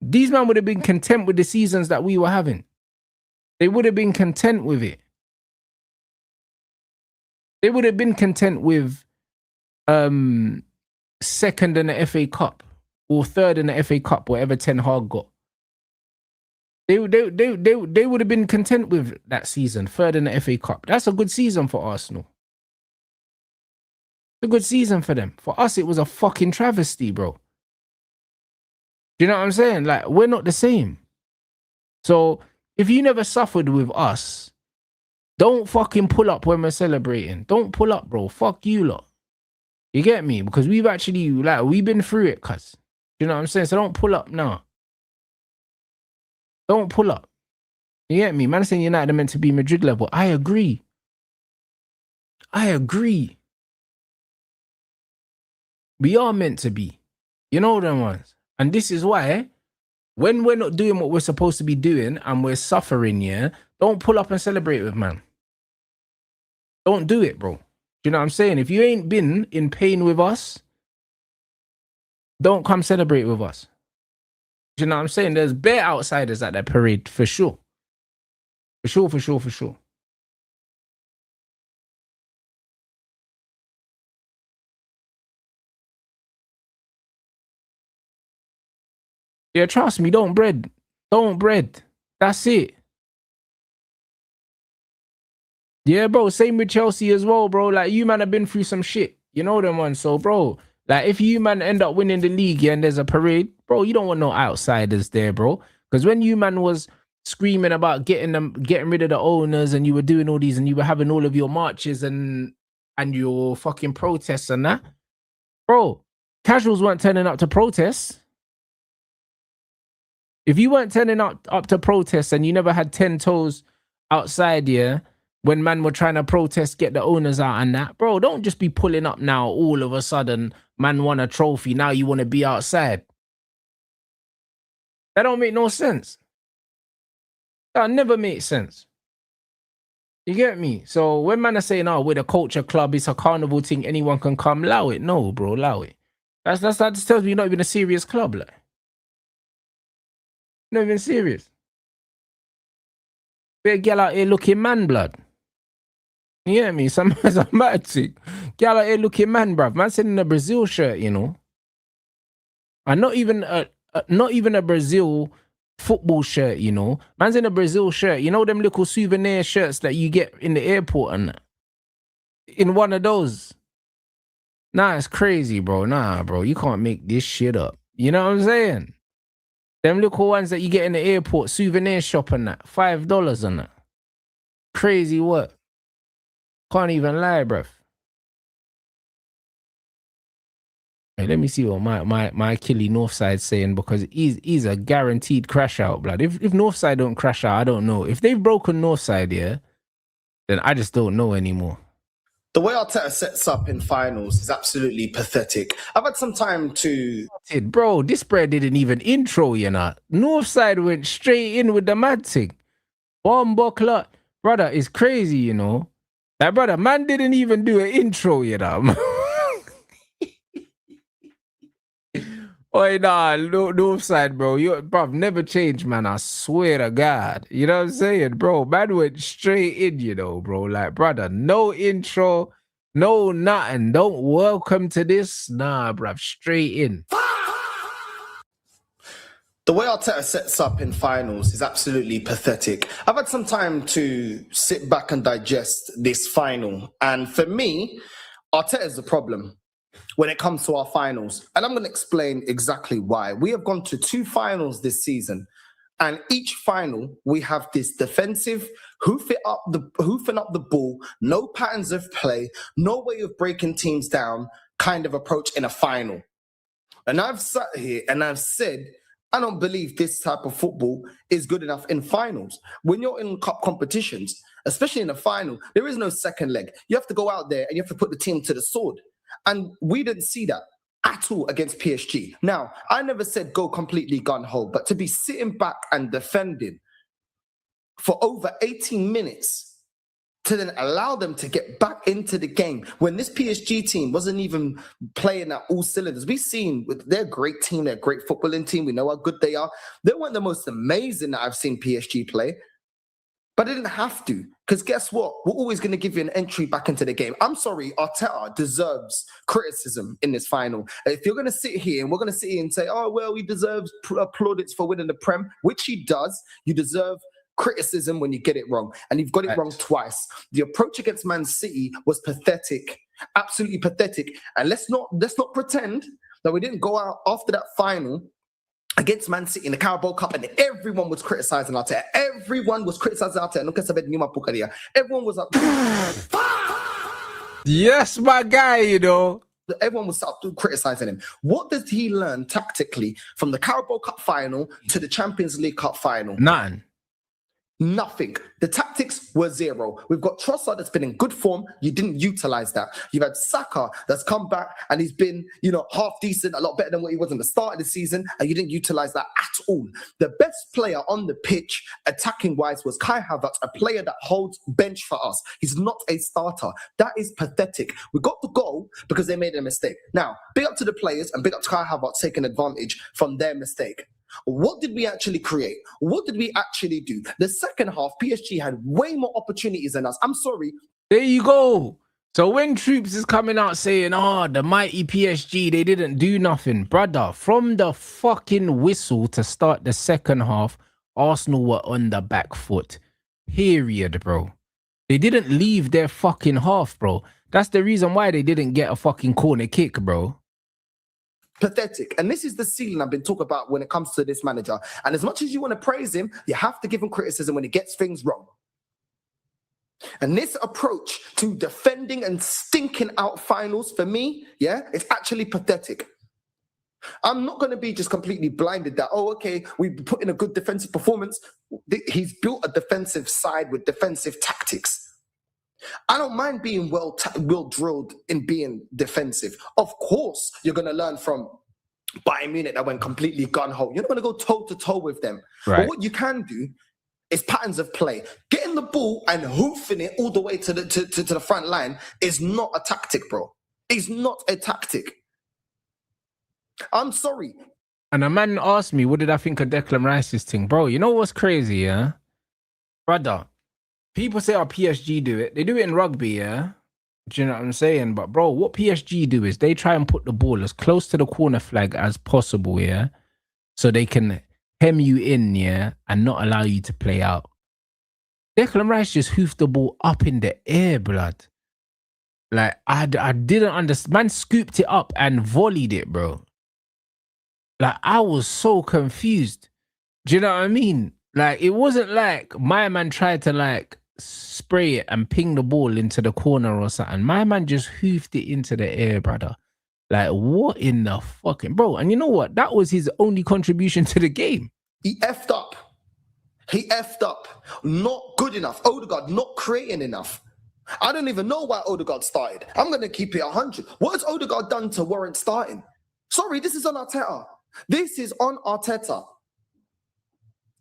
These men would have been content with the seasons that we were having. They would have been content with it. They would have been content with second in the FA Cup or third in the FA Cup, whatever Ten Hag got. They would have been content with that season, third in the FA Cup. That's a good season for Arsenal. It's a good season for them. For us, it was a fucking travesty, bro. Do you know what I'm saying? Like, we're not the same. So if you never suffered with us, don't fucking pull up when we're celebrating. Don't pull up, bro. Fuck you lot. You get me? Because we've actually, like, we've been through it, cuz. You know what I'm saying? So don't pull up now. Don't pull up. You get me? Man saying United are meant to be Madrid level. I agree. I agree. We are meant to be. You know them ones. And this is why, when we're not doing what we're supposed to be doing and we're suffering, yeah, don't pull up and celebrate with man. Don't do it, bro. Do you know what I'm saying? If you ain't been in pain with us, don't come celebrate with us. Do you know what I'm saying? There's bare outsiders at that parade, for sure. For sure, for sure, for sure. Yeah, trust me, don't bread. Don't bread. That's it. Yeah, bro, same with Chelsea as well, bro. Like, you man have been through some shit. You know them ones. So, bro, like, if you man end up winning the league, yeah, and there's a parade, bro, you don't want no outsiders there, bro. Because when you man was screaming about getting rid of the owners, and you were doing all these, and you were having all of your marches and your fucking protests and that, bro, casuals weren't turning up to protests. If you weren't turning up to protests and you never had 10 toes outside, yeah, when man were trying to protest, get the owners out and that, bro, don't just be pulling up now all of a sudden, man won a trophy, now you want to be outside. That don't make no sense. That never makes sense. You get me? So when man are saying, "Oh, we're a culture club, it's a carnival thing, anyone can come," allow it. No, bro, allow it. That just tells me you're not even a serious club, like. Not even serious. Better get out here looking man, blood. You get me? Some mad thing. Get out here looking man, bruv. Man sitting in a Brazil shirt, you know. And not even a Brazil football shirt, you know. Man's in a Brazil shirt. You know them little souvenir shirts that you get in the airport and that? In one of those. Nah, it's crazy, bro. Nah, bro. You can't make this shit up. You know what I'm saying? Them little ones that you get in the airport, souvenir shop and that. $5 on that. Crazy what? Can't even lie, bruv. Hey, let me see what my Achilles Northside saying, because he's a guaranteed crash out, blood. If Northside don't crash out, I don't know. If they've broken Northside, yeah, then I just don't know anymore. The way Arteta sets up in finals is absolutely pathetic. I've had some time to... Bro, this spread didn't even intro, you know. Northside went straight in with the mad thing. Bomb buckler. Brother, it's crazy, you know. Like, brother, man didn't even do an intro, you know. Oh, nah, Northside, bro. Bruv, never change, man. I swear to God. You know what I'm saying, bro? Man went straight in, you know, bro. Like, brother, no intro, no nothing. Don't welcome to this. Nah, bruv, straight in. The way Arteta sets up in finals is absolutely pathetic. I've had some time to sit back and digest this final. And for me, Arteta is the problem when it comes to our finals. And I'm going to explain exactly why. We have gone to 2 finals this season. And each final, we have this defensive, hoofing up the ball, no patterns of play, no way of breaking teams down kind of approach in a final. And I've sat here and I've said, I don't believe this type of football is good enough in finals. When you're in cup competitions, especially in a final, there is no second leg. You have to go out there and you have to put the team to the sword. And we didn't see that at all against PSG. Now, I never said go completely gun-ho, but to be sitting back and defending for over 18 minutes to then allow them to get back into the game when this PSG team wasn't even playing at all cylinders. We've seen with their great team, their great footballing team, we know how good they are. They weren't the most amazing that I've seen PSG play, but they didn't have to, because guess what? We're always going to give you an entry back into the game. I'm sorry, Arteta deserves criticism in this final. If you're going to sit here and we're going to sit here and say, oh, well, he deserves plaudits for winning the Prem, which he does, you deserve criticism when you get it wrong, and you've got it wrong twice. The approach against Man City was pathetic, absolutely pathetic. And let's not pretend that we didn't go out after that final against Man City in the Carabao Cup and everyone was criticizing Arteta. Everyone was criticizing Arteta. Everyone was like, yes, my guy, you know. Everyone was criticizing him. What did he learn tactically from the Carabao Cup final to the Champions League Cup final? Nothing. The tactics were zero. We've got Trossard that's been in good form. You didn't utilize that. You've had Saka that's come back and he's been, half decent, a lot better than what he was in the start of the season, and you didn't utilize that at all. The best player on the pitch, attacking-wise, was Kai Havertz, a player that holds bench for us. He's not a starter. That is pathetic. We got the goal because they made a mistake. Now, big up to the players and big up to Kai Havertz taking advantage from their mistake. What did we actually create? What did we actually do? The second half, PSG had way more opportunities than us. I'm sorry. There you go. So when Troops is coming out saying, the mighty PSG, they didn't do nothing. Brother, from the fucking whistle to start the second half, Arsenal were on the back foot. Period, bro. They didn't leave their fucking half, bro. That's the reason why they didn't get a fucking corner kick, bro. Pathetic. And this is the ceiling I've been talking about when it comes to this manager. And as much as you want to praise him, you have to give him criticism when he gets things wrong. And this approach to defending and stinking out finals, for me, it's actually pathetic. I'm not going to be just completely blinded that, we put in a good defensive performance. He's built a defensive side with defensive tactics. I don't mind being well drilled in being defensive. Of course, you're going to learn from Bayern Munich that went completely gun-ho. You're not going to go toe-to-toe with them. Right. But what you can do It's patterns of play. Getting the ball and hoofing it all the way to the front line is not a tactic, bro. It's not a tactic. I'm sorry. And a man asked me, what did I think of Declan Rice's thing? Bro, you know what's crazy, yeah? Brother, people say, PSG do it. They do it in rugby, yeah? Do you know what I'm saying? But, bro, what PSG do is they try and put the ball as close to the corner flag as possible, yeah? So they can hem you in, yeah? And not allow you to play out. Declan Rice just hoofed the ball up in the air, blood. Like, I didn't understand. Man scooped it up and volleyed it, bro. Like, I was so confused. Do you know what I mean? Like, it wasn't like my man tried to, like, spray it and ping the ball into the corner or something. My man just hoofed it into the air, brother. Like, what in the fucking... Bro, and you know what? That was his only contribution to the game. He effed up. He effed up. Not good enough. Odegaard not creating enough. I don't even know why Odegaard started. I'm going to keep it 100. What has Odegaard done to warrant starting? Sorry, this is on Arteta. This is on Arteta.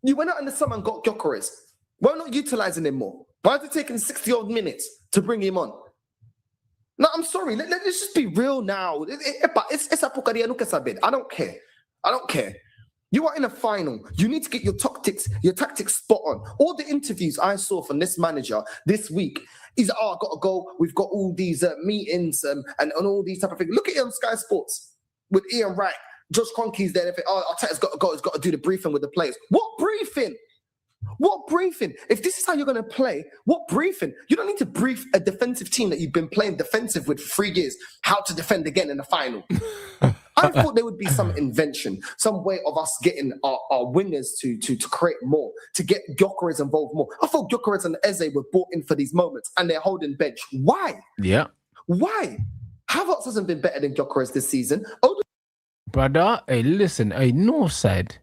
You went out in the summer and got Gyökeres. Why not utilizing him more? Why is it taking 60-odd minutes to bring him on? No, I'm sorry. Let's just be real now. I don't care. I don't care. You are in a final. You need to get your tactics spot on. All the interviews I saw from this manager this week is, I've got to go. We've got all these meetings and all these type of things. Look at it on Sky Sports with Ian Wright. Josh Kroenke's there. Arteta's got to go. He's got to do the briefing with the players. What briefing? What briefing? If this is how you're going to play, what briefing? You don't need to brief a defensive team that you've been playing defensive with for 3 years how to defend again in the final. I thought there would be some invention, some way of us getting our wingers to create more, to get Gyökeres involved more. I thought Gyökeres and Eze were brought in for these moments and they're holding bench. Why? Yeah. Why? Havertz hasn't been better than Gyökeres this season. Brother, hey, listen, hey, Northside.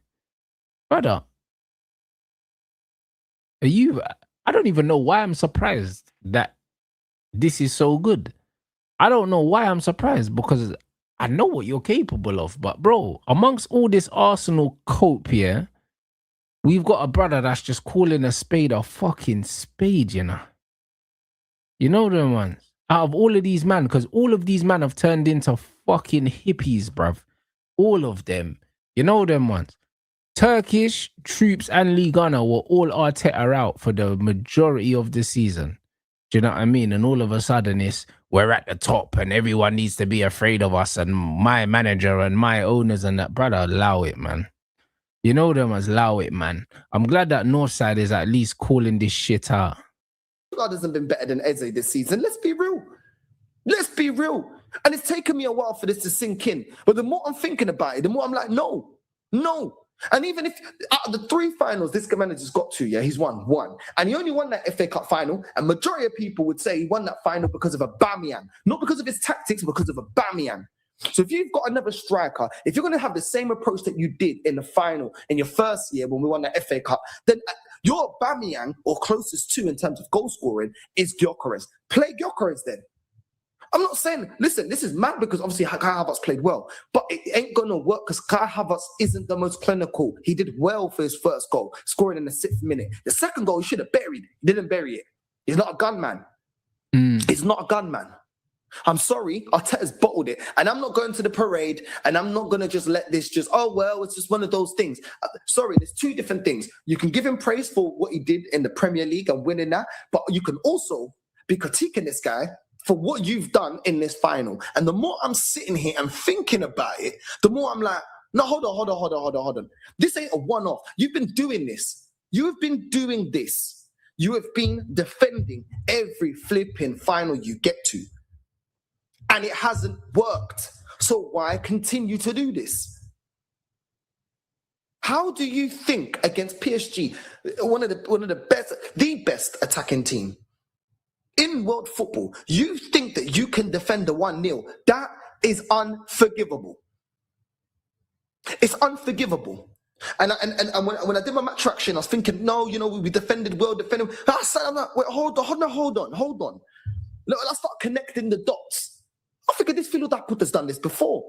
Brother, I don't even know why I'm surprised that this is so good. I don't know why I'm surprised, because I know what you're capable of. But, bro, amongst all this Arsenal cope here, we've got a brother that's just calling a spade a fucking spade, you know. You know them ones? Out of all of these men, because all of these men have turned into fucking hippies, bruv. All of them. You know them ones? Turkish troops and Ligue 1 were all Arteta out for the majority of the season. Do you know what I mean? And all of a sudden we're at the top and everyone needs to be afraid of us and my manager and my owners and that. Brother, allow it, man. You know them as allow it, man. I'm glad that Northside is at least calling this shit out. God hasn't been better than Eze this season. Let's be real. Let's be real. And it's taken me a while for this to sink in. But the more I'm thinking about it, the more I'm like, no. And even if out of the 3 finals this manager's got to, yeah, he's won one. And he only won that FA Cup final. And majority of people would say he won that final because of Aubameyang. Not because of his tactics, because of Aubameyang. So if you've got another striker, if you're going to have the same approach that you did in the final in your first year when we won that FA Cup, then your Aubameyang, or closest to in terms of goal scoring, is Gyökeres. Play Gyökeres then. I'm not saying, listen, this is mad because obviously Kai Havertz played well, but it ain't going to work because Kai Havertz isn't the most clinical. He did well for his first goal, scoring in the 6th minute. The second goal, he should have buried it. He didn't bury it. He's not a gunman. He's not a gunman. I'm sorry, Arteta's bottled it. And I'm not going to the parade and I'm not going to just let this it's just one of those things. Sorry, there's 2 different things. You can give him praise for what he did in the Premier League and winning that, but you can also be critiquing this guy for what you've done in this final. And the more I'm sitting here and thinking about it, the more I'm like, no, hold on. This ain't a one-off. You've been doing this. You have been doing this. You have been defending every flipping final you get to. And it hasn't worked. So why continue to do this? How do you think against PSG, one of the best attacking team in world football, you think that you can defend the 1-0? That is unforgivable. It's unforgivable. And when I did my match reaction, I was thinking, no, we defended well, I said, I'm like, wait, hold on. Look, I start connecting the dots. I figured this Philo Daput has done this before.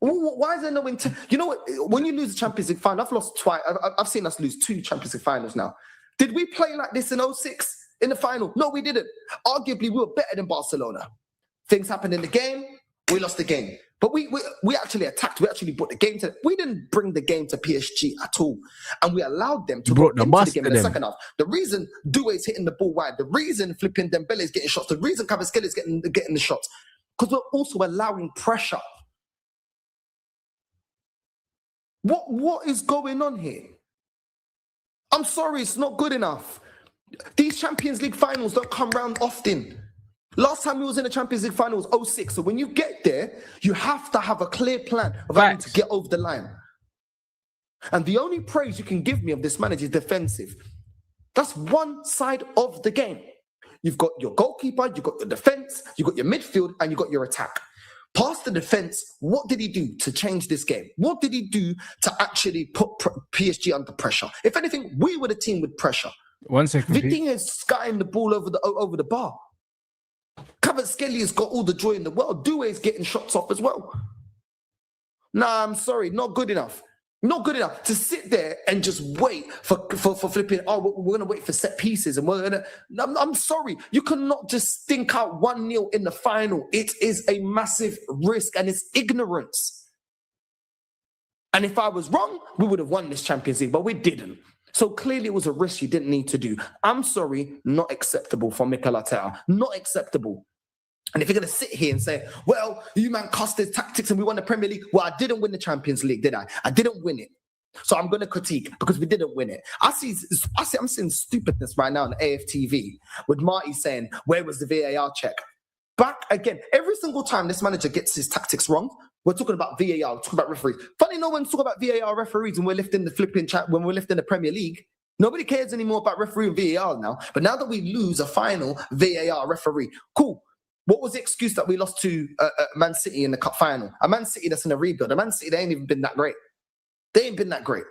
Why is there no intent? You know what? When you lose the Champions League final, I've lost twice. I've seen us lose 2 Champions League finals now. Did we play like this in 06 in the final? No, we didn't. Arguably, we were better than Barcelona. Things happened in the game. We lost the game. But we actually attacked. We actually brought the game to. We didn't bring the game to PSG at all, and we allowed them to brought into the game in the second half. The reason Doué's hitting the ball wide, the reason flipping Dembele's getting shots, the reason Kvaratskhelia is getting the shots, because we're also allowing pressure. What is going on here? I'm sorry, it's not good enough. These Champions League finals don't come round often. Last time we was in the Champions League finals, 06. So when you get there, you have to have a clear plan of how to get over the line. And the only praise you can give me of this manager is defensive. That's one side of the game. You've got your goalkeeper, you've got your defense, you've got your midfield, and you've got your attack. Past the defense, what did he do to change this game? What did he do to actually put PSG under pressure? If anything, we were the team with pressure. 1 second. Vitinha is skying the ball over the bar. Kvaratskhelia has got all the joy in the world. Doué's getting shots off as well. Nah, I'm sorry, not good enough. Not good enough to sit there and just wait for flipping. Oh, we're gonna wait for set pieces, and we're gonna. I'm sorry, you cannot just stink out 1-0 in the final. It is a massive risk, and it's ignorance. And if I was wrong, we would have won this Champions League, but we didn't. So clearly, it was a risk you didn't need to do. I'm sorry, not acceptable for Mikel Arteta. Not acceptable. And if you're going to sit here and say, well, you man cost his tactics and we won the Premier League. Well, I didn't win the Champions League, did I? I didn't win it. So I'm going to critique because we didn't win it. I'm seeing stupidness right now on AFTV with Marty saying, where was the VAR check? Back again, every single time this manager gets his tactics wrong, we're talking about VAR, we're talking about referees. Funny, no one's talking about VAR referees when we're lifting the flipping chat, when we're lifting the Premier League. Nobody cares anymore about referee and VAR now. But now that we lose a final VAR referee, cool. What was the excuse that we lost to Man City in the cup final? A Man City that's in a rebuild. A Man City, they ain't even been that great. They ain't been that great.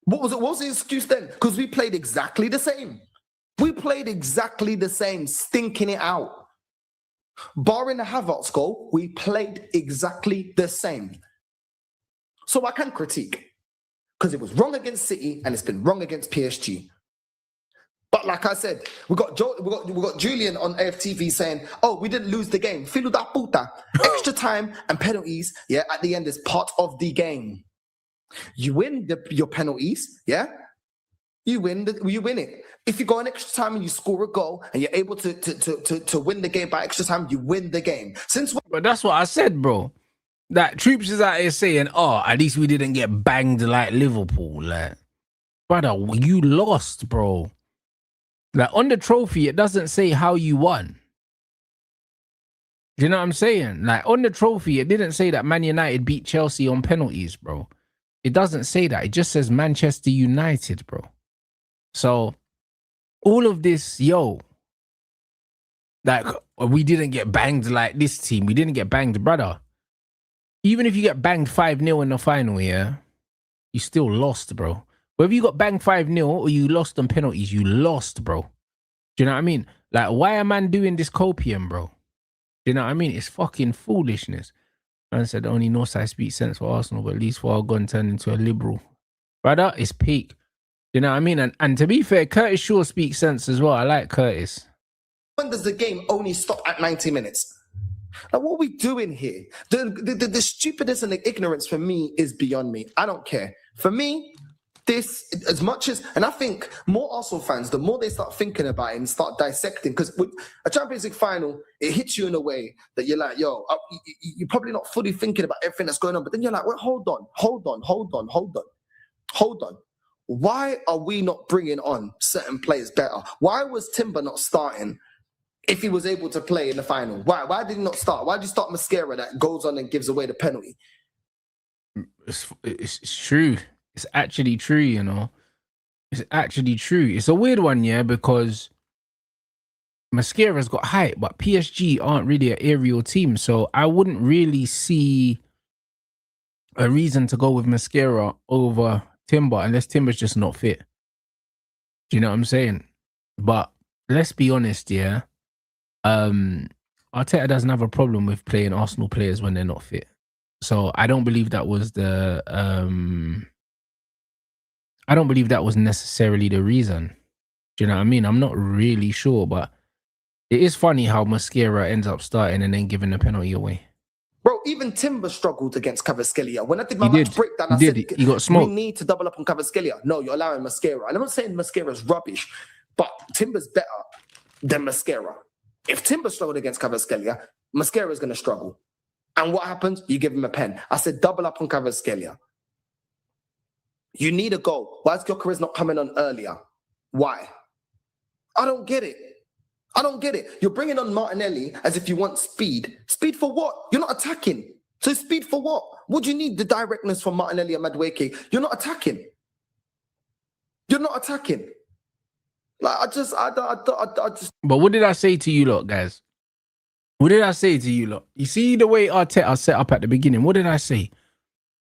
What was it? What was the excuse then? Because we played exactly the same. We played exactly the same, stinking it out. Barring the Havertz goal, we played exactly the same. So I can critique because it was wrong against City and it's been wrong against PSG. But like I said, we got Julian on AFTV saying, "Oh, we didn't lose the game. Filho da puta. Extra time and penalties. Yeah, at the end is part of the game. You win your penalties. Yeah, you win it. If you go on extra time and you score a goal and you're able to win the game by extra time, you win the game. But that's what I said, bro. That Troops is out here saying, "Oh, at least we didn't get banged like Liverpool." Like, brother, you lost, bro. Like, on the trophy, it doesn't say how you won. Do you know what I'm saying? Like, on the trophy, it didn't say that Man United beat Chelsea on penalties, bro. It doesn't say that. It just says Manchester United, bro. So, all of this, like, we didn't get banged like this team. We didn't get banged, brother. Even if you get banged 5-0 in the final, yeah, you still lost, bro. Whether you got banged 5-0 or you lost on penalties, you lost, bro. Do you know what I mean? Like, why a man doing this copium, bro? Do you know what I mean? It's fucking foolishness. Man said only Northside speaks sense for Arsenal, but at least for our gun turned into a liberal. Brother, it's peak. You know what I mean? And to be fair, Curtis Shaw speaks sense as well. I like Curtis. When does the game only stop at 90 minutes? Like, what are we doing here? The stupidness and the ignorance for me is beyond me. I don't care. For me, this, as much as, and I think more Arsenal fans, the more they start thinking about it and start dissecting, because with a Champions League final, it hits you in a way that you're like, you're probably not fully thinking about everything that's going on, but then you're like, well, hold on. Why are we not bringing on certain players better? Why was Timber not starting if he was able to play in the final? Why did he not start? Why did you start Mascara that goes on and gives away the penalty? It's true. It's actually true, you know. It's actually true. It's a weird one, yeah, because Mascara's got height, but PSG aren't really an aerial team. So I wouldn't really see a reason to go with Mascara over Timber unless Timber's just not fit. Do you know what I'm saying? But let's be honest, yeah. Arteta doesn't have a problem with playing Arsenal players when they're not fit. So I don't believe that was I don't believe that was necessarily the reason. Do you know what I mean? I'm not really sure, but it is funny how Mosquera ends up starting and then giving the penalty away. Bro, even Timber struggled against Kvaratskhelia. When I did my He match did. breakdown, He I did. said He got we smoked. need to double up on Kvaratskhelia. No, you're allowing Mosquera. And I'm not saying Mosquera's rubbish, but Timber's better than Mosquera. If Timber struggled against Kvaratskhelia, Mosquera's going to struggle. And what happens? You give him a pen. I said double up on Kvaratskhelia. You need a goal. Why is Gyökeres not coming on earlier? Why? I don't get it. I don't get it. You're bringing on Martinelli as if you want speed. Speed for what? You're not attacking. So speed for what? What do you need the directness from Martinelli and Madueke? You're not attacking. You're not attacking. Like I just. But what did I say to you lot, guys? What did I say to you lot? You see the way Arteta set up at the beginning. What did I say?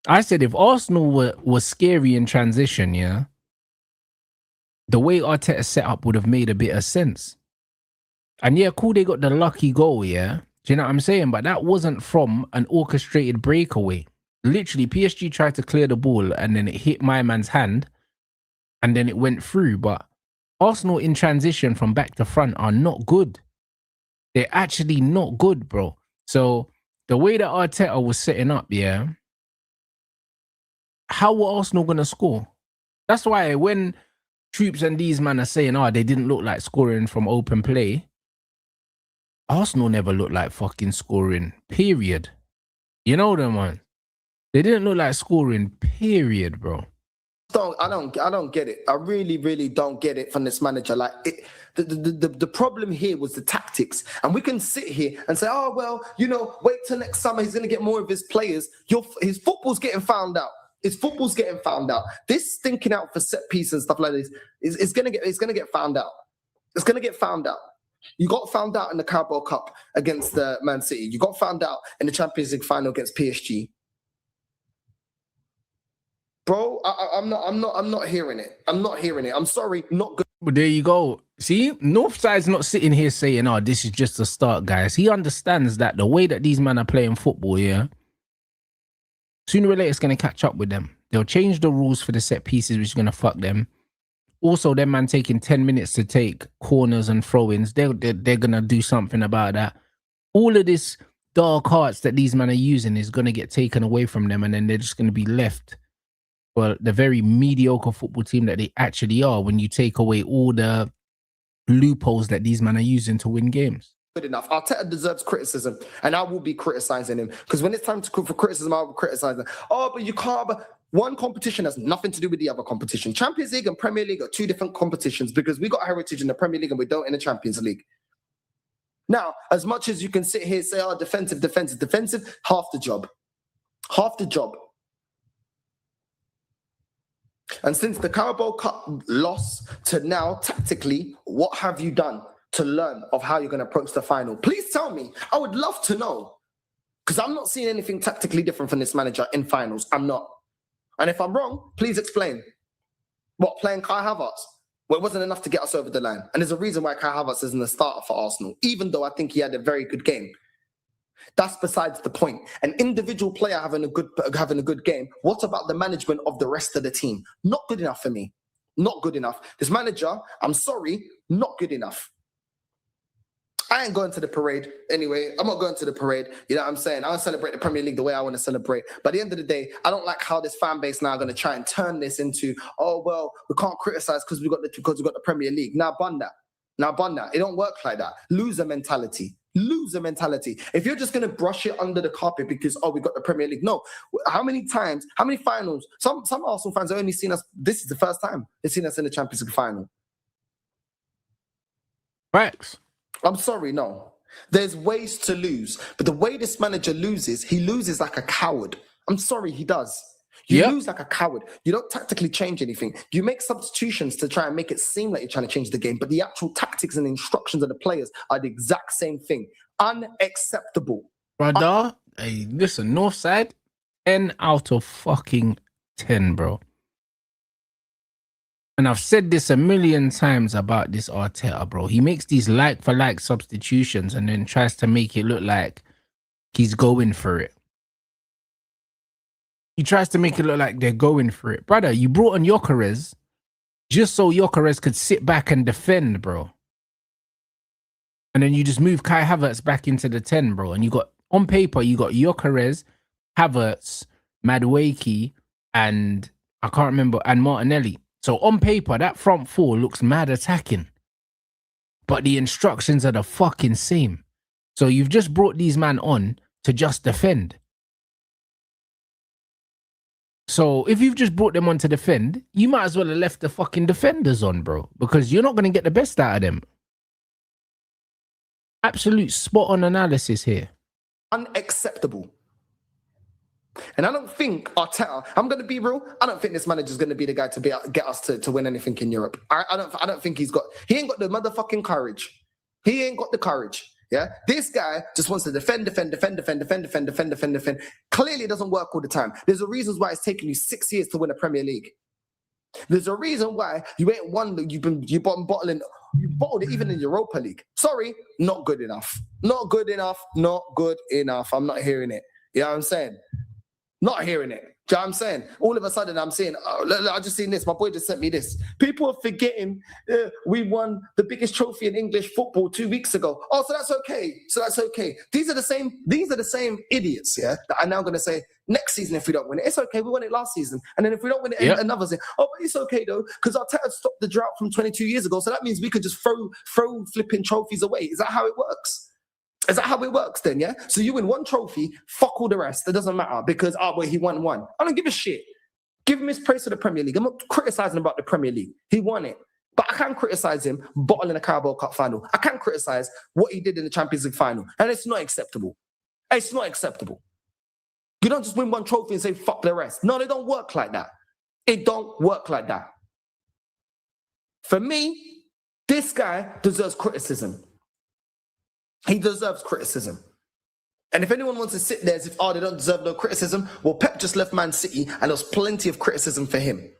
I said if Arsenal was scary in transition, yeah, the way Arteta set up would have made a bit of sense. And yeah, cool, they got the lucky goal, yeah. Do you know what I'm saying? But that wasn't from an orchestrated breakaway. Literally, PSG tried to clear the ball and then it hit my man's hand and then it went through. But Arsenal in transition from back to front are not good. They're actually not good, bro. So the way that Arteta was setting up, yeah, how were Arsenal going to score? That's why when Troops and these men are saying, oh, they didn't look like scoring from open play, Arsenal never looked like fucking scoring, period. You know them, man. They didn't look like scoring, period, bro. I don't get it. I really, really don't get it from this manager. Like the problem here was the tactics. And we can sit here and say, oh, well, you know, wait till next summer, he's going to get more of his players. His football's getting found out. His football's getting found out. This stinking out for set pieces and stuff like this is going to get found out. It's going to get found out. You got found out in the Carabao Cup against Man City. You got found out in the Champions League final against PSG. Bro, I'm not hearing it. I'm not hearing it. I'm sorry, not good. But there you go. See, Northside's not sitting here saying, oh, this is just a start, guys. He understands that the way that these men are playing football, yeah, sooner or later it's going to catch up with them. They'll change the rules for the set pieces, which is going to fuck them. Also, them man taking 10 minutes to take corners and throw-ins, they're going to do something about that. All of this dark arts that these men are using is going to get taken away from them, and then they're just going to be left for the very mediocre football team that they actually are when you take away all the loopholes that these men are using to win games. Good enough. Arteta deserves criticism, and I will be criticizing him because when it's time for criticism, I will criticize him. Oh, but you can't. But one competition has nothing to do with the other competition. Champions League and Premier League are two different competitions because we got heritage in the Premier League and we don't in the Champions League. Now, as much as you can sit here and say, oh, defensive, half the job. Half the job. And since the Carabao Cup loss to now, tactically, what have you done to learn of how you're going to approach the final? Please tell me. I would love to know. Because I'm not seeing anything tactically different from this manager in finals. I'm not. And if I'm wrong, please explain. What, playing Kai Havertz? Well, it wasn't enough to get us over the line. And there's a reason why Kai Havertz isn't the starter for Arsenal, even though I think he had a very good game. That's besides the point. An individual player having a good game. What about the management of the rest of the team? Not good enough for me. Not good enough. This manager, I'm sorry, not good enough. I ain't going to the parade anyway. I'm not going to the parade. You know what I'm saying? I don't celebrate the Premier League the way I want to celebrate. But at the end of the day, I don't like how this fan base now are going to try and turn this into, oh, well, we can't criticize because we got the Premier League. Now, bun that. It don't work like that. Loser mentality. If you're just going to brush it under the carpet because, oh, we got the Premier League. No. How many finals? Some Arsenal fans have only seen us. This is the first time they've seen us in the Champions League final. Facts. I'm sorry, no. There's ways to lose. But the way this manager loses, he loses like a coward. I'm sorry, he does. You lose like a coward. You don't tactically change anything. You make substitutions to try and make it seem like you're trying to change the game, but the actual tactics and the instructions of the players are the exact same thing. Unacceptable. Brother, hey, listen, Northside, 10 out of fucking 10, bro. And I've said this a million times about this Arteta, bro. He makes these like-for-like substitutions and then tries to make it look like he's going for it. He tries to make it look like they're going for it. Brother, you brought on Gyökeres just so Gyökeres could sit back and defend, bro. And then you just move Kai Havertz back into the 10, bro. And you got, on paper, you got Gyökeres, Havertz, Madueke, and I can't remember, and Martinelli. So on paper, that front four looks mad attacking. But the instructions are the fucking same. So you've just brought these men on to just defend. So if you've just brought them on to defend, you might as well have left the fucking defenders on, bro. Because you're not going to get the best out of them. Absolute spot on analysis here. Unacceptable. And I don't think Arteta, I'm going to be real, I don't think this manager's going to be the guy to get us to win anything in Europe. I don't think he ain't got the motherfucking courage. He ain't got the courage. Yeah, this guy just wants to defend. Clearly, it doesn't work all the time. There's a reason why it's taken you 6 years to win a Premier League. There's a reason why you ain't won. You bottled it even in Europa League. Sorry, not good enough. Not good enough. Not good enough. I'm not hearing it. You know what I'm saying? Not hearing it. Do you know what I'm saying? All of a sudden, I'm saying, oh, I just seen this. My boy just sent me this. People are forgetting we won the biggest trophy in English football 2 weeks ago. Oh, so that's okay. These are the same idiots, yeah, that are now going to say, next season, if we don't win it, it's okay. We won it last season. And then if we don't win it another season, oh, but it's okay, though, because our Arteta stopped the drought from 22 years ago. So that means we could just throw flipping trophies away. Is that how it works? Is that how it works then, yeah? So you win one trophy, fuck all the rest. It doesn't matter because, he won one. I don't give a shit. Give him his praise for the Premier League. I'm not criticizing about the Premier League. He won it. But I can't criticize him bottling a Carabao Cup final. I can't criticize what he did in the Champions League final. And it's not acceptable. It's not acceptable. You don't just win one trophy and say, fuck the rest. No, it don't work like that. It don't work like that. For me, this guy deserves criticism. He deserves criticism. And if anyone wants to sit there as if, they don't deserve no criticism, well, Pep just left Man City and there's plenty of criticism for him.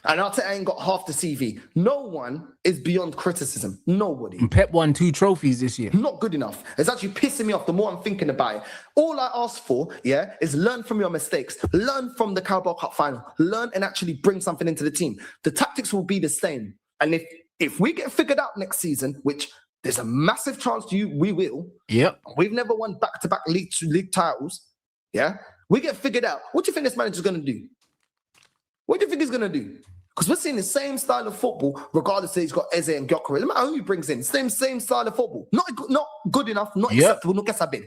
And Arteta ain't got half the CV. No one is beyond criticism. Nobody. And Pep won 2 trophies this year. Not good enough. It's actually pissing me off the more I'm thinking about it. All I ask for, yeah, is learn from your mistakes. Learn from the Carabao Cup final. Learn and actually bring something into the team. The tactics will be the same. And if we get figured out next season, which there's a massive chance we will. Yep. We've never won back-to-back league titles. Yeah. We get figured out. What do you think this manager's going to do? What do you think he's going to do? Because we're seeing the same style of football, regardless that he's got Eze and Gyökeres. No matter who he brings in, same style of football. Not good enough, not acceptable, no kesabid.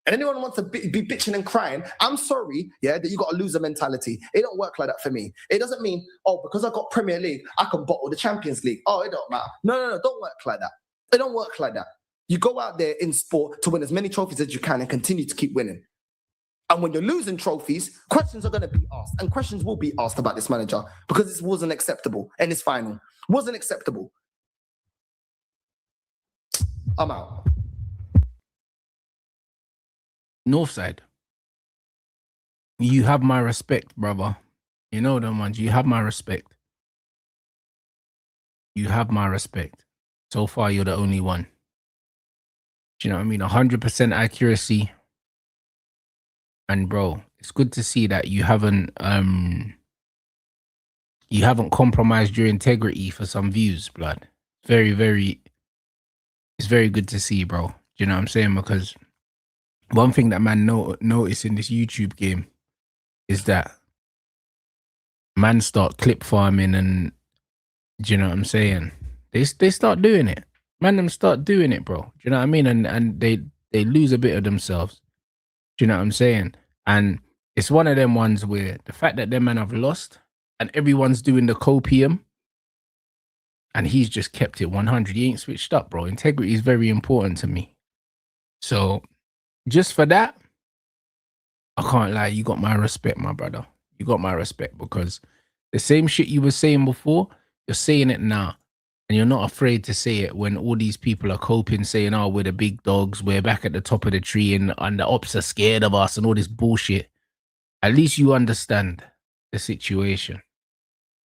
And anyone wants to be bitching and crying, I'm sorry, yeah, that you got a loser mentality. It don't work like that for me. It doesn't mean, because I got Premier League, I can bottle the Champions League. Oh, it don't matter. No, don't work like that. It don't work like that. You go out there in sport to win as many trophies as you can and continue to keep winning. And when you're losing trophies, questions are going to be asked. And questions will be asked about this manager because this wasn't acceptable. And this final wasn't acceptable. I'm out. Northside. You have my respect, brother. You know them ones. You have my respect. You have my respect. So far, you're the only one. Do you know what I mean? 100% accuracy. And bro, it's good to see that you haven't compromised your integrity for some views, blood. It's very good to see, bro. Do you know what I'm saying? Because one thing that man notice in this YouTube game is that man start clip farming and, do you know what I'm saying? They start doing it. Man, them start doing it, bro. Do you know what I mean? And they lose a bit of themselves. Do you know what I'm saying? And it's one of them ones where the fact that them man have lost and everyone's doing the copium and he's just kept it 100. He ain't switched up, bro. Integrity is very important to me. So just for that, I can't lie. You got my respect, my brother. You got my respect because the same shit you were saying before, you're saying it now. And you're not afraid to say it when all these people are coping, saying, oh, we're the big dogs, we're back at the top of the tree and the ops are scared of us and all this bullshit. At least you understand the situation.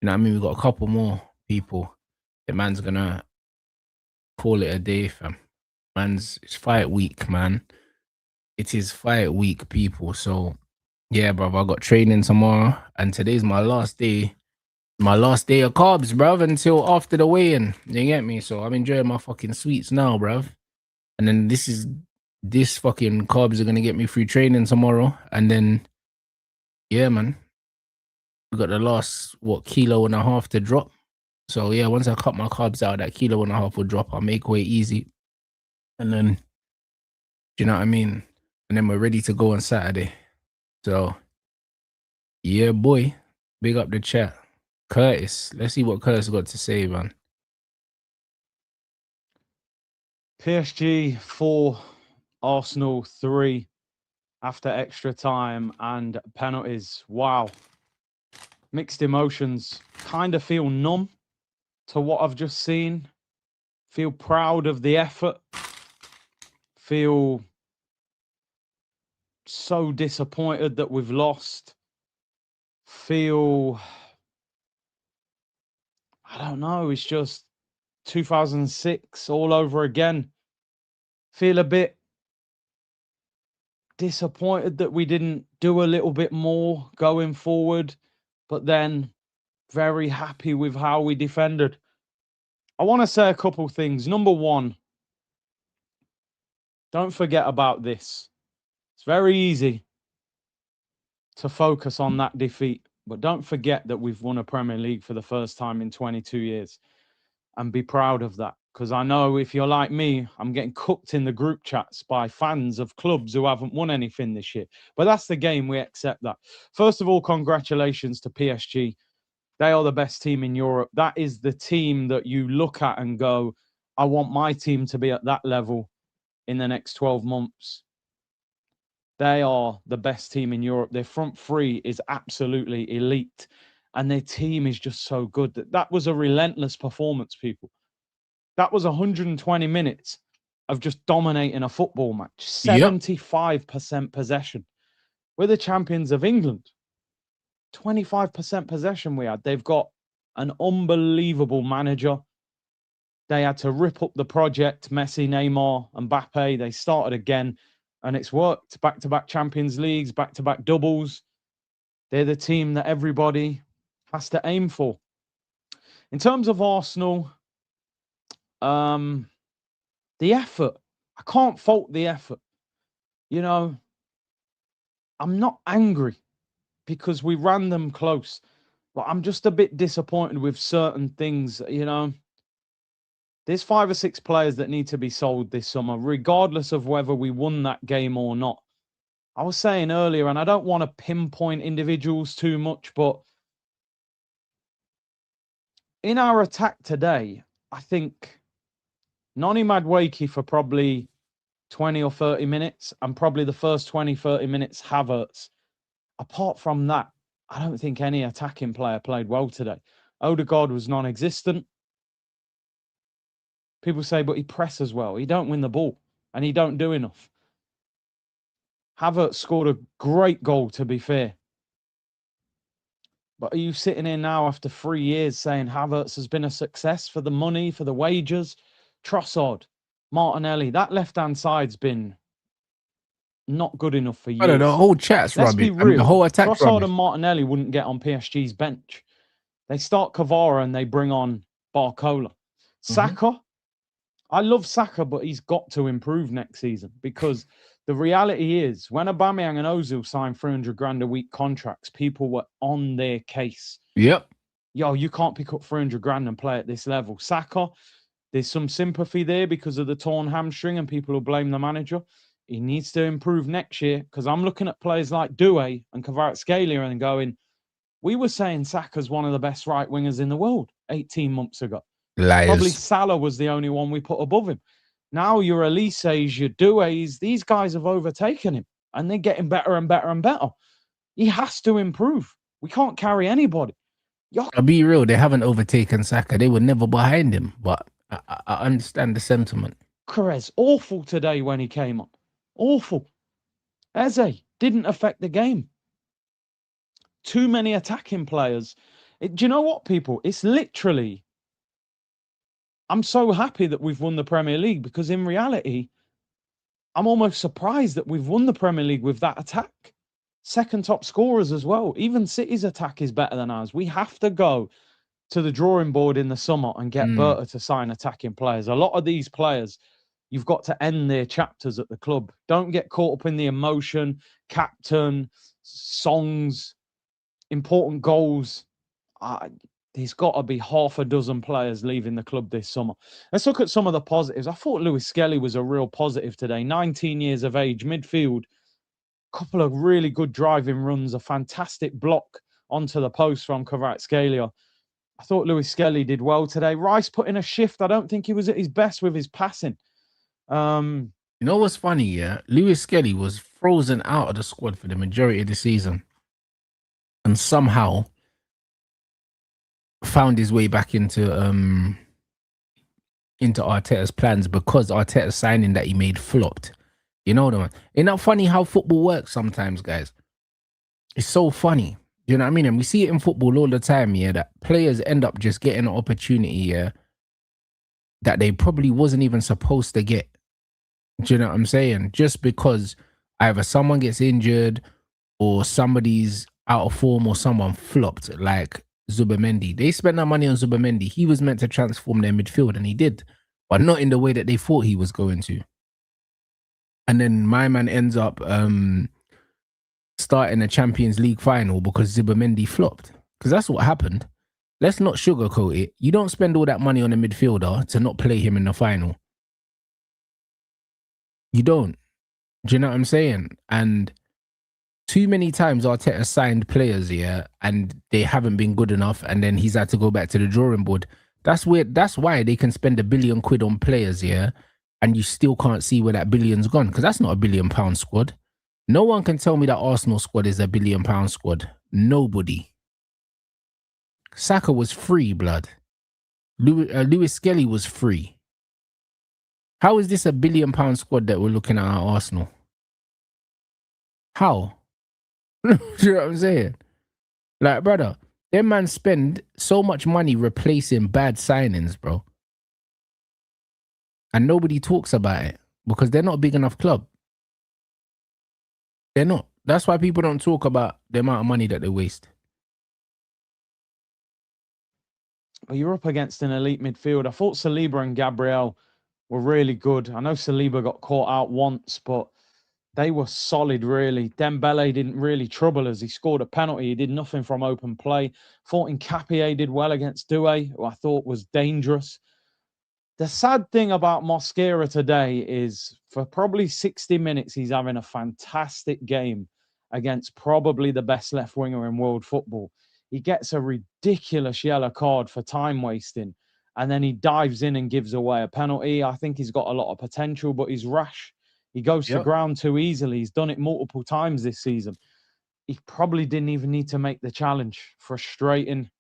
You know what I mean? We've got a couple more people. The man's going to call it a day, fam. It's fight week, man. It is fight week, people. So Yeah, bro. I got training tomorrow, and today's my last day. My last day of carbs, bruv, until after the weigh-in. You get me? So I'm enjoying my fucking sweets now, bruv. And then this fucking carbs are gonna get me through training tomorrow. And then yeah, man. We got the last kilo and a half to drop. So yeah, once I cut my carbs out, that kilo and a half will drop. I'll make weight easy. And then do you know what I mean? And then we're ready to go on Saturday. So yeah, boy. Big up the chat. Curtis. Let's see what Curtis got to say, man. PSG 4, Arsenal 3 after extra time and penalties. Wow. Mixed emotions. Kind of feel numb to what I've just seen. Feel proud of the effort. Feel so disappointed that we've lost. Feel, I don't know, it's just 2006 all over again. Feel a bit disappointed that we didn't do a little bit more going forward, but then very happy with how we defended. I want to say a couple things. Number one, don't forget about this. It's very easy to focus on that defeat, but don't forget that we've won a Premier League for the first time in 22 years and be proud of that. Because I know if you're like me, I'm getting cooked in the group chats by fans of clubs who haven't won anything this year. But that's the game. We accept that. First of all, congratulations to PSG. They are the best team in Europe. That is the team that you look at and go, I want my team to be at that level in the next 12 months. They are the best team in Europe. Their front three is absolutely elite. And their team is just so good. That was a relentless performance, people. That was 120 minutes of just dominating a football match. 75% possession. We're the champions of England. 25% possession we had. They've got an unbelievable manager. They had to rip up the project. Messi, Neymar, and Mbappe. They started again, and it's worked. Back-to-back Champions Leagues, back-to-back doubles. They're the team that everybody has to aim for. In terms of Arsenal, the effort. I can't fault the effort. You know, I'm not angry because we ran them close. But I'm just a bit disappointed with certain things, you know. There's 5 or 6 players that need to be sold this summer, regardless of whether we won that game or not. I was saying earlier, and I don't want to pinpoint individuals too much, but in our attack today, I think Noni Madueke for probably 20 or 30 minutes, and probably the first 20, 30 minutes, Havertz. Apart from that, I don't think any attacking player played well today. Odegaard was non-existent. People say, but he presses well. He don't win the ball, and he don't do enough. Havertz scored a great goal, to be fair. But are you sitting here now after 3 years saying Havertz has been a success for the money, for the wages? Trossard, Martinelli, that left-hand side's been not good enough for years. I don't know, the whole chat's Let's rubbish. be I mean, real. the whole attack's Trossard rubbish. and Martinelli wouldn't get on PSG's bench. They start Kvara and they bring on Barcola. Saka, I love Saka, but he's got to improve next season because the reality is when Aubameyang and Ozil signed 300 grand a week contracts, people were on their case. Yep. Yo, you can't pick up 300 grand and play at this level. Saka, there's some sympathy there because of the torn hamstring and people will blame the manager. He needs to improve next year because I'm looking at players like tHe and Kvaratskhelia and going, we were saying Saka's one of the best right wingers in the world 18 months ago. Liars. Probably Salah was the only one we put above him. Now your Elises, your tHes, these guys have overtaken him and they're getting better and better and better. He has to improve. We can't carry anybody. I'll be real, they haven't overtaken Saka. They were never behind him, but I understand the sentiment. Perez, awful today when he came on. Awful. Eze didn't affect the game. Too many attacking players. Do you know what, people? It's literally, I'm so happy that we've won the Premier League because in reality, I'm almost surprised that we've won the Premier League with that attack. second top scorers as well. Even City's attack is better than ours. We have to go to the drawing board in the summer and get Berta to sign attacking players. A lot of these players, you've got to end their chapters at the club. Don't get caught up in the emotion, captain, songs, important goals. There's got to be half a dozen players leaving the club this summer. Let's look at some of the positives. I thought Lewis Skelly was a real positive today. 19 years of age, midfield, couple of really good driving runs, a fantastic block onto the post from Kvaratskhelia. I thought Lewis Skelly did well today. Rice put in a shift. I don't think he was at his best with his passing. You know what's funny, yeah? Lewis Skelly was frozen out of the squad for the majority of the season. And somehow found his way back into Arteta's plans because Arteta's signing that he made flopped. You know what I mean? Isn't that funny how football works sometimes, guys? It's so funny. You know what I mean? And we see it in football all the time, yeah, that players end up just getting an opportunity, yeah, that they probably wasn't even supposed to get. Do you know what I'm saying? Just because either someone gets injured or somebody's out of form or someone flopped, like Zubamendi. They spent that money on Zubamendi. He was meant to transform their midfield, and he did, but not in the way that they thought he was going to. And then my man ends up starting a Champions League final because Zubamendi flopped. Because that's what happened. Let's not sugarcoat it. You don't spend all that money on a midfielder to not play him in the final. You don't. Do you know what I'm saying? And too many times Arteta signed players, yeah, and they haven't been good enough, and then he's had to go back to the drawing board. That's weird. That's why they can spend £1 billion on players, yeah, and you still can't see where that billion's gone, because that's not £1 billion squad. No one can tell me that Arsenal squad is £1 billion squad. Nobody. Saka was free, blood. Lewis Skelly was free. How is this £1 billion squad that we're looking at Arsenal? How? You know what I'm saying? Like, brother, them man spend so much money replacing bad signings, bro. And nobody talks about it because they're not a big enough club. They're not. That's why people don't talk about the amount of money that they waste. Well, you're up against an elite midfield. I thought Saliba and Gabriel were really good. I know Saliba got caught out once, but they were solid, really. Dembele didn't really trouble us. He scored a penalty. He did nothing from open play. Thought Nketiah did well against tHe, who I thought was dangerous. The sad thing about Mosquera today is for probably 60 minutes, he's having a fantastic game against probably the best left winger in world football. He gets a ridiculous yellow card for time wasting, and then he dives in and gives away a penalty. I think he's got a lot of potential, but he's rash. He goes to ground too easily. He's done it multiple times this season. He probably didn't even need to make the challenge. Frustrating.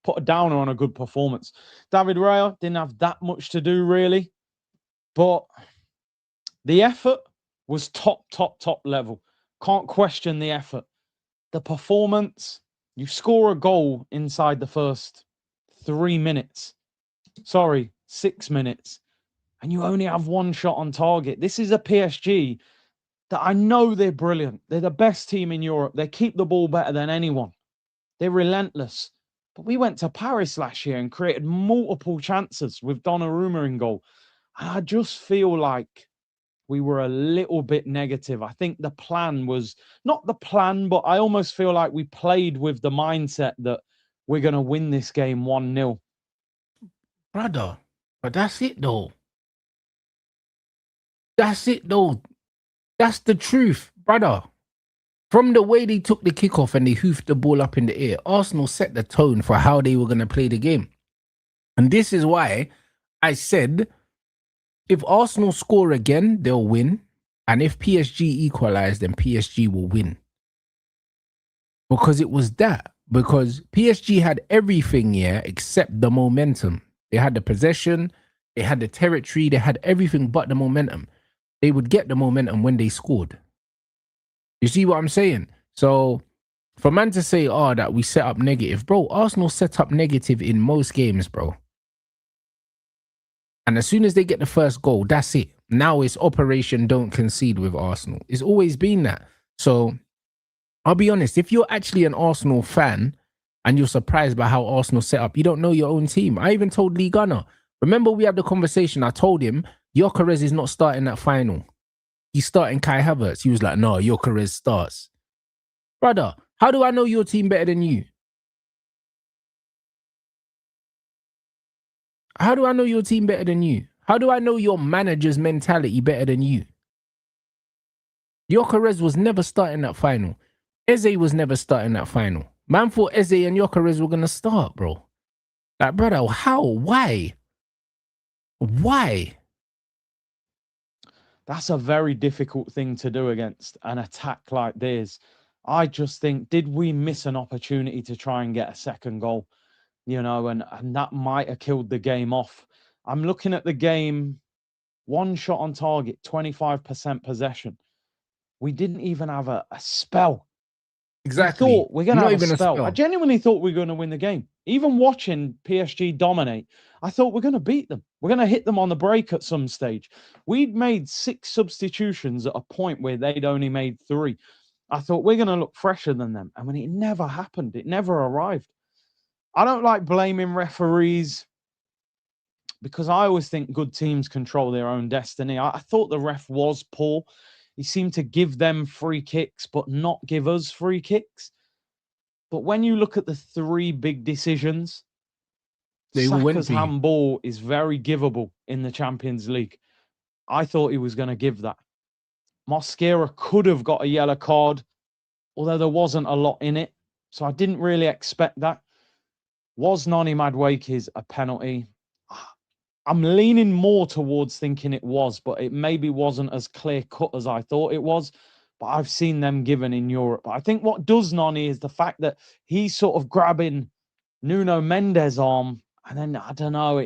Put a downer on a good performance. David Raya didn't have that much to do, really. But the effort was top level. Can't question the effort. The performance, you score a goal inside the first 3 minutes. Sorry, 6 minutes. And you only have one shot on target. This is a PSG that I know they're brilliant. They're the best team in Europe. They keep the ball better than anyone. They're relentless. But we went to Paris last year and created multiple chances with Donnarumma in goal. And I just feel like we were a little bit negative. I think the plan was not the plan, but I almost feel like we played with the mindset that we're going to win this game 1-0. Brother, but that's it though. That's it though. That's the truth, brother. From the way they took the kickoff and they hoofed the ball up in the air, Arsenal set the tone for how they were going to play the game. And this is why I said, if Arsenal score again, they'll win. And if PSG equalize, then PSG will win. Because it was that. Because PSG had everything, yeah, except the momentum. They had the possession, they had the territory, they had everything but the momentum. They would get the momentum when they scored. You see what I'm saying? So for man to say, oh, that we set up negative, bro, Arsenal set up negative in most games, bro. And as soon as they get the first goal, that's it. Now it's Operation Don't Concede with Arsenal. It's always been that. So I'll be honest, if you're actually an Arsenal fan and you're surprised by how Arsenal set up, you don't know your own team. I even told Lee Gunner, remember we had the conversation, I told him, Gyökeres is not starting that final. He's starting Kai Havertz. He was like, no, Gyökeres starts. Brother, how do I know your team better than you? How do I know your team better than you? How do I know your manager's mentality better than you? Gyökeres was never starting that final. Eze was never starting that final. Man thought Eze and Gyökeres were going to start, bro. Like, brother, how? Why? Why? That's a very difficult thing to do against an attack like this. I just think, did we miss an opportunity to try and get a second goal? You know, and that might have killed the game off. I'm looking at the game, one shot on target, 25% possession. We didn't even have a spell. Exactly. We thought we're going to have even a spell. I genuinely thought we were going to win the game. Even watching PSG dominate, I thought we're going to beat them. We're going to hit them on the break at some stage. We'd made 6 substitutions at a point where they'd only made 3. I thought we're going to look fresher than them. I mean, it never happened. It never arrived. I don't like blaming referees because I always think good teams control their own destiny. I thought the ref was poor. He seemed to give them free kicks, but not give us free kicks. But when you look at the 3 big decisions, Saka's handball is very givable in the Champions League. I thought he was going to give that. Mosquera could have got a yellow card, although there wasn't a lot in it. So I didn't really expect that. Was Noni Madueke's a penalty? I'm leaning more towards thinking it was, but it maybe wasn't as clear cut as I thought it was. But I've seen them given in Europe. But I think what does Noni is the fact that he's sort of grabbing Nuno Mendes' arm, and then I don't know,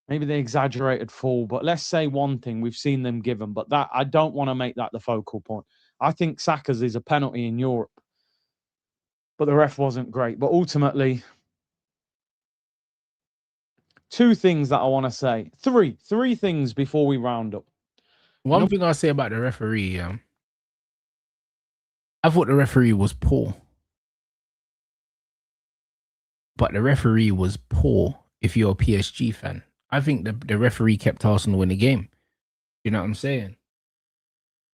maybe they exaggerated fall. But let's say one thing, we've seen them given, but that I don't want to make that the focal point. I think Saka's is a penalty in Europe, but the ref wasn't great. But ultimately, 2 things that I want to say. 3 things before we round up. One thing I'll say about the referee, I thought the referee was poor. But the referee was poor if you're a PSG fan. I think the referee kept Arsenal in the game. You know what I'm saying?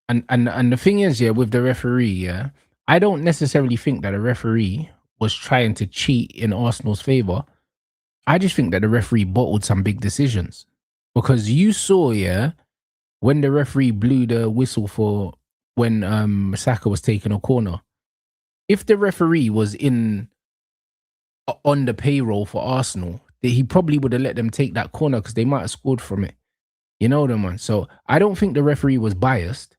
And the thing is, yeah, with the referee, yeah, I don't necessarily think that the referee was trying to cheat in Arsenal's favour. I just think that the referee bottled some big decisions. Because you saw, yeah, when the referee blew the whistle for when Saka was taking a corner, if the referee was on the payroll for Arsenal, he probably would have let them take that corner because they might have scored from it. You know them, man. So I don't think the referee was biased.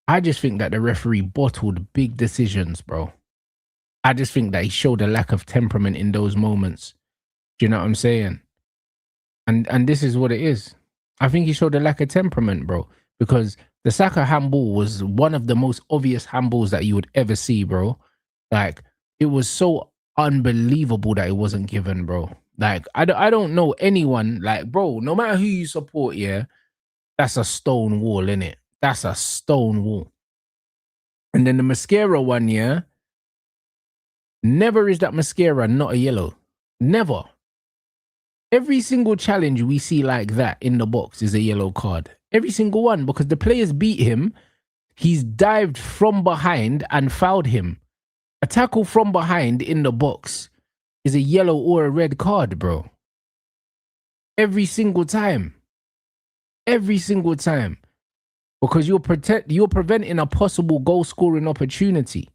I just think that the referee bottled big decisions, bro. I just think that he showed a lack of temperament in those moments. Do you know what I'm saying? And this is what it is. I think he showed a lack of temperament, bro. Because the Saka handball was one of the most obvious handballs that you would ever see, bro. Like, it was so unbelievable that it wasn't given, bro. Like, I don't know anyone, like, bro, no matter who you support, yeah, that's a stone wall, innit? That's a stone wall. And then the Mosquera one, yeah, never is that Mosquera not a yellow. Never. Every single challenge we see like that in the box is a yellow card. Every single one, because the players beat him. He's dived from behind and fouled him. A tackle from behind in the box is a yellow or a red card, bro. Every single time. Every single time. Because you're preventing a possible goal scoring opportunity.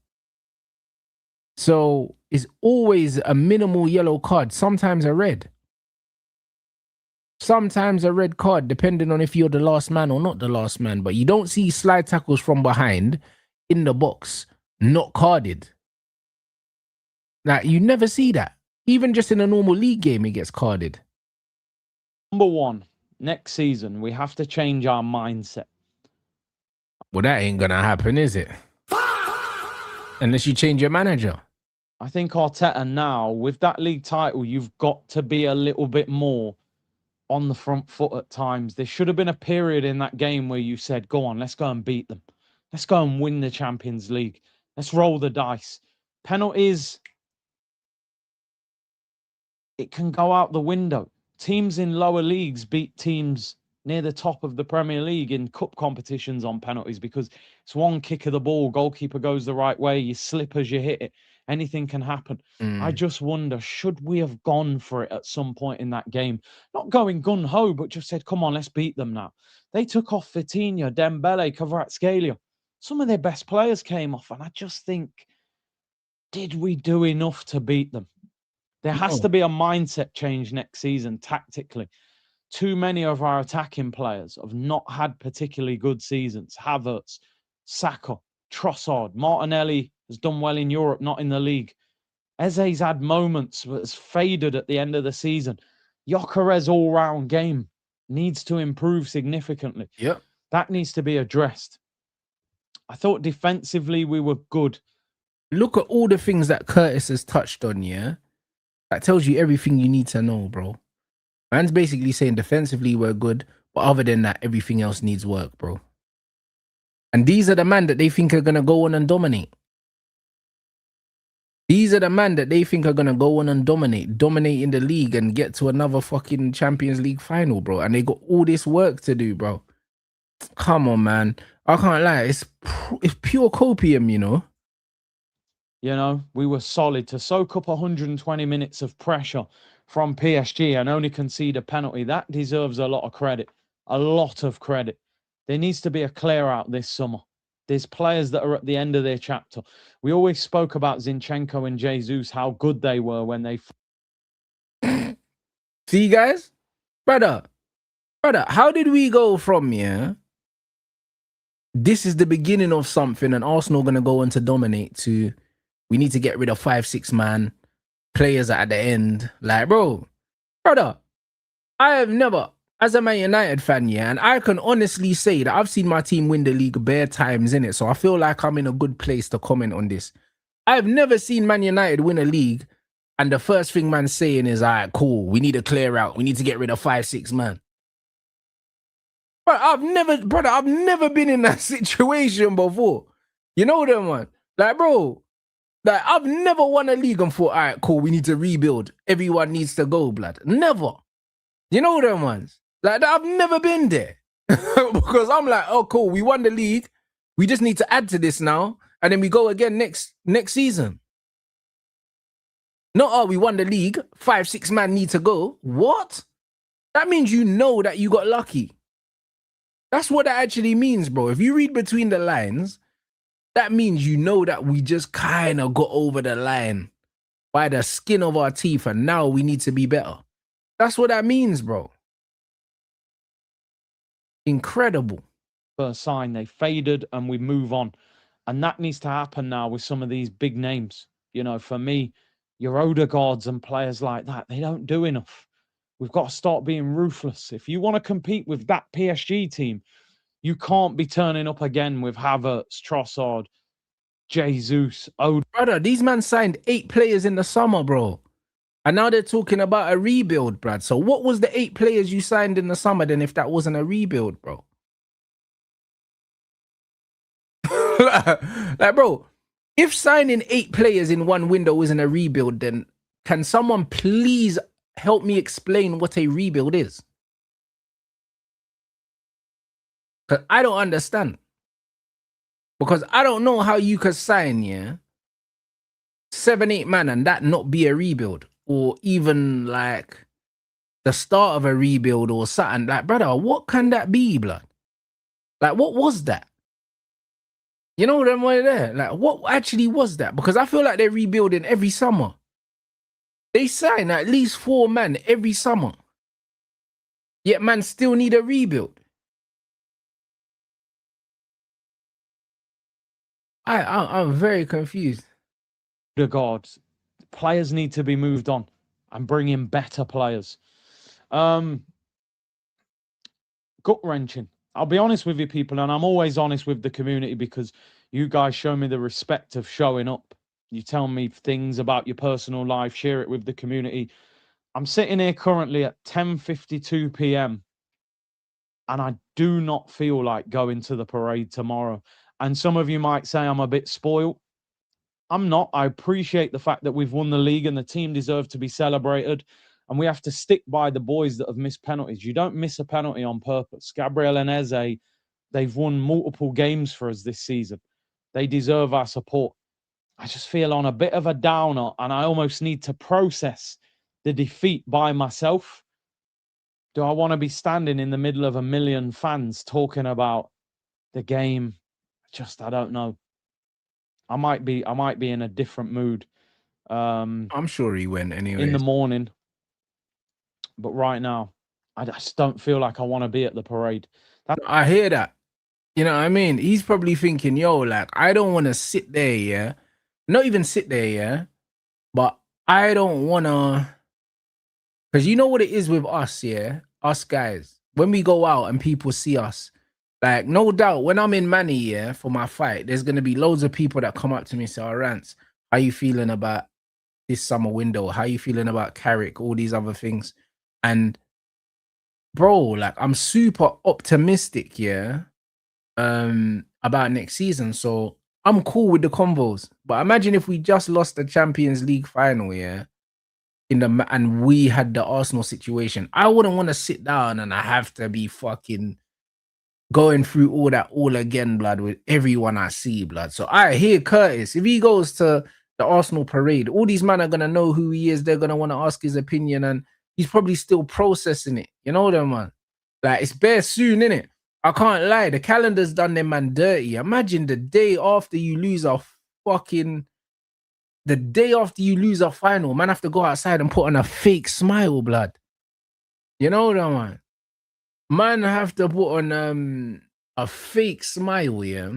So it's always a minimal yellow card, sometimes a red. Sometimes a red card, depending on if you're the last man or not the last man. But you don't see slide tackles from behind in the box, not carded. Like, you never see that. Even just in a normal league game, it gets carded. Number 1, next season, we have to change our mindset. Well, that ain't going to happen, is it? Unless you change your manager. I think Arteta now, with that league title, you've got to be a little bit more on the front foot at times. There should have been a period in that game where you said, go on, let's go and beat them. Let's go and win the Champions League. Let's roll the dice. Penalties, it can go out the window. Teams in lower leagues beat teams near the top of the Premier League in cup competitions on penalties because it's one kick of the ball, goalkeeper goes the right way, you slip as you hit it. Anything can happen. I just wonder, should we have gone for it at some point in that game? Not going gun-ho, but just said, come on, let's beat them now. They took off Vitinha, Dembele, Kvaratskhelia. Some of their best players came off, and I just think, did we do enough to beat them? There has to be a mindset change next season tactically. Too many of our attacking players have not had particularly good seasons. Havertz, Saka, Trossard, Martinelli has done well in Europe, not in the league. Eze's had moments, but has faded at the end of the season. Gyökeres all-round game needs to improve significantly. Yep. That needs to be addressed. I thought defensively we were good. Look at all the things that Curtis has touched on, yeah? That tells you everything you need to know, bro. Man's basically saying defensively we're good, but other than that, everything else needs work, bro. And these are the men that they think are going to go on and dominate. These are the men that they think are going to go on and dominate in the league and get to another fucking Champions League final, bro. And they got all this work to do, bro. Come on, man. I can't lie. It's pure copium, you know. You know, we were solid to soak up 120 minutes of pressure from PSG and only concede a penalty. That deserves a lot of credit. A lot of credit. There needs to be a clear out this summer. There's players that are at the end of their chapter. We always spoke about Zinchenko and Jesus, how good they were when they... See, guys? Brother, how did we go from here? This is the beginning of something and Arsenal going to go on to dominate to... We need to get rid of 5-6 man. Players at the end. Like, brother, I have never, as a Man United fan, yeah, and I can honestly say that I've seen my team win the league bare times, innit? So I feel like I'm in a good place to comment on this. I've never seen Man United win a league and the first thing man's saying is, all right, cool, we need a clear out. We need to get rid of 5-6 man. But I've never been in that situation before. You know them, man? Like, bro, like, I've never won a league and thought, all right, cool, we need to rebuild. Everyone needs to go, blood. Never. You know them ones? Like, I've never been there. Because I'm like, oh, cool, we won the league. We just need to add to this now. And then we go again next season. Not, oh, we won the league. 5-6 man need to go. What? That means you know that you got lucky. That's what that actually means, bro. If you read between the lines, that means you know that we just kind of got over the line by the skin of our teeth and now we need to be better. That's what that means, bro. Incredible. First sign, they faded and we move on. And that needs to happen now with some of these big names. You know, for me, your Odegaards and players like that, they don't do enough. We've got to start being ruthless. If you want to compete with that PSG team, you can't be turning up again with Havertz, Trossard, Jesus, Brother, these men signed 8 players in the summer, bro. And now they're talking about a rebuild, Brad. So what was the 8 players you signed in the summer then if that wasn't a rebuild, bro? Like, bro, if signing 8 players in one window isn't a rebuild, then can someone please help me explain what a rebuild is? Because I don't understand. Because I don't know how you could sign, 7-8 man and that not be a rebuild. Or even like the start of a rebuild or something. Like, brother, what can that be, blood? Like, what was that? You know them way there? Like, what actually was that? Because I feel like they're rebuilding every summer. They sign at least 4 men every summer. Yet man still need a rebuild. I'm very confused. God, players need to be moved on and bring in better players. Gut-wrenching. I'll be honest with you, people, and I'm always honest with the community because you guys show me the respect of showing up. You tell me things about your personal life, share it with the community. I'm sitting here currently at 10:52 p.m. and I do not feel like going to the parade tomorrow. And some of you might say I'm a bit spoiled. I'm not. I appreciate the fact that we've won the league and the team deserve to be celebrated. And we have to stick by the boys that have missed penalties. You don't miss a penalty on purpose. Gabriel and Eze, they've won multiple games for us this season. They deserve our support. I just feel on a bit of a downer, and I almost need to process the defeat by myself. Do I want to be standing in the middle of 1 million fans talking about the game? I don't know. I might be in a different mood. I'm sure he went anyway. In the morning. But right now, I just don't feel like I want to be at the parade. I hear that. You know what I mean? He's probably thinking, yo, like, I don't want to sit there, yeah? Not even sit there, yeah? But I don't want to... Because you know what it is with us, yeah? Us guys. When we go out and people see us, like, no doubt, when I'm in Manny, yeah, for my fight, there's going to be loads of people that come up to me and say, oh, Rance, how you feeling about this summer window? How you feeling about Carrick? All these other things. And, bro, like, I'm super optimistic, yeah? About next season, so I'm cool with the convos. But imagine if we just lost the Champions League final, yeah, and we had the Arsenal situation. I wouldn't want to sit down and I have to be fucking going through all that all again, blood, with everyone I see, blood. So I hear Curtis. If he goes to the Arsenal parade, all these men are gonna know who he is. They're gonna want to ask his opinion, and he's probably still processing it. You know that, man. Like, it's bare soon, innit? I can't lie. The calendar's done them man dirty. Imagine the day after you lose a fucking... The day after you lose a final, man, have to go outside and put on a fake smile, blood. You know that, man? Man have to put on a fake smile, yeah?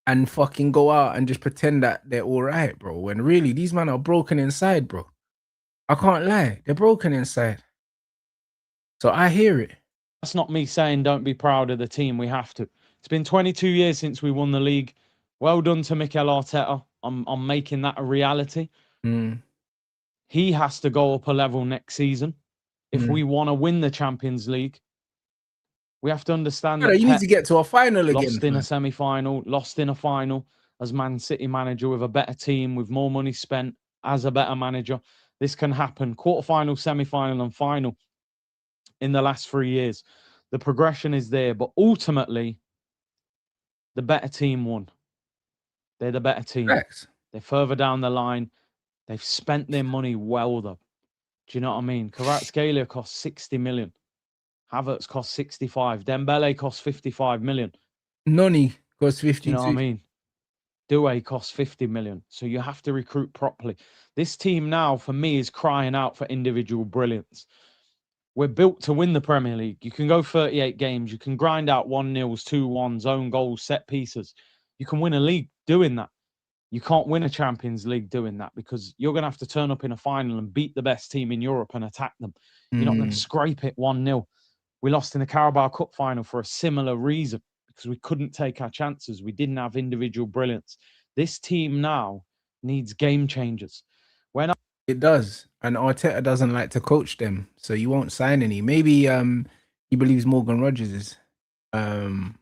And fucking go out and just pretend that they're all right, bro. When really, these men are broken inside, bro. I can't lie. They're broken inside. So I hear it. That's not me saying don't be proud of the team. We have to. It's been 22 years since we won the league. Well done to Mikel Arteta on making that a reality. He has to go up a level next season. If we want to win the Champions League, we have to understand that you need to get to a final again. Lost in a semi-final, lost in a final as Man City manager with a better team, with more money spent as a better manager. This can happen. Quarterfinal, semi-final, and final in the last 3 years. The progression is there, but ultimately, the better team won. They're the better team. Correct. They're further down the line. They've spent their money well, though. Do you know what I mean? Kvaratskhelia cost 60 million. Havertz cost 65. Dembele cost 55 million. Noni cost 52. Do you know what I mean? Doué cost 50 million. So you have to recruit properly. This team now, for me, is crying out for individual brilliance. We're built to win the Premier League. You can go 38 games. You can grind out 1-0s, 2-1s, own goals, set pieces. You can win a league doing that. You can't win a Champions League doing that because you're going to have to turn up in a final and beat the best team in Europe and attack them. You're not going to scrape it 1-0. We lost in the Carabao Cup final for a similar reason because we couldn't take our chances. We didn't have individual brilliance. This team now needs game changers. It does. And Arteta doesn't like to coach them, so you won't sign any. Maybe he believes Morgan Rogers is. And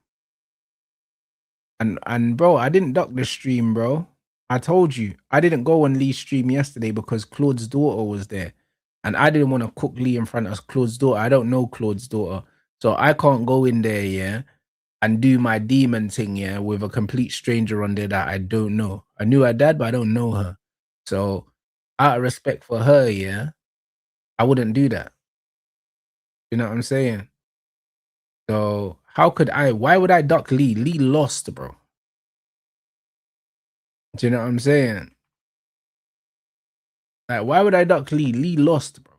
bro, I didn't duck the stream, bro. I told you. I didn't go on Lee's stream yesterday because Claude's daughter was there. And I didn't want to cook Lee in front of Claude's daughter. I don't know Claude's daughter. So I can't go in there, yeah, and do my demon thing, yeah, with a complete stranger on there that I don't know. I knew her dad, but I don't know her. So out of respect for her, yeah, I wouldn't do that. You know what I'm saying? So why would I duck Lee? Lee lost, bro. Do you know what I'm saying? Like, why would I duck Lee? Lee lost, bro.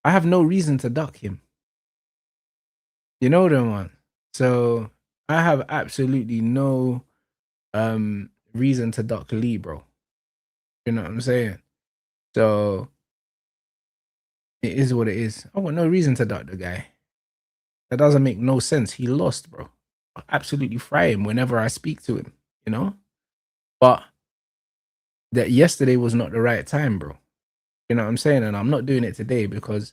I have no reason to duck him. You know that one. So I have absolutely no reason to duck Lee, bro. You know what I'm saying? So it is what it is. I got no reason to duck the guy. That doesn't make no sense. He lost, bro. I absolutely fry him whenever I speak to him, you know? But that yesterday was not the right time, bro. You know what I'm saying? And I'm not doing it today because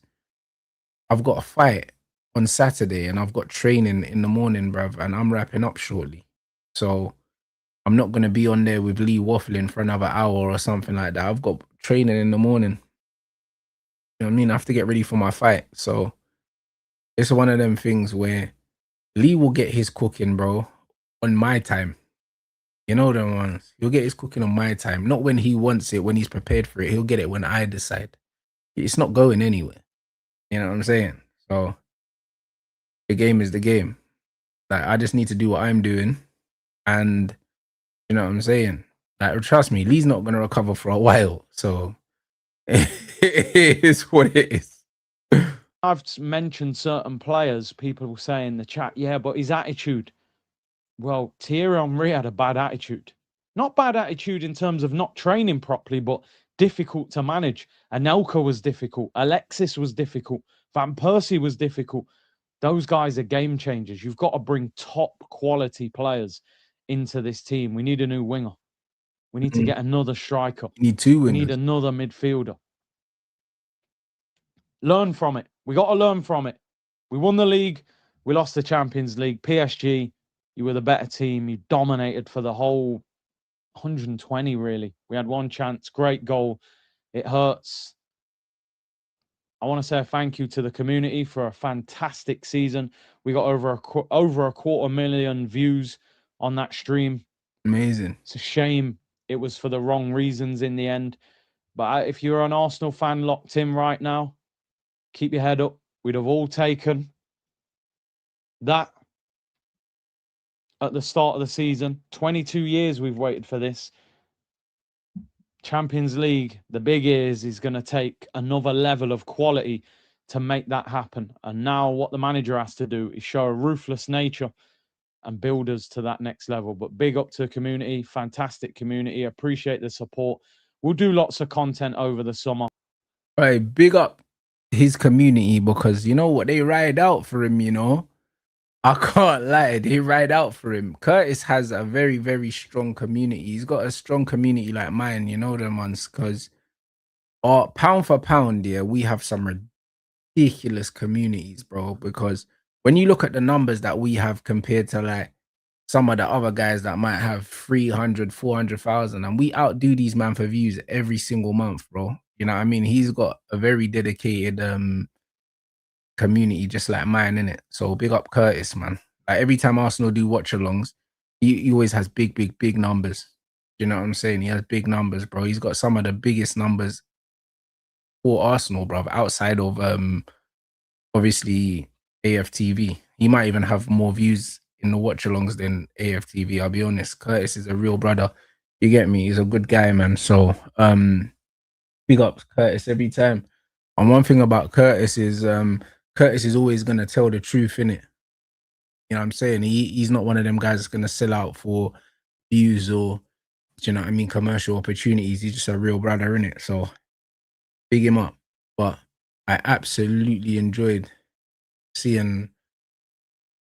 I've got a fight on Saturday and I've got training in the morning, bruv, and I'm wrapping up shortly. So I'm not going to be on there with Lee waffling for another hour or something like that. I've got training in the morning. You know what I mean? I have to get ready for my fight. So it's one of them things where Lee will get his cooking, bro, on my time. You know them ones. He'll get his cooking on my time. Not when he wants it, when he's prepared for it. He'll get it when I decide. It's not going anywhere. You know what I'm saying? So the game is the game. Like, I just need to do what I'm doing. And you know what I'm saying? Like, trust me, Lee's not going to recover for a while. So it is what it is. I've mentioned certain players, people will say in the chat, yeah, but his attitude. Well, Thierry Henry had a bad attitude. Not bad attitude in terms of not training properly, but difficult to manage. Anelka was difficult. Alexis was difficult. Van Persie was difficult. Those guys are game changers. You've got to bring top quality players into this team. We need a new winger. We need to get another striker. We need two wingers. We need another midfielder. Learn from it. We got to learn from it. We won the league. We lost the Champions League. PSG, you were the better team. You dominated for the whole 120, really. We had one chance. Great goal. It hurts. I want to say a thank you to the community for a fantastic season. We got over a 250,000 views on that stream. Amazing. It's a shame it was for the wrong reasons in the end. But if you're an Arsenal fan locked in right now, keep your head up. We'd have all taken that at the start of the season. 22 years we've waited for this. Champions League, the big ears, is going to take another level of quality to make that happen. And now what the manager has to do is show a ruthless nature and build us to that next level. But big up to the community, fantastic community. Appreciate the support. We'll do lots of content over the summer. Right, big up his community, because you know what, they ride out for him, you know. I can't lie, they ride out for him. Curtis has a very, very strong community. He's got a strong community like mine, you know them ones, because pound for pound, yeah, we have some ridiculous communities, bro, because when you look at the numbers that we have compared to like some of the other guys that might have 300, 400,000, and we outdo these man for views every single month, bro. You know what I mean? He's got a very dedicated community just like mine, innit? So big up Curtis, man. Like every time Arsenal do watch alongs, he always has big numbers. You know what I'm saying? He has big numbers, bro. He's got some of the biggest numbers for Arsenal, bro, outside of obviously AFTV. He might even have more views in the watch alongs than AFTV. I'll be honest. Curtis is a real brother. You get me? He's a good guy, man. So big up Curtis every time. And one thing about Curtis is Curtis is always gonna tell the truth, innit? You know what I'm saying? He's not one of them guys that's gonna sell out for views or, you know what I mean, commercial opportunities. He's just a real brother, innit? So big him up. But I absolutely enjoyed seeing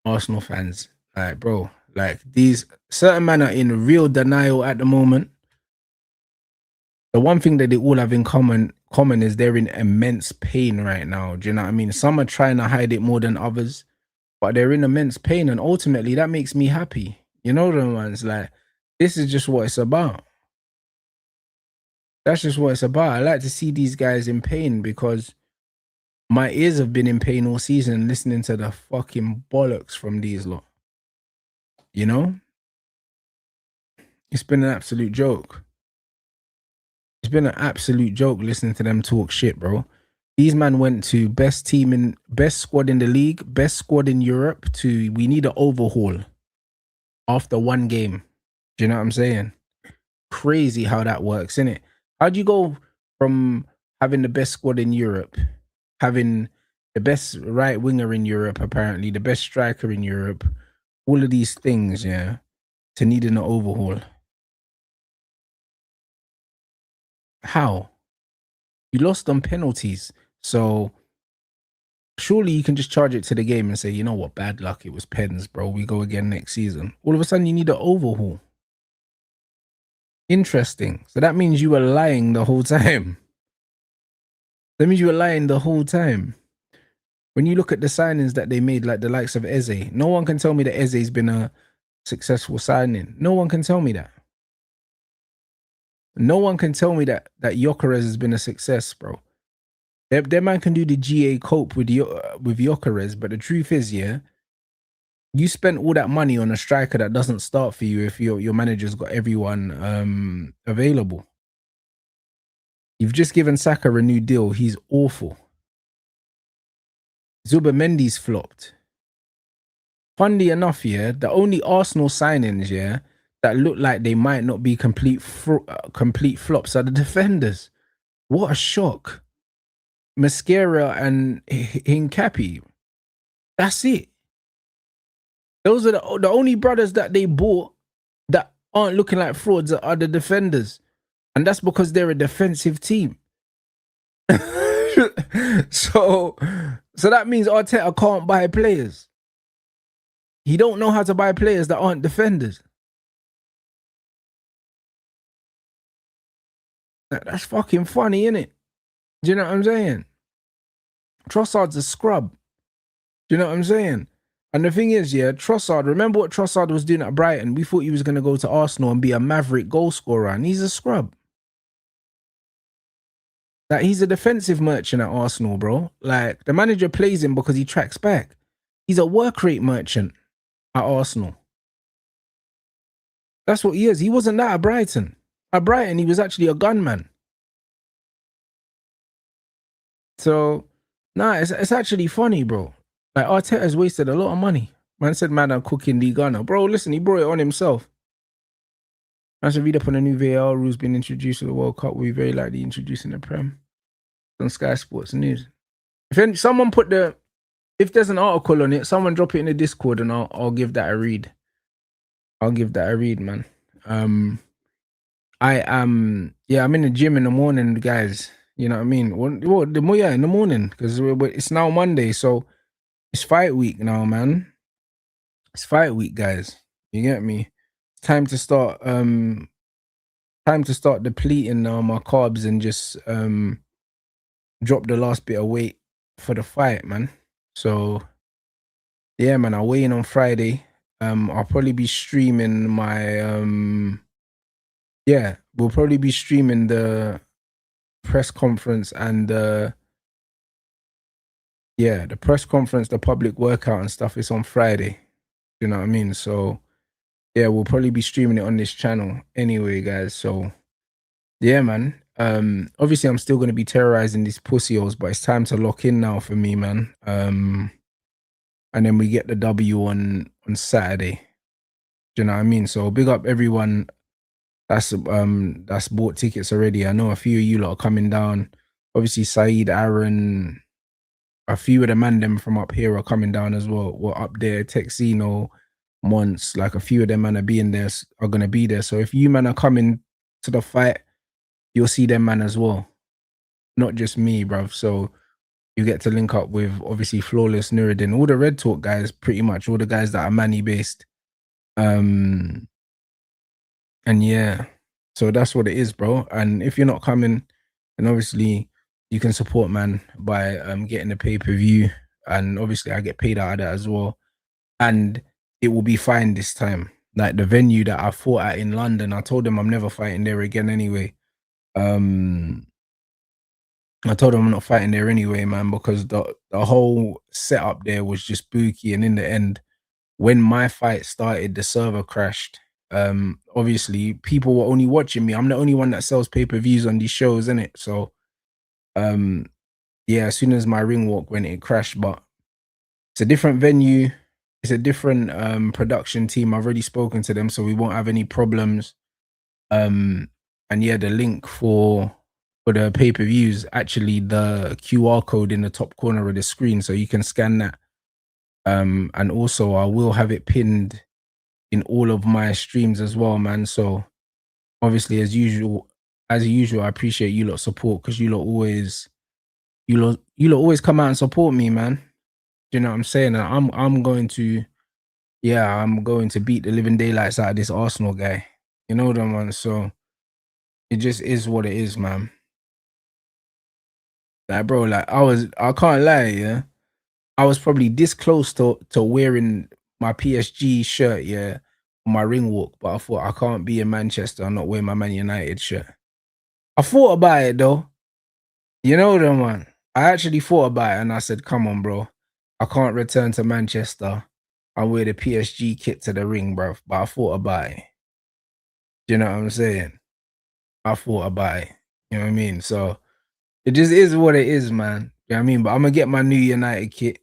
Arsenal fans, like, bro, like these certain men are in real denial at the moment. The one thing that they all have in common is they're in immense pain right now. Do you know what I mean? Some are trying to hide it more than others, but they're in immense pain, and ultimately that makes me happy. You know the ones, like, this is just what it's about. That's just what it's about. I like to see these guys in pain because my ears have been in pain all season listening to the fucking bollocks from these lot. You know? It's been an absolute joke. It's been an absolute joke listening to them talk shit, bro. These men went to best squad in the league, best squad in Europe, to we need an overhaul after one game. Do you know what I'm saying? Crazy how that works, innit? How'd you go from having the best squad in Europe, having the best right winger in Europe, apparently, the best striker in Europe, all of these things, yeah, to needing an overhaul? How? You lost on penalties. So surely you can just charge it to the game and say, you know what, bad luck, it was pens, bro. We go again next season. All of a sudden you need an overhaul. Interesting. So that means you were lying the whole time. That means you were lying the whole time. When you look at the signings that they made, like the likes of Eze, no one can tell me that Eze's been a successful signing. No one can tell me that. No one can tell me that Gyökeres has been a success, bro. That man can do the GA cope with Gyökeres, but the truth is, yeah, you spent all that money on a striker that doesn't start for you if your manager's got everyone available. You've just given Saka a new deal. He's awful. Zubimendi's flopped. Funnily enough, yeah, the only Arsenal signings, yeah, that look like they might not be complete flops are the defenders. What a shock. Mascara and Hincapi. That's it. Those are the only brothers that they bought that aren't looking like frauds are the defenders. And that's because they're a defensive team. So that means Arteta can't buy players. He don't know how to buy players that aren't defenders. That's fucking funny, innit? Do you know what I'm saying? Trossard's a scrub. Do you know what I'm saying? And the thing is, yeah, Trossard, remember what Trossard was doing at Brighton? We thought he was going to go to Arsenal and be a maverick goal scorer, and he's a scrub. Like, he's a defensive merchant at Arsenal, bro. Like, the manager plays him because he tracks back. He's a work rate merchant at Arsenal. That's what he is. He wasn't that at Brighton. At Brighton, he was actually a gunman. So, nah, it's actually funny, bro. Like, Arteta's wasted a lot of money. Man said, man, I'm cooking the gunner. Bro, listen, he brought it on himself. I should read up on the new VAR rules being introduced to the World Cup. We're very likely introducing the Prem on Sky Sports News. If someone if there's an article on it, someone drop it in the Discord and I'll give that a read. I'll give that a read, man. I'm in the gym in the morning, guys. You know what I mean? In the morning, because it's now Monday, so it's fight week now, man. It's fight week, guys. You get me? It's time to start depleting my carbs and just drop the last bit of weight for the fight, man. So yeah, man, I'll weigh in on Friday. I'll probably be streaming my we'll probably be streaming the press conference and the press conference, the public workout and stuff is on Friday. You know what I mean? So yeah, we'll probably be streaming it on this channel anyway, guys. So yeah, man. Obviously I'm still gonna be terrorizing these pussyos, but it's time to lock in now for me, man. And then we get the W on Saturday. Do you know what I mean? So big up everyone that's bought tickets already. I know a few of you lot are coming down. Obviously Saeed, Aaron, a few of the man them from up here are coming down as well. We're up there, Texino, Mons, like a few of them man are gonna be there. So if you man are coming to the fight, you'll see them man as well. Not just me, bruv. So you get to link up with obviously Flawless, Nuruddin, all the Red Talk guys, pretty much all the guys that are Manny based. And yeah, so that's what it is, bro. And if you're not coming, then obviously you can support, man, by getting the pay-per-view. And obviously I get paid out of that as well. And it will be fine this time. Like the venue that I fought at in London, I told them I'm never fighting there again anyway. I told them I'm not fighting there anyway, man, because the whole setup there was just spooky. And in the end, when my fight started, the server crashed. Obviously, people were only watching me. I'm the only one that sells pay-per-views on these shows, innit? So, yeah, as soon as my ring walk went, it crashed. But it's a different venue. It's a different production team. I've already spoken to them, so we won't have any problems. And yeah, the link for the pay-per-views, actually the QR code in the top corner of the screen, so you can scan that. And also I will have it pinned in all of my streams as well, man. So obviously, as usual, I appreciate you lot support, because you lot always come out and support me, man. Do you know what I'm saying? And I'm going to beat the living daylights out of this Arsenal guy. You know them ones. So it just is what it is, man. Like, bro, like I can't lie, yeah. I was probably this close to wearing my PSG shirt, yeah, on my ring walk, but I thought I can't be in Manchester and not wear my Man United shirt. I thought about it though. You know them, man. I actually thought about it and I said, come on, bro. I can't return to Manchester and wear the PSG kit to the ring, bro. But I thought about it. You know what I'm saying? I thought about it. You know what I mean? So it just is what it is, man. You know what I mean? But I'm gonna get my new United kit.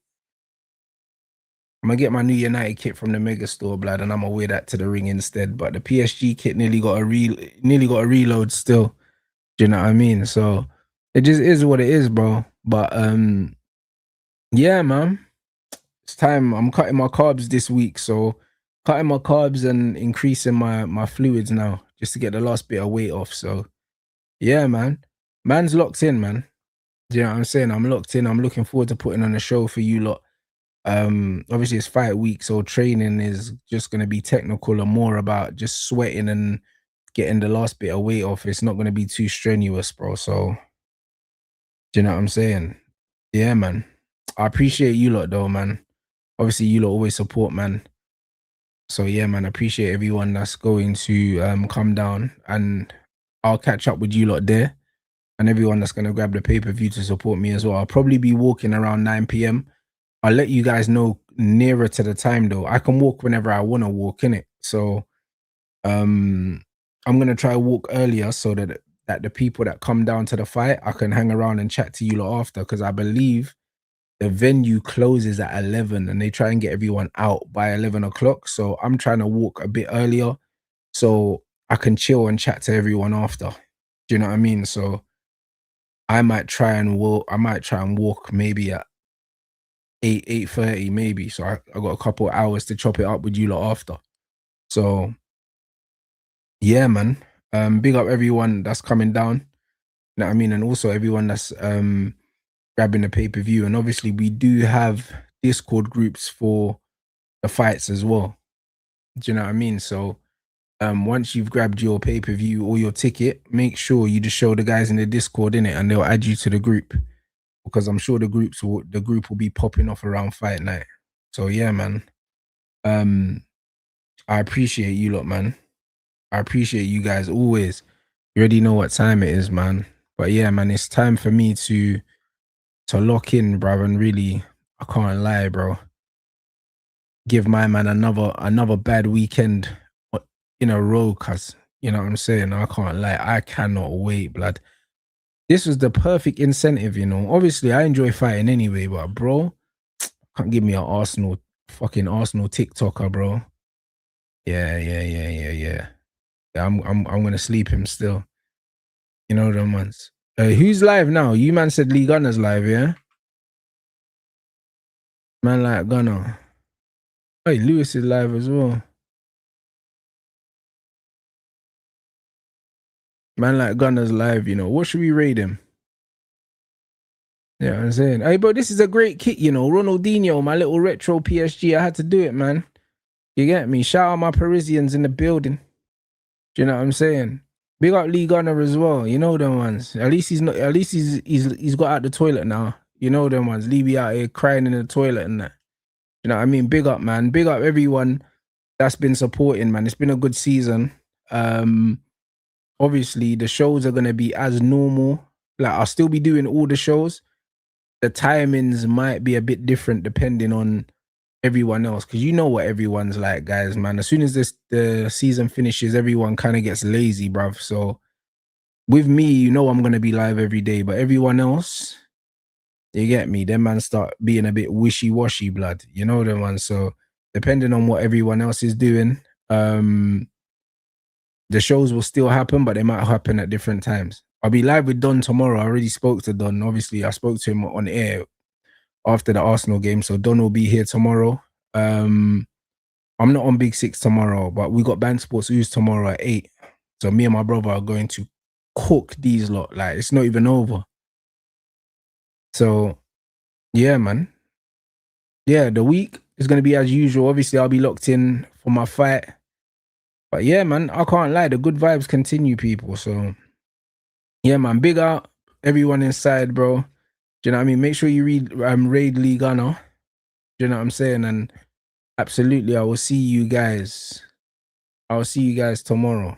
I'm gonna get my new United kit from the mega store, blood, and I'm gonna wear that to the ring instead. But the PSG kit nearly got a reload still. Do you know what I mean? So it just is what it is, bro. But yeah, man. It's time. I'm cutting my carbs this week, so cutting my carbs and increasing my fluids now, just to get the last bit of weight off. So yeah, man. Man's locked in, man. Do you know what I'm saying? I'm locked in. I'm looking forward to putting on a show for you lot. Obviously it's fight week, so training is just gonna be technical and more about just sweating and getting the last bit of weight off. It's not gonna be too strenuous, bro. So do you know what I'm saying? Yeah, man. I appreciate you lot though, man. Obviously you lot always support, man. So yeah, man, I appreciate everyone that's going to come down, and I'll catch up with you lot there, and everyone that's gonna grab the pay-per-view to support me as well. I'll probably be walking around 9 p.m. I'll let you guys know nearer to the time though. I can walk whenever I want to walk, innit? So I'm gonna try to walk earlier so that the people that come down to the fight, I can hang around and chat to you lot after, because I believe the venue closes at 11 and they try and get everyone out by 11 o'clock. So I'm trying to walk a bit earlier so I can chill and chat to everyone after. Do you know what I mean? So I might try and walk maybe at 8:30 maybe. So I got a couple of hours to chop it up with you lot after. So yeah, man. Big up everyone that's coming down. You know what I mean? And also everyone that's grabbing the pay-per-view. And obviously we do have Discord groups for the fights as well. Do you know what I mean? So once you've grabbed your pay-per-view or your ticket, make sure you just show the guys in the Discord, innit, and they'll add you to the group, because I'm sure the group will be popping off around fight night. So yeah, man. I appreciate you lot, man. I appreciate you guys always. You already know what time it is, man. But yeah, man, it's time for me to lock in, bro, and really, I can't lie, bro. Give my man another bad weekend in a row, cuz, you know what I'm saying? I can't lie. I cannot wait, blood. This was the perfect incentive, you know. Obviously, I enjoy fighting anyway, but bro, can't give me an fucking Arsenal TikToker, bro. Yeah. I'm gonna sleep him still. You know them ones. Who's live now? You man said Lee Gunner's live, yeah? Man like Gunner. Hey, Lewis is live as well. Man like Gunner's live, you know. What should we rate him? Yeah, I'm saying. Hey, bro, this is a great kit, you know. Ronaldinho, my little retro PSG. I had to do it, man. You get me? Shout out my Parisians in the building. Do you know what I'm saying? Big up Lee Gunner as well. You know them ones. At least he's got out the toilet now. You know them ones. Lee be out here crying in the toilet and that. You know what I mean? Big up, man. Big up everyone that's been supporting, man. It's been a good season. Obviously the shows are gonna be as normal. Like, I'll still be doing all the shows. The timings might be a bit different depending on everyone else, because you know what everyone's like, guys, man. As soon as the season finishes, everyone kind of gets lazy, bruv. So with me, you know I'm gonna be live every day, but everyone else, you get me, them man start being a bit wishy-washy, blood. You know them ones. So depending on what everyone else is doing, the shows will still happen, but they might happen at different times. I'll be live with Don tomorrow. I already spoke to Don. Obviously, I spoke to him on air after the Arsenal game, so Don will be here tomorrow. I'm not on Big Six tomorrow, but we got Band Sports Ooze tomorrow at 8. So me and my brother are going to cook these lot. Like, it's not even over. So yeah, man. Yeah, the week is going to be as usual. Obviously, I'll be locked in for my fight. But yeah, man, I can't lie. The good vibes continue, people. So yeah, man, big up everyone inside, bro. Do you know what I mean? Make sure you raid Lee Gunner. Do you know what I'm saying? And absolutely, I will see you guys. I'll see you guys tomorrow.